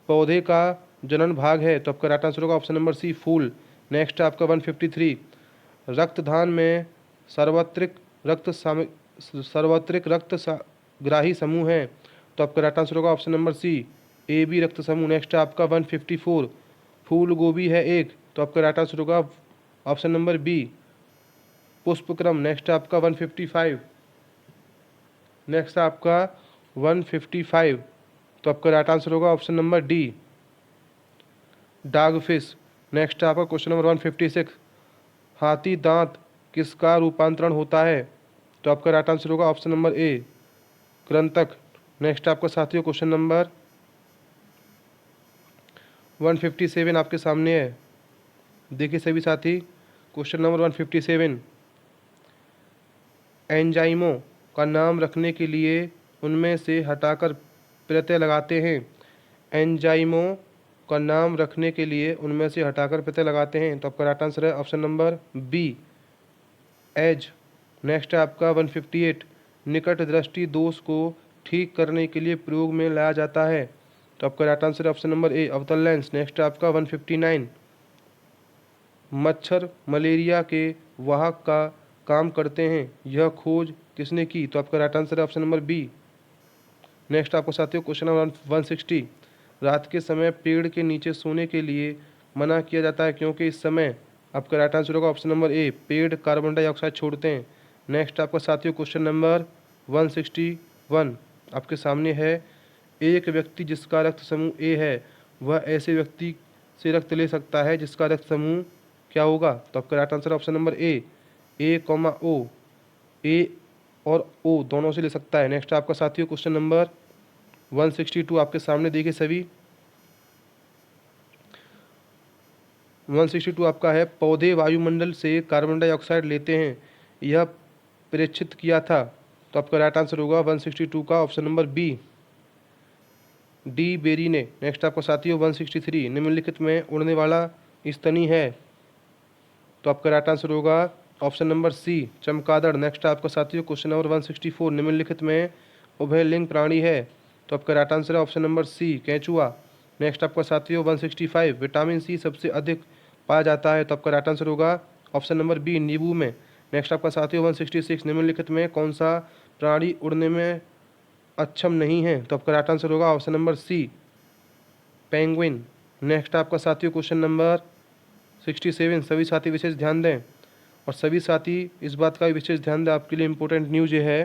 पौधे का जनन भाग है, तो आपका राइट आंसर होगा ऑप्शन नंबर सी, फूल। नेक्स्ट आपका 153, रक्तदान में सार्वत्रिक रक्त ग्राही समूह है, तो आपका राइट आंसर होगा ऑप्शन नंबर सी, AB रक्त समूह। नेक्स्ट आपका 154, फूल गोभी है एक, तो आपका राइट आंसर होगा ऑप्शन नंबर बी, पुष्पक्रम। नेक्स्ट आपका 155, नेक्स्ट आपका 155, तो आपका राइट आंसर होगा option number D, dogfish. Next आपका क्वेश्चन नंबर 156, हाथी दांत किसका रूपांतरण होता है, तो आपका राइट आंसर होगा ऑप्शन नंबर ए, कृंतक। नेक्स्ट आपका साथियों क्वेश्चन नंबर 157 आपके सामने है, देखिए सभी साथी, क्वेश्चन नंबर 157, एंजाइमों का नाम रखने के लिए उनमें से हटाकर प्रत्यय लगाते हैं। एंजाइमों का नाम रखने के लिए उनमें से हटाकर प्रत्यय लगाते हैं। तो आपका राइट आंसर है ऑप्शन नंबर बी, एज। नेक्स्ट है आपका 158, निकट दृष्टि दोष को ठीक करने के लिए प्रयोग में लाया जाता है। तो आपका राइट आंसर है option number A, of the lens. Next है आपका 159, मच्छर मलेरिया के वाहक का काम करते हैं, यह खोज किसने की? तो आपका राइट आंसर है ऑप्शन नंबर बी। नेक्स्ट आपको साथियों क्वेश्चन नंबर 160, रात के समय पेड़ के नीचे सोने के लिए मना किया जाता है क्योंकि इस समय? आपका राइट आंसर होगा ऑप्शन नंबर ए, पेड़ कार्बन डाइऑक्साइड छोड़ते हैं। नेक्स्ट आपका साथियों क्वेश्चन नंबर 161 आपके सामने है, एक व्यक्ति जिसका रक्त समूह ए है वह ऐसे व्यक्ति से रक्त ले सकता है जिसका रक्त समूह क्या होगा? तो आपका right answer option number A comma O, A और ओ दोनों से ले सकता है। नेक्स्ट आपका साथियों क्वेश्चन नंबर 162 आपके सामने देखिए सभी। 162 आपका है, पौधे वायुमंडल से कार्बन डाइऑक्साइड लेते हैं, यह परीक्षित किया था। तो आपका राइट आंसर होगा 162 का ऑप्शन नंबर बी, डी बेरी ने। नेक्स्ट आपका साथियों 163, निम्नलिखित में उड़ने वाला स्तनी है। तो आपका राइट आंसर होगा ऑप्शन नंबर सी, चमगादड़। नेक्स्ट आपका साथियों क्वेश्चन नंबर 164, निम्नलिखित में उभयलिंग प्राणी है। तो आपका राइट आंसर है ऑप्शन नंबर सी, केंचुआ। नेक्स्ट आपका साथियों 165, विटामिन सी सबसे अधिक पाया जाता है। तो आपका राइट आंसर होगा ऑप्शन नंबर बी, नींबू में। नेक्स्ट आपका साथियों 166, निम्नलिखित में कौन सा प्राणी उड़ने में अक्षम नहीं है? तो आपका राइट आंसर होगा option number C, penguin. Next आपका साथियों क्वेश्चन नंबर 67, सभी साथी विशेष ध्यान दें। और सभी साथी इस बात का विशेष ध्यान दें, आपके लिए इम्पोर्टेंट न्यूज़ ये है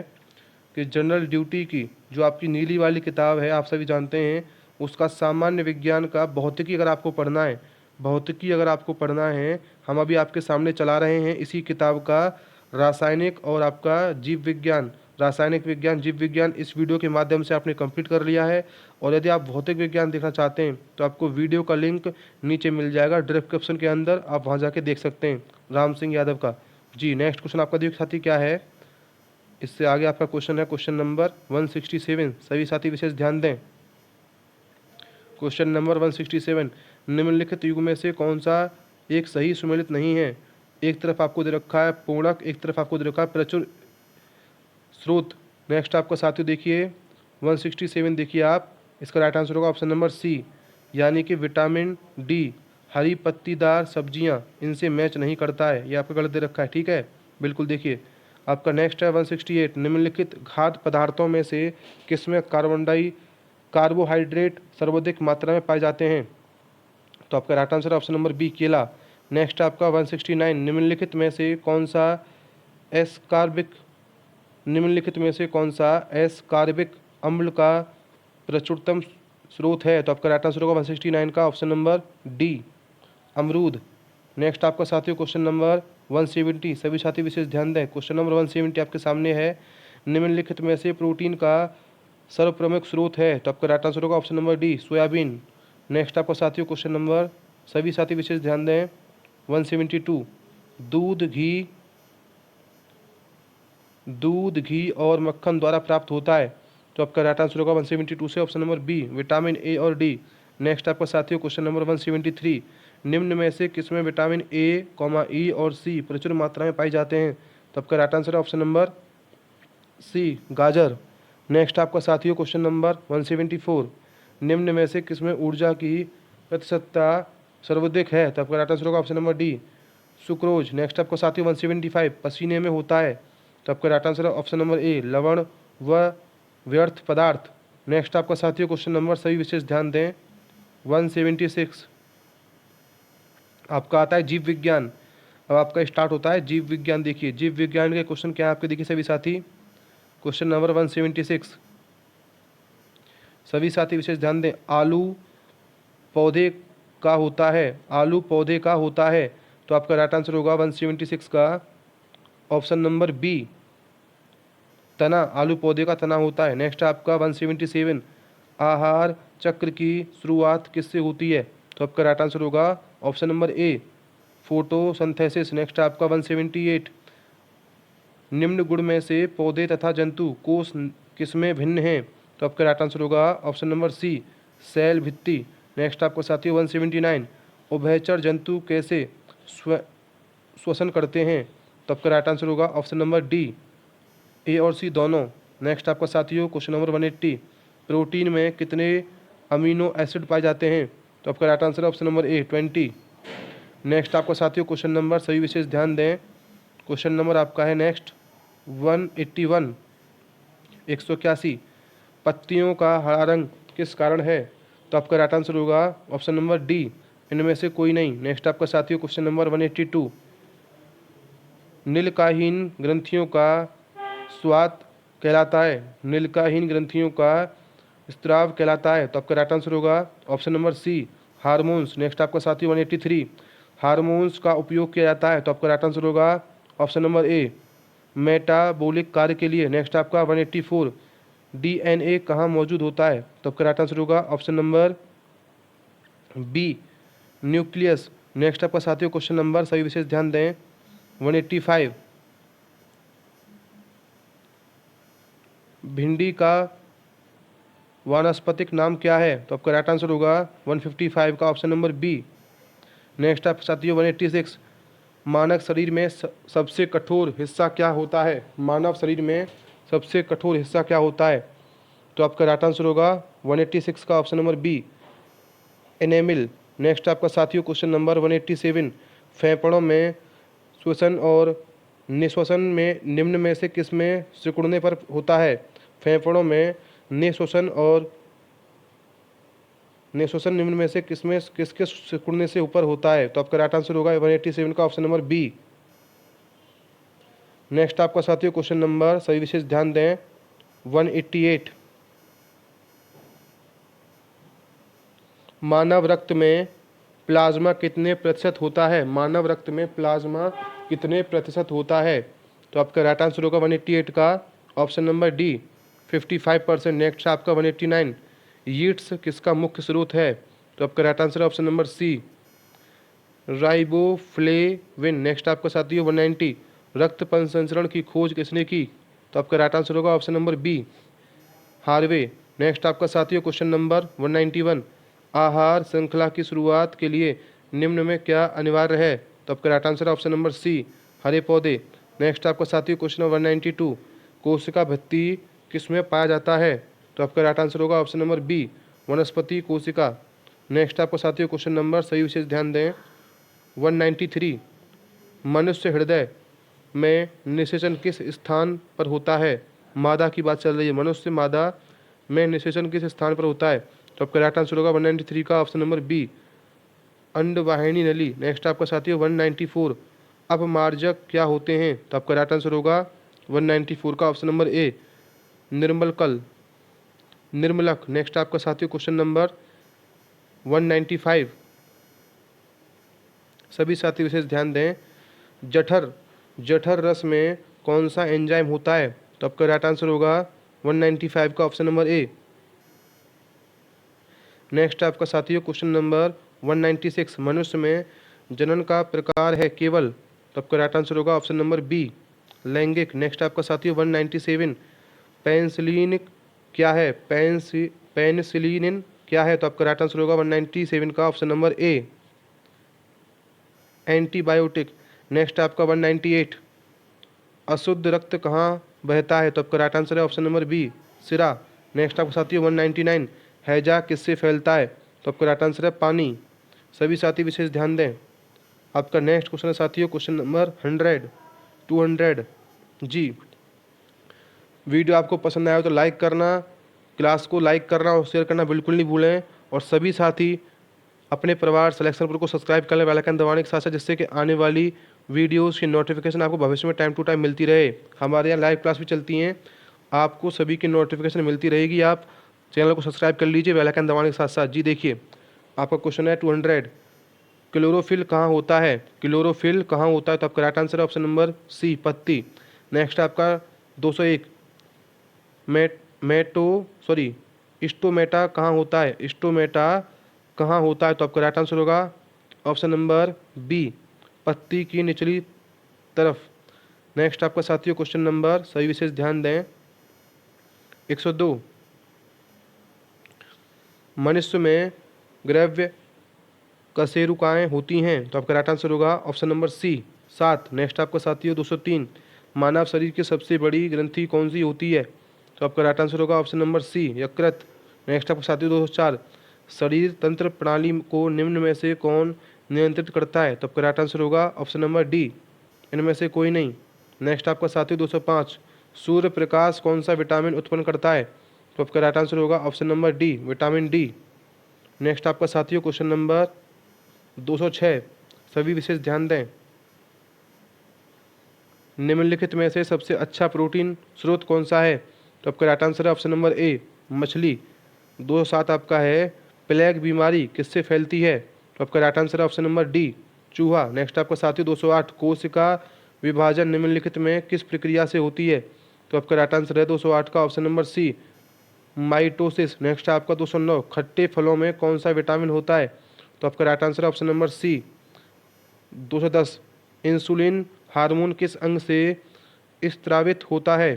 कि जनरल ड्यूटी की जो आपकी नीली वाली किताब है, आप सभी जानते हैं, उसका सामान्य विज्ञान का भौतिकी अगर आपको पढ़ना है, भौतिकी अगर आपको पढ़ना है, हम अभी आपके सामने चला रहे हैं इसी किताब का रासायनिक और आपका जीव विज्ञान, रासायनिक विज्ञान, जीव विज्ञान इस वीडियो के माध्यम से आपने कंप्लीट कर लिया है। और यदि आप भौतिक विज्ञान देखना चाहते हैं तो आपको वीडियो का लिंक नीचे मिल जाएगा डिस्क्रिप्शन के अंदर, आप वहाँ जाके देख सकते हैं, राम सिंह यादव का। जी नेक्स्ट क्वेश्चन आपका देखिए साथी क्या है, इससे आगे आपका क्वेश्चन है क्वेश्चन नंबर 167, सभी साथी विशेष ध्यान दें। क्वेश्चन नंबर 167, निम्नलिखित युग में से कौन सा एक सही सुमेलित नहीं है? एक तरफ आपको दे रखा है पूर्णक, एक तरफ आपको दे रखा है प्रचुर स्रोत। नेक्स्ट आपका साथियों देखिए 167, देखिए आप, इसका राइट आंसर होगा ऑप्शन नंबर सी, यानी कि विटामिन डी, हरी पत्तीदार सब्जियां, इनसे मैच नहीं करता है, ये आपका गलत दे रखा है, ठीक है, बिल्कुल। देखिए आपका नेक्स्ट है 168, निम्नलिखित खाद्य पदार्थों में से किसमें कार्बोहाइड्रेट सर्वाधिक मात्रा में पाए जाते हैं? तो आपका right answer option number B, केला। नेक्स्ट आपका 169, निम्नलिखित में से कौन सा एस्कार्बिक अम्ल का प्रचुरतम स्रोत है? तो आपका राइट आंसर होगा 169 का ऑप्शन नंबर डी, अमरूद। नेक्स्ट आपका साथियों क्वेश्चन नंबर 170, सभी साथी विशेष ध्यान दें। क्वेश्चन नंबर 170 आपके सामने है, निम्नलिखित में से प्रोटीन का सर्वप्रमुख स्रोत है? तो आपका राइट आंसर होगा option number D, soybean. Next आपका साथियों क्वेश्चन नंबर, सभी साथी विशेष ध्यान दें, 172, दूध घी और मक्खन द्वारा प्राप्त होता है। तो आपका राइट आंसर होगा 172 से option number B, vitamin A और डी। नेक्स्ट आपका साथियों क्वेश्चन नंबर 173, निम्न में से किसमें विटामिन ए, ई और सी प्रचुर मात्रा में पाए जाते हैं? तो आपका राइट आंसर है ऑप्शन नंबर सी, गाजर। नेक्स्ट आपका साथियों क्वेश्चन नंबर 174, निम्न में से किसमें ऊर्जा की प्रतिशतता सर्वाधिक है? तो आपका राइट आंसर होगा option number D, sucrose. Next आपका साथियों 175, पसीने में होता है। तो आपका राइट आंसर है ऑप्शन नंबर ए, लवण व व्यर्थ पदार्थ। नेक्स्ट आपका साथियों क्वेश्चन नंबर, सभी विशेष ध्यान दें, 176 आपका आता है जीव विज्ञान। अब आपका स्टार्ट होता है जीव विज्ञान। देखिए जीव विज्ञान के क्वेश्चन क्या है आपके, देखिए सभी साथी, क्वेश्चन नंबर 176, सभी साथी विशेष ध्यान दें, आलू पौधे का होता है, आलू पौधे का होता है। तो आपका राइट आंसर होगा 176 का ऑप्शन नंबर बी, तना, आलू पौधे का तना होता है। नेक्स्ट आपका 177, आहार चक्र की शुरुआत किससे होती है? तो आपका राइट आंसर होगा ऑप्शन नंबर ए, फोटोसिंथेसिस। नेक्स्ट आपका 178, निम्न गुण में से पौधे तथा जंतु कोष किसमें भिन्न हैं? तो आपका राइट आंसर होगा ऑप्शन नंबर सी, सेल भित्ति। नेक्स्ट आपका साथियों 179, उभयचर जंतु कैसे श्वसन करते हैं? तो आपका राइट आंसर होगा ऑप्शन नंबर डी, ए और सी दोनों। नेक्स्ट आपका साथियों क्वेश्चन नंबर 180, प्रोटीन में कितने अमीनो एसिड पाए जाते हैं? तो आपका राइट आंसर है ऑप्शन नंबर ए, 20। नेक्स्ट आपका साथियों क्वेश्चन नंबर, सभी विशेष ध्यान दें, क्वेश्चन नंबर आपका है नेक्स्ट 181, 181, पत्तियों का हरा रंग किस कारण है? तो आपका राइट आंसर होगा ऑप्शन नंबर डी, इनमें से कोई नहीं। नेक्स्ट आपका साथियों क्वेश्चन नंबर 182, नीलकाहीन ग्रंथियों का स्वाद कहलाता है, नीलकाहीन ग्रंथियों का स्त्राव कहलाता है। तो आपका राइट आंसर होगा option number C, hormones. Next आपका साथियों 183, हार्मोन्स का उपयोग किया जाता है। तो आपका राइट आंसर होगा ऑप्शन नंबर ए, मेटाबॉलिक कार्य के लिए। नेक्स्ट आपका 184, डीएनए कहाँ मौजूद होता है? तो आपका राइट आंसर होगा option number B, nucleus. Next आपका साथियों क्वेश्चन नंबर, सभी विशेष ध्यान दें, 185, भिंडी का वानस्पतिक नाम क्या है? तो आपका राइट आंसर होगा 155 का ऑप्शन नंबर बी। नेक्स्ट आप साथियों 186, मानव शरीर में सबसे कठोर हिस्सा क्या होता है? मानव शरीर में सबसे कठोर हिस्सा क्या होता है? तो आपका राइट आंसर होगा 186 का ऑप्शन नंबर बी, एनेमिल। नेक्स्ट आपका साथियों क्वेश्चन नंबर 187, फेफड़ों में श्वसन और निश्वसन में निम्न में से किस में सिकुड़ने पर होता है? फेफड़ों में निश्वसन और निश्वसन निम्न में से किसके सिकुड़ने से ऊपर होता है? तो आपका राइट आंसर होगा 187 का ऑप्शन नंबर बी। नेक्स्ट आपका साथियों क्वेश्चन नंबर, सभी विशेष ध्यान दें, 188, मानव रक्त में प्लाज्मा कितने प्रतिशत होता है? मानव रक्त में प्लाज्मा कितने प्रतिशत होता है? तो आपका राइट आंसर होगा 188 का ऑप्शन नंबर डी, 55%। नेक्स्ट आपका 189, यीस्ट किसका मुख्य स्रोत है? तो आपका राइट आंसर है option number C, riboflavin. Next आपका साथियों 190, रक्त परिसंचरण की खोज किसने की? तो आपका राइट आंसर होगा option number B, Harvey. Next आपका साथियों क्वेश्चन नंबर 191, आहार श्रृंखला की शुरुआत के लिए निम्न में क्या अनिवार्य है? तो आपका राइट आंसर है ऑप्शन नंबर सी, हरे पौधे। नेक्स्ट आपका साथियों क्वेश्चन नंबर 192, कोशिका भित्ति किसमें पाया जाता है? तो आपका राइट आंसर होगा ऑप्शन नंबर बी, वनस्पति कोशिका। नेक्स्ट आपका साथियों क्वेश्चन नंबर, सही विशेष ध्यान दें, 193, मनुष्य हृदय में निषेचन किस स्थान पर होता है? मादा की बात चल रही है, मनुष्य मादा में निषेचन किस स्थान पर होता है? तो आपका राइट आंसर होगा 193 का ऑप्शन नंबर बी, अंडवाहिनी नली। नेक्स्ट आपका साथियों 194, अपमार्जक क्या होते हैं? तो आपका राइट आंसर होगा 194 का ऑप्शन नंबर ए, निर्मलक। नेक्स्ट आपका साथियों क्वेश्चन नंबर 195, सभी साथी विशेष ध्यान दें, जठर रस में कौन सा एंजाइम होता है? तो आपका राइट आंसर होगा 195 का ऑप्शन नंबर ए। नेक्स्ट आपका साथियों क्वेश्चन नंबर 196, मनुष्य में जनन का प्रकार है केवल? तो आपका राइट आंसर होगा ऑप्शन नंबर बी, लैंगिक। नेक्स्ट आपका साथियों 197, पेनिसिलिन क्या है? पेनिसिलिन क्या है? तो आपका राइट आंसर होगा 197 का ऑप्शन नंबर ए, एंटीबायोटिक। नेक्स्ट आपका 198, अशुद्ध रक्त कहाँ बहता है? तो आपका राइट आंसर है ऑप्शन नंबर बी, सिरा। नेक्स्ट आपका साथियों 199, हैजा किससे फैलता है? तो आपका राइट आंसर है पानी। सभी साथी विशेष ध्यान दें। आपका नेक्स्ट क्वेश्चन है साथियों क्वेश्चन नंबर 200 जी। वीडियो आपको पसंद आया हो तो लाइक करना, क्लास को लाइक करना और शेयर करना बिल्कुल नहीं भूलें। और सभी साथी अपने परिवार सिलेक्शन प्रो को सब्सक्राइब कर लें बेल आइकन दबाने के साथ साथ, जिससे कि आने वाली वीडियोस की नोटिफिकेशन आपको भविष्य में टाइम टू टाइम मिलती रहे। हमारे यहाँ लाइव क्लास भी चलती हैं, आपको सभी की नोटिफिकेशन मिलती रहेगी। आप चैनल को सब्सक्राइब कर लीजिए बेल आइकन दबाने के साथ साथ। जी देखिए आपका क्वेश्चन है 200, क्लोरोफिल कहाँ होता है? क्लोरोफिल कहाँ होता है? तो आपका राइट आंसर है ऑप्शन नंबर सी, पत्ती। नेक्स्ट आपका 201, स्टोमेटा कहाँ होता है? स्टोमेटा कहाँ होता है? तो आपका राइट आंसर होगा ऑप्शन नंबर बी, पत्ती की निचली तरफ। नेक्स्ट आपका साथियों क्वेश्चन नंबर, सभी विशेष ध्यान दें, 102 मनुष्य में ग्रव्य कशेरुकाएँ होती हैं, तो आपका राइट आंसर होगा ऑप्शन नंबर सी 7। नेक्स्ट आपका साथियों 203 मानव शरीर की सबसे बड़ी ग्रंथि कौन सी होती है, तो आपका राइट आंसर होगा ऑप्शन नंबर सी यकृत। नेक्स्ट आपका साथियों 204 शरीर तंत्र प्रणाली को निम्न में से कौन नियंत्रित करता है, तो आपका राइट आंसर होगा ऑप्शन नंबर डी इनमें से कोई नहीं। नेक्स्ट आपका साथियों 205 सूर्य प्रकाश कौन सा विटामिन उत्पन्न करता है, तो आपका राइट आंसर होगा option number D vitamin D. Next आपका साथियों क्वेश्चन नंबर 206 सभी विशेष ध्यान दें, निम्नलिखित में से सबसे अच्छा प्रोटीन स्रोत कौन सा है, तो आपका राइट आंसर है ऑप्शन नंबर ए मछली। 207 आपका है प्लेग बीमारी किससे फैलती है, तो आपका राइट आंसर है ऑप्शन नंबर डी चूहा। नेक्स्ट आपका साथियों 208 कोशिका विभाजन निम्नलिखित में किस प्रक्रिया से होती है, तो आपका राइट आंसर है 208 का option number C mitosis. Next आपका 209 खट्टे फलों में कौन सा विटामिन होता है, तो आपका राइट आंसर है option number C 210 insulin hormone किस अंग से स्त्रावित होता है,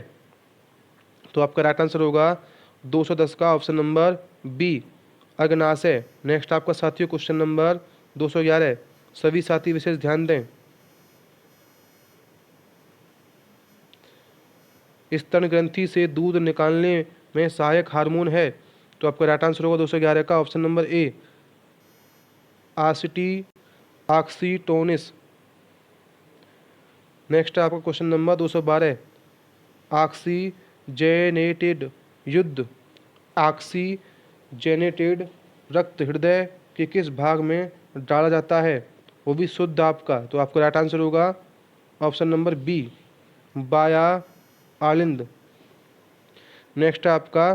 तो आपका राइट आंसर होगा 210 का ऑप्शन नंबर बी अग्नाशय। नेक्स्ट आपका साथियों क्वेश्चन नंबर 211 सभी साथी विशेष ध्यान दें, स्तन ग्रंथि से दूध निकालने में सहायक हार्मोन है, तो आपका राइट आंसर होगा 211 का ऑप्शन नंबर ए ऑक्सीटोनिस। नेक्स्ट आपका क्वेश्चन नंबर 212 ऑक्सीजेनेटेड युद्ध ऑक्सीजेनेटेड रक्त हृदय के किस भाग में डाला जाता है, वो भी शुद्ध आपका, तो आपका राइट आंसर होगा ऑप्शन नंबर बी बाया आलिंद। नेक्स्ट आपका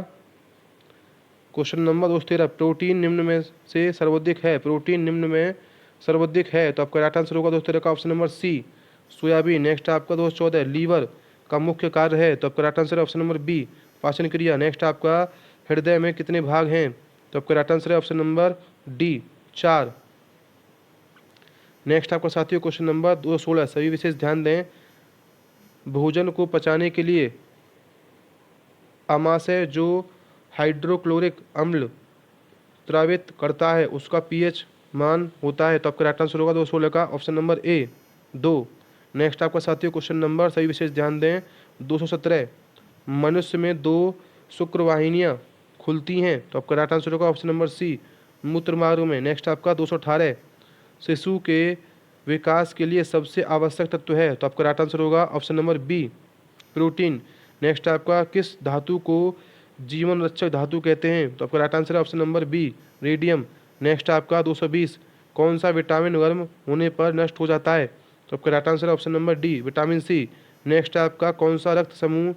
क्वेश्चन नंबर 213 प्रोटीन निम्न में से सर्वाधिक है, प्रोटीन निम्न में सर्वाधिक है, तो आपका राइट आंसर होगा 213 का option number C soybean. Next आपका 214 लीवर का मुख्य कार्य है, तो आपका राइट आंसर है ऑप्शन नंबर बी पाचन क्रिया। नेक्स्ट आपका हृदय में कितने भाग हैं, तो आपका राइट आंसर है ऑप्शन नंबर डी 4। नेक्स्ट आपका साथियों क्वेश्चन नंबर 216 सभी विशेष ध्यान दें, भोजन को पचाने के लिए आमाशय जो हाइड्रोक्लोरिक अम्ल स्रावित करता है उसका पीएच मान होता है, तो आपका राइट आंसर होगा 216 का ऑप्शन नंबर ए 2। नेक्स्ट आपका साथियों क्वेश्चन नंबर सभी विशेष ध्यान दें 217 मनुष्य में 2 शुक्रवाहिनियां खुलती हैं, तो आपका राइट आंसर होगा ऑप्शन नंबर सी मूत्रमार्ग में। नेक्स्ट आपका 218 शिशु के विकास के लिए सबसे आवश्यक तत्व है, तो आपका राइट आंसर होगा option number B protein. Next आपका किस धातु को जीवन रक्षक धातु कहते हैं, तो आपका राइट आंसर है option number B radium. Next आपका 220 कौन सा विटामिन गर्म होने पर नष्ट हो जाता है, तो आपका राइट आंसर है option number D vitamin C. Next आपका कौन सा रक्त समूह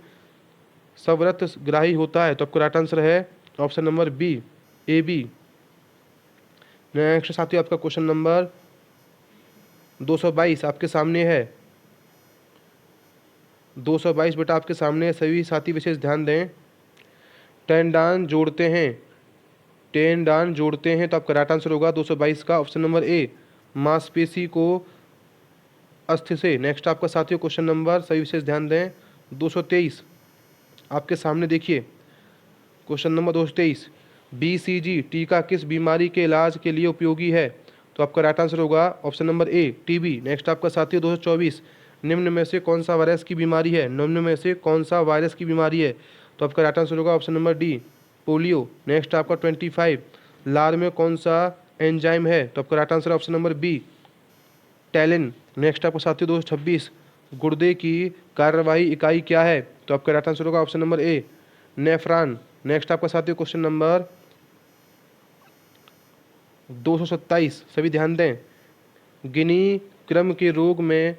सर्वरक्त ग्राही होता है, तो आपका राइट आंसर है option number B A B. Next साथियों आपका क्वेश्चन नंबर 222 आपके सामने है, 222 बेटा आपके सामने है, सभी साथी विशेष ध्यान दें, टेंडान जोड़ते हैं, टेंडान जोड़ते हैं, तो आपका राइट आंसर होगा 222 का ऑप्शन नंबर ए मांसपेशी को अस्थि से। नेक्स्ट आपका साथियों क्वेश्चन नंबर सभी विशेष ध्यान दें 223 आपके सामने देखिए, क्वेश्चन नंबर 223 BCG टीका किस बीमारी के इलाज के लिए उपयोगी है, तो आपका राइट आंसर होगा ऑप्शन नंबर ए टीबी। नेक्स्ट आपका साथियों 224 निम्न में से कौन सा वायरस की बीमारी है, निम्न में से कौन सा वायरस की बीमारी है, तो आपका राइट आंसर होगा option number D polio. Next आपका 25 लार में कौन सा एंजाइम है, तो आपका right answer option number B ptyalin. Next आपका साथियों 226 गुर्दे की कार्यवाही इकाई क्या है, तो आपका राइट आंसर होगा ऑप्शन नंबर ए नेफ्रॉन। नेक्स्ट आपका साथियों क्वेश्चन नंबर 227 सभी ध्यान दें, गिनी क्रम के रोग में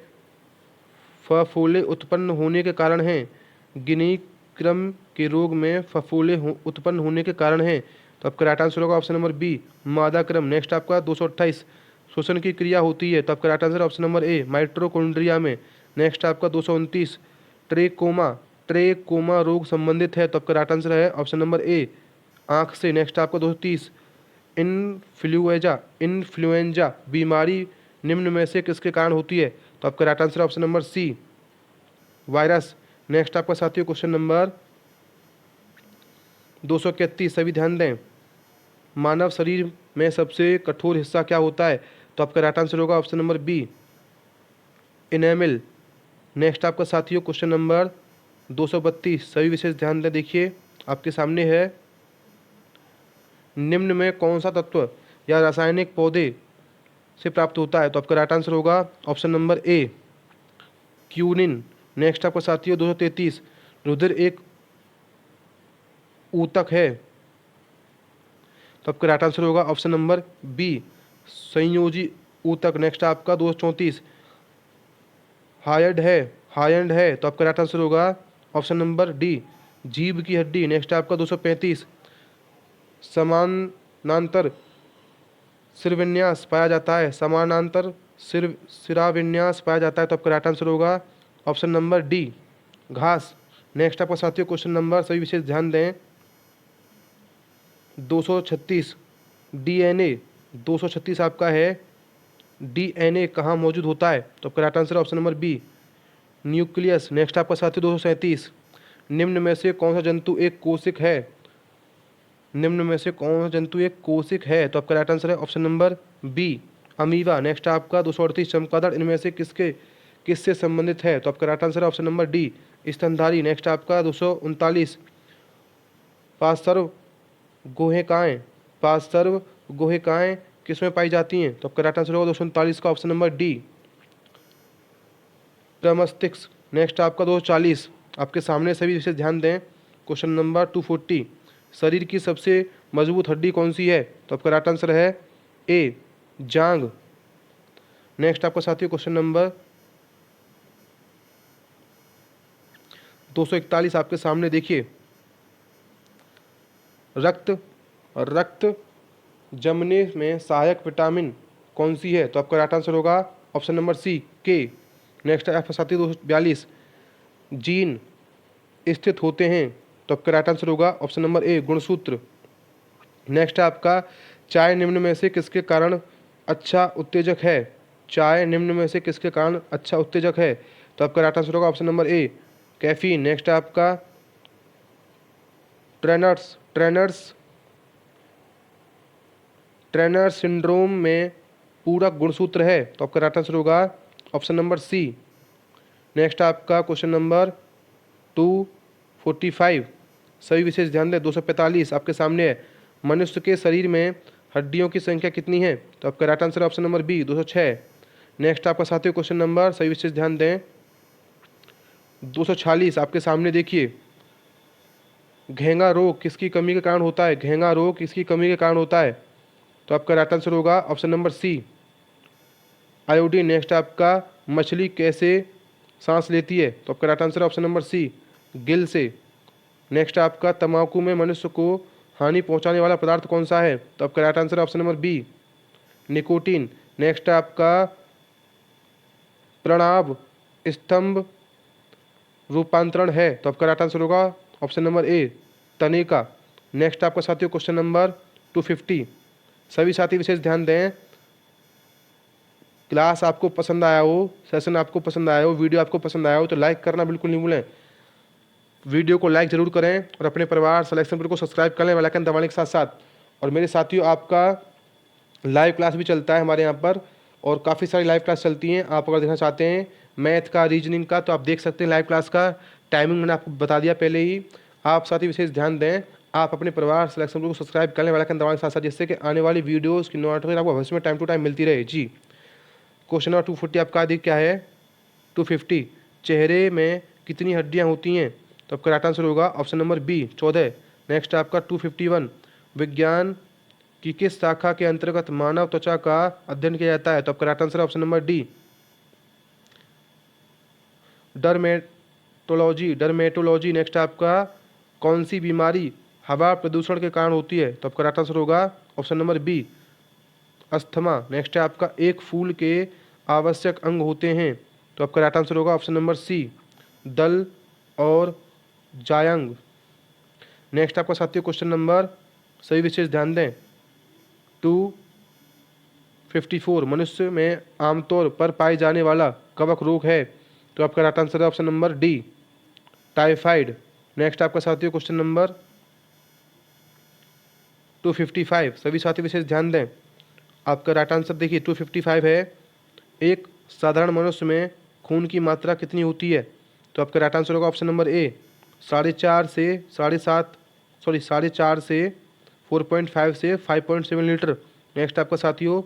फफोले उत्पन्न होने के कारण हैं, गिनी क्रम के रोग में फफोले उत्पन्न होने के कारण हैं, तो आपका राइट आंसर होगा ऑप्शन नंबर बी मादा क्रम। नेक्स्ट आपका 228 श्वसन की क्रिया होती है, तो आपका राइट आंसर ऑप्शन नंबर ए माइटोकॉन्ड्रिया में। नेक्स्ट आपका 229 ट्रेकोमा रोग संबंधित है, तो आपका राइट आंसर है ऑप्शन नंबर ए आँख से। नेक्स्ट आपका 230 इन्फ्लुएंजा बीमारी निम्न में से किसके कारण होती है, तो आपका right answer option number C virus. Next आपका साथियों क्वेश्चन नंबर 231 सभी ध्यान दें, मानव शरीर में सबसे कठोर हिस्सा क्या होता है? तो आपका राइट आंसर होगा ऑप्शन नंबर बी, इनेमिल। नेक्स्ट आपका साथियों क्वेश्चन नंबर 232 सभी विशेष ध्यान दें, देखिए आपके सामने है, निम्न में कौन सा तत्व या रासायनिक पौधे से प्राप्त होता है? तो आपका राइट आंसर होगा ऑप्शन नंबर ए, क्यूनिन। नेक्स्ट आपका साथियों 233 रुधिर एक ऊतक है? तो आपका राइट आंसर होगा ऑप्शन नंबर बी, संयोजी ऊतक। नेक्स्ट आपका 234 हायड है? तो आपका राइट आंसर होगा ऑप्शन नंबर डी, जीभ की हड्डी। नेक्स्ट आपका 235 समानांतर सिरविन्यास पाया जाता है? समानांतर सिराविन्यास पाया जाता है? तो आपका राइट आंसर होगा ऑप्शन नंबर डी, घास। नेक्स्ट आपका साथियों क्वेश्चन नंबर सभी विशेष ध्यान दें, 236 डीएनए। 236 आपका है, डीएनए कहाँ मौजूद होता है? तो आपका right answer option number B, nucleus. Next आपका साथियों 237 निम्न में से कौन सा जंतु एक कोशिक है? निम्न में से कौन सा जंतु एक कोशिक है? तो आपका राइट आंसर है option number B, amoeba. Next आपका 238 चमगादड़ इनमें से किससे संबंधित है? तो आपका राइट आंसर है ऑप्शन नंबर डी, स्तनधारी। नेक्स्ट आपका 239 पार्श्व गुहिकाएं किसमें पाई जाती हैं? तो आपका राइट आंसर होगा 239 का ऑप्शन नंबर डी, प्रमस्तिष्क। नेक्स्ट आपका 240 आपके सामने सभी विशेष ध्यान दें, क्वेश्चन नंबर 240 शरीर की सबसे मजबूत हड्डी कौन सी है? तो आपका राइट आंसर है ए, जांघ। नेक्स्ट आपका साथियों क्वेश्चन नंबर 241 आपके सामने, देखिए रक्त जमने में सहायक विटामिन कौन सी है? तो आपका राइट आंसर होगा ऑप्शन नंबर सी, के। नेक्स्ट आपका साथी 242 जीन स्थित होते हैं? तो आपका राइट आंसर होगा ऑप्शन नंबर ए, गुणसूत्र। नेक्स्ट आपका चाय निम्न में से किसके कारण अच्छा उत्तेजक है? चाय निम्न में से किसके कारण अच्छा उत्तेजक है? तो आपका राइट आंसर होगा ऑप्शन नंबर ए, कैफीन। नेक्स्ट आपका ट्रेनर सिंड्रोम में पूरक गुणसूत्र है? तो आपका राइट आंसर होगा ऑप्शन नंबर सी। नेक्स्ट आपका क्वेश्चन नंबर 245 सभी विशेष ध्यान दें, 245 आपके सामने है, मनुष्य के शरीर में हड्डियों की संख्या कितनी है? तो आपका right answer option number B, 206। Next आपका साथियों क्वेश्चन नंबर सभी विशेष ध्यान दें, 246 आपके सामने, देखिए घेंगा रोग किसकी कमी के कारण होता है? घेंगा रोग किसकी कमी के कारण होता है? तो आपका राइट आंसर होगा option number C, iodine. Next आपका मछली कैसे सांस लेती है? तो आपका right answer option number C, gill से। नेक्स्ट आपका तंबाकू में मनुष्य को हानि पहुंचाने वाला पदार्थ कौन सा है? तो आपका right answer option number B, nicotine. Next आपका प्रणव स्तंभ रूपांतरण है? तो आपका राइट आंसर होगा ऑप्शन नंबर ए, तनिका। नेक्स्ट आपका साथियों क्वेश्चन नंबर 250 सभी साथी विशेष ध्यान दें, क्लास आपको पसंद आया हो, सेशन आपको पसंद आया हो, वीडियो आपको पसंद आया हो तो लाइक करना बिल्कुल नहीं भूलें। वीडियो को लाइक जरूर करें और अपने परिवार सिलेक्शन ग्रुप को सब्सक्राइब कर लें बेल आइकन दबाने के साथ साथ। और मेरे साथियों आपका लाइव क्लास भी चलता है हमारे यहाँ पर, और काफ़ी सारी लाइव क्लास चलती हैं। आप अगर देखना चाहते हैं मैथ का, रीजनिंग का, तो आप देख सकते हैं लाइव क्लास का टाइमिंग मैंने आपको बता दिया पहले ही। आप साथी विशेष ध्यान दें, आप अपने परिवार सिलेक्शन ग्रुप को सब्सक्राइब कर लें बेल आइकन दबाने के साथ साथ, जिससे कि आने वाली वीडियोज़ की नोटिफिकेशन आपको भविष्य में टाइम टू टाइम मिलती रहे जी। क्वेश्चन नंबर 240 आपका अधिक क्या है? 250 चेहरे में कितनी हड्डियां होती हैं? तो आपका राइट आंसर होगा ऑप्शन नंबर बी, 14। नेक्स्ट आपका 251 विज्ञान की किस शाखा के अंतर्गत मानव त्वचा का अध्ययन किया जाता है? तो आपका right answer option number D, dermatology. Next आपका कौन सी बीमारी हवा प्रदूषण के कारण होती है? तो आपका राइट आंसर होगा option number B, asthma. Next है आपका एक फूल के आवश्यक अंग होते हैं? तो आपका राइट आंसर होगा ऑप्शन नंबर सी, दल और जायंग। नेक्स्ट आपका साथियों क्वेश्चन नंबर सभी विशेष ध्यान दें, 254 मनुष्य में आमतौर पर पाए जाने वाला कवक रोग है? तो आपका राइट आंसर है option number D, typhoid. Next आपका साथियों क्वेश्चन नंबर 255। सभी साथी विशेष ध्यान दें, आपका राइट आंसर देखिए 255 है। एक साधारण मनुष्य में खून की मात्रा कितनी होती है? तो आपका राइट आंसर होगा ऑप्शन नंबर ए 4.5 से 4.5 से 4.5 से 5.7 लीटर। नेक्स्ट आपका साथियों,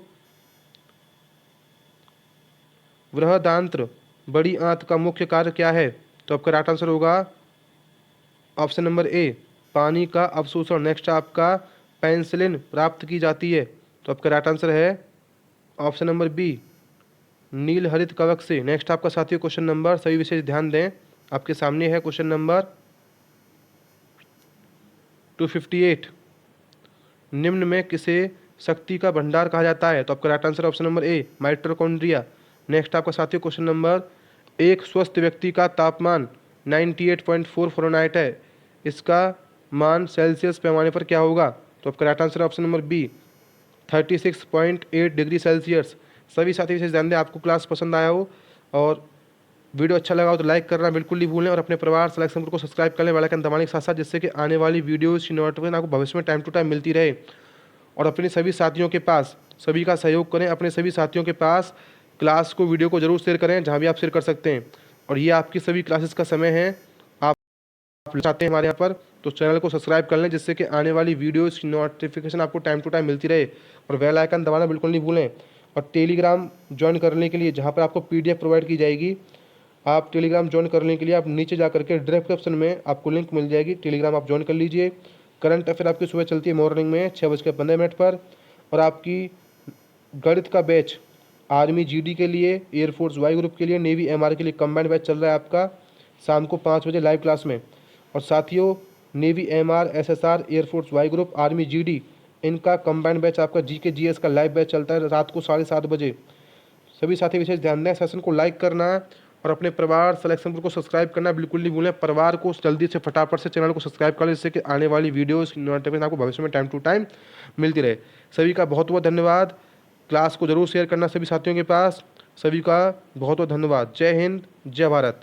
बृहदांत्र बड़ी आंत का मुख्य कार्य क्या है? तो आपका राइट आंसर होगा ऑप्शन नंबर ए पानी का अवशोषण। नेक्स्ट आपका पेंसिलिन प्राप्त की जाती है, तो आपका राइट आंसर है ऑप्शन नंबर बी नील हरित कवक से। नेक्स्ट आपका साथियों क्वेश्चन नंबर, सभी विशेष ध्यान दें, आपके सामने है क्वेश्चन नंबर 258। निम्न में किसे शक्ति का भंडार कहा जाता है? तो आपका राइट आंसर ऑप्शन नंबर ए माइटोकॉन्ड्रिया। नेक्स्ट आपका साथियों क्वेश्चन नंबर, एक स्वस्थ व्यक्ति का तापमान 98.4 फ़ारेनहाइट है, इसका मान सेल्सियस पैमाने पर क्या होगा? तो आपका right answer option number B 36.8 degree Celsius. सभी साथी विशेष ध्यान दें, आपको क्लास पसंद आया हो और वीडियो अच्छा लगा हो तो लाइक करना बिल्कुल नहीं भूलें और अपने परिवार सिलेक्शन ग्रुप को सब्सक्राइब कर लें बेल आइकन दबाने के साथ साथ, जिससे कि आने वाली वीडियोज़ की नोटिफिकेशन आपको भविष्य में टाइम टू टाइम मिलती रहे। और अपने सभी साथियों के पास सभी का सहयोग करें, अपने सभी साथियों के पास क्लास को वीडियो को जरूर शेयर करें जहाँ भी आप शेयर कर सकते हैं। और ये आपकी सभी क्लासेस का समय है, आप चाहते हैं हमारे यहाँ पर तो चैनल को सब्सक्राइब कर लें, जिससे कि आने वाली वीडियोज़ की नोटिफिकेशन आपको टाइम टू टाइम मिलती रहे। और बेल आइकन दबाना बिल्कुल नहीं भूलें। और टेलीग्राम ज्वाइन करने के लिए जहाँ पर आपको PDF प्रोवाइड की जाएगी, आप टेलीग्राम ज्वाइन करने के लिए आप नीचे जा करके डिस्क्रिप्शन में आपको लिंक मिल जाएगी, टेलीग्राम आप ज्वाइन कर लीजिए। करंट अफेयर आपकी सुबह चलती है मॉर्निंग में 6:15 पर। और आपकी गणित का बैच आर्मी GD के लिए, एयरफोर्स वाई ग्रुप के लिए, नेवी MR के लिए कंबाइंड बैच चल रहा है आपका शाम को 5 बजे लाइव क्लास में। और साथियों navy MR SSR air force Y group army GD इनका कंबाइंड बैच आपका GK GS का लाइव बैच चलता है रात को 7:30 बजे। सभी साथी विशेष ध्यान दें, सेशन को लाइक करना और अपने परिवार सिलेक्शन ग्रुप को सब्सक्राइब करना बिल्कुल नहीं भूलें। परिवार को जल्दी से फटाफट से चैनल को सब्सक्राइब कर लें, जिससे कि आने वाली वीडियोस नोटिफिकेशन आपको भविष्य में टाइम टू टाइम मिलती रहे। सभी का बहुत बहुत धन्यवाद। क्लास को जरूर शेयर करना सभी साथियों के पास। सभी का बहुत बहुत धन्यवाद। जय हिंद, जय भारत।